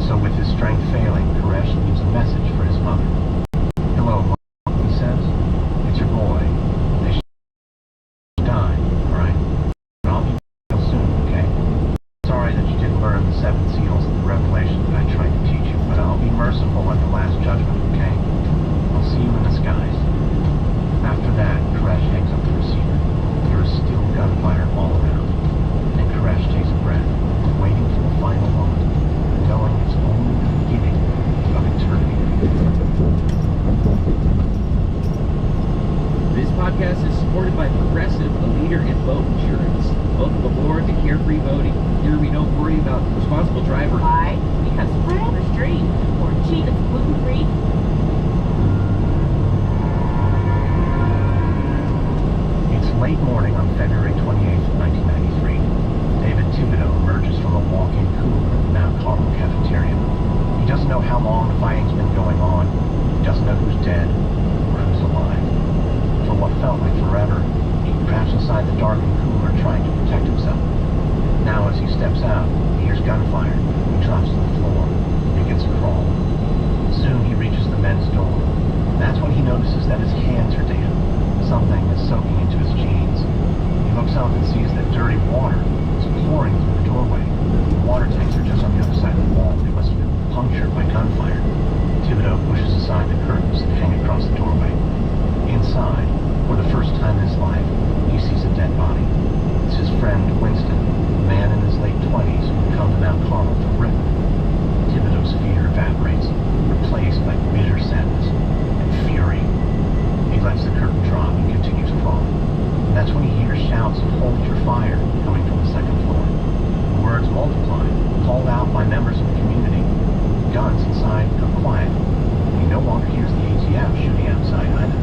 So with his strength failing, Koresh leaves a message for his mother. Hello, Mom, he says. It's your boy. They should die, alright? But I'll be real soon, okay? Sorry that you didn't learn the 7 seals of the Revelation that I tried to teach you, but I'll be merciful at the last judgment, okay? I'll see you in the skies. After that, Koresh hangs up the receiver. There is still gunfire all around. And Koresh takes a breath, waiting for the final moment, knowing it's only the beginning of eternity. This podcast is supported by Progressive, a leader in boat insurance. Welcome aboard to Carefree Boating. Here we don't worry about responsible driver. Why? Because spread or street or cheap, it's gluten-free. It's late morning on February 28th, 1993. David Thibodeau emerges from a walk-in cooler at the Mount Carmel cafeteria. He doesn't know how long the fighting's been going on. He doesn't know who's dead or who's alive. For what felt like forever, he crouched inside the darkened cooler trying to protect himself. Now as he steps out, he hears gunfire. He drops to the floor and begins to crawl. Soon he reaches the men's door. That's when he notices that his hands are damp. Something is soaking into his jeans. He looks up and sees that dirty water is pouring through the doorway. The water tanks are just on the other side of the wall. They must have been punctured by gunfire. Thibodeau pushes aside the curtains that hang across the doorway. Inside, for the first time in his life, he sees a dead body. It's his friend Winston, a man in his late 20s who had come to Mount Carmel for Britain. Thibodeau's fear evaporates, replaced by bitter sadness and fury. He lets the curtain drop and continues crawling. And that's when he hears shouts of "Hold your fire" coming from the second floor. The words multiply, called out by members of the community. Guns inside go quiet. He no longer hears the ATF shooting outside either.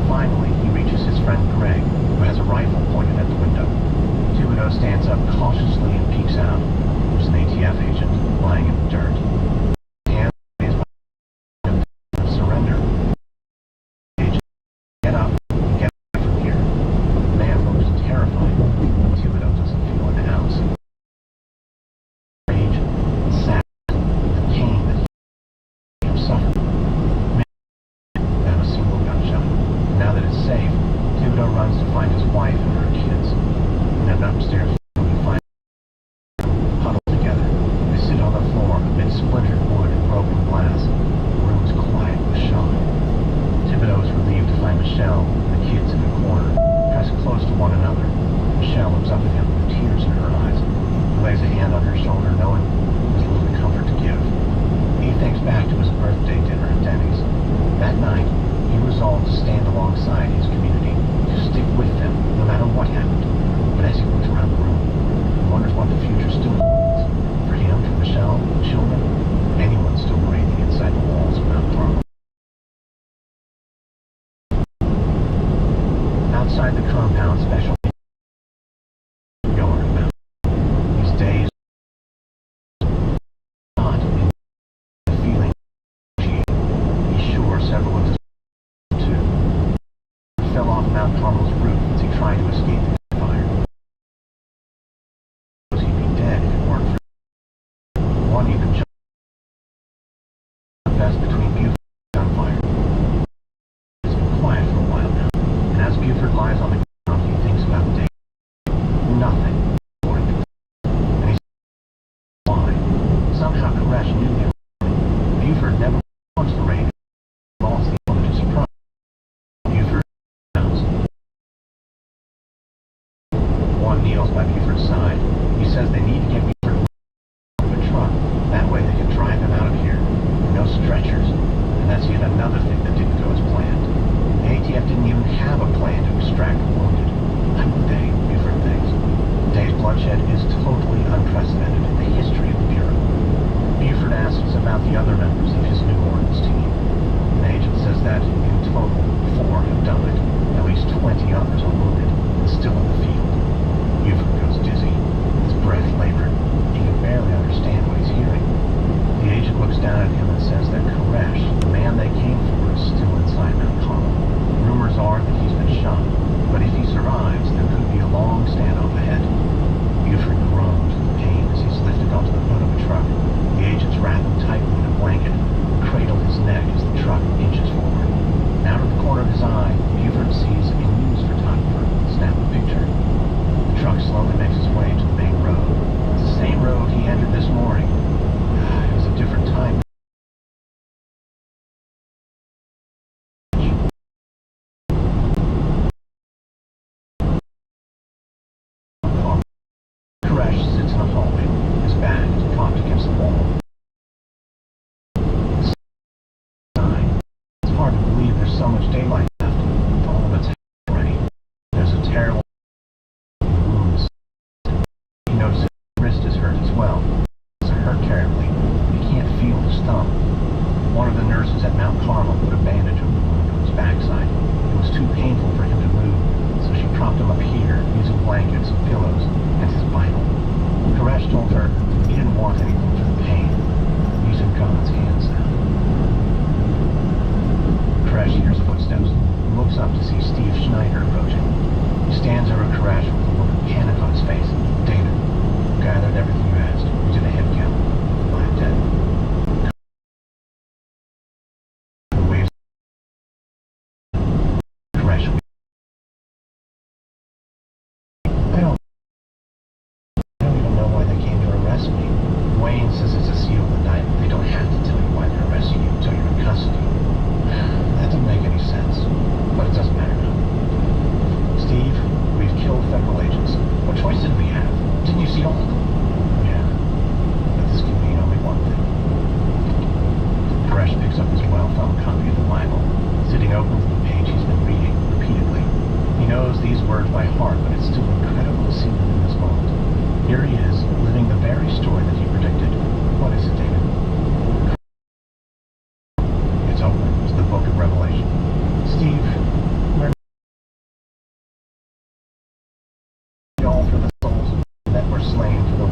Finally, he reaches his friend Greg, who has a rifle pointed at the window. Thibodeau stands up cautiously and peeks out. There's an ATF agent lying in the dirt. His hand is by surrender. Agent, get up and get away from here. The man looks terrified. Thibodeau doesn't feel an ounce. Rage, sadness, the pain that he has suffered. Without a single gunshot. Now that it's safe, Thibodeau runs to find his wife and her kids. And then upstairs, we find them huddled together. They sit on the floor amid splintered wood and broken glass. The room is quiet with shock. Thibodeau is relieved to find Michelle and the kids in the corner, pressed close to one another. Michelle looks up at him with tears in her eyes. He lays a hand on her shoulder, knowing there's little comfort to give. He thinks back to his birthday dinner that's yet another thing that didn't go as planned. The ATF didn't even have a plan to extract the wounded. How would they? Different things. Today's bloodshed is totally unprecedented in the history of the Bureau. Buford asks about the other members of his New Orleans team. An agent says that, in total, 4 have died. At least 20 others are wounded and still in the field. Buford goes dizzy, his breath labored. He can barely understand what he's hearing. The agent looks down at him and says that Koresh, the man they came for, is still inside Mount Carmel. Rumors are that he's been shot, but if he survives, there could be a long standoff ahead. Buford groans with pain as he's lifted onto the hood of a truck. The agents wrap him tightly in a blanket and cradle his neck as the truck inches forward. Out of the corner of his eye, Buford sees a news photographer snap a picture. The truck slowly makes its way to the main road. It's the same road he entered this morning. It was a different time. Koresh sits in a hallway, his back is propped against the wall. It's hard to believe there's so much daylight left. All of it's happened already. There's a terrible wounds. He notices his wrist is hurt as well. It's hurt terribly. He can't feel his thumb. One of the nurses at Mount Carmel put a bandage over the wound on his backside. It was too painful for him to move, so she propped him up here using blankets and pillows and his Bible. Koresh told her he didn't want anything for the pain. These are God's hands now. Koresh hears footsteps and looks up to see Steve Schneider approaching. He stands over Koresh with a look of panic on his face. David, gathered everything you asked. We did a head count. I'm dead. Waves. Koresh. I don't even know why they came to arrest me. Wayne says it's a seal of the night. They don't have to tell you why they're arresting you until you're in custody. That doesn't make any sense, but it doesn't matter now. Steve, we've killed federal agents. What choice did we have? Didn't you see all of them? Yeah, but this can mean only one thing. Koresh picks up his well-thumbed copy of the Bible, sitting open to the page he's been reading repeatedly. He knows these words by heart, but it's still incredible to see them in this moment. Here he is, living the very story that he predicted. What is it, David? It's open to the book of Revelation. Steve, we're all for the souls that were slain for the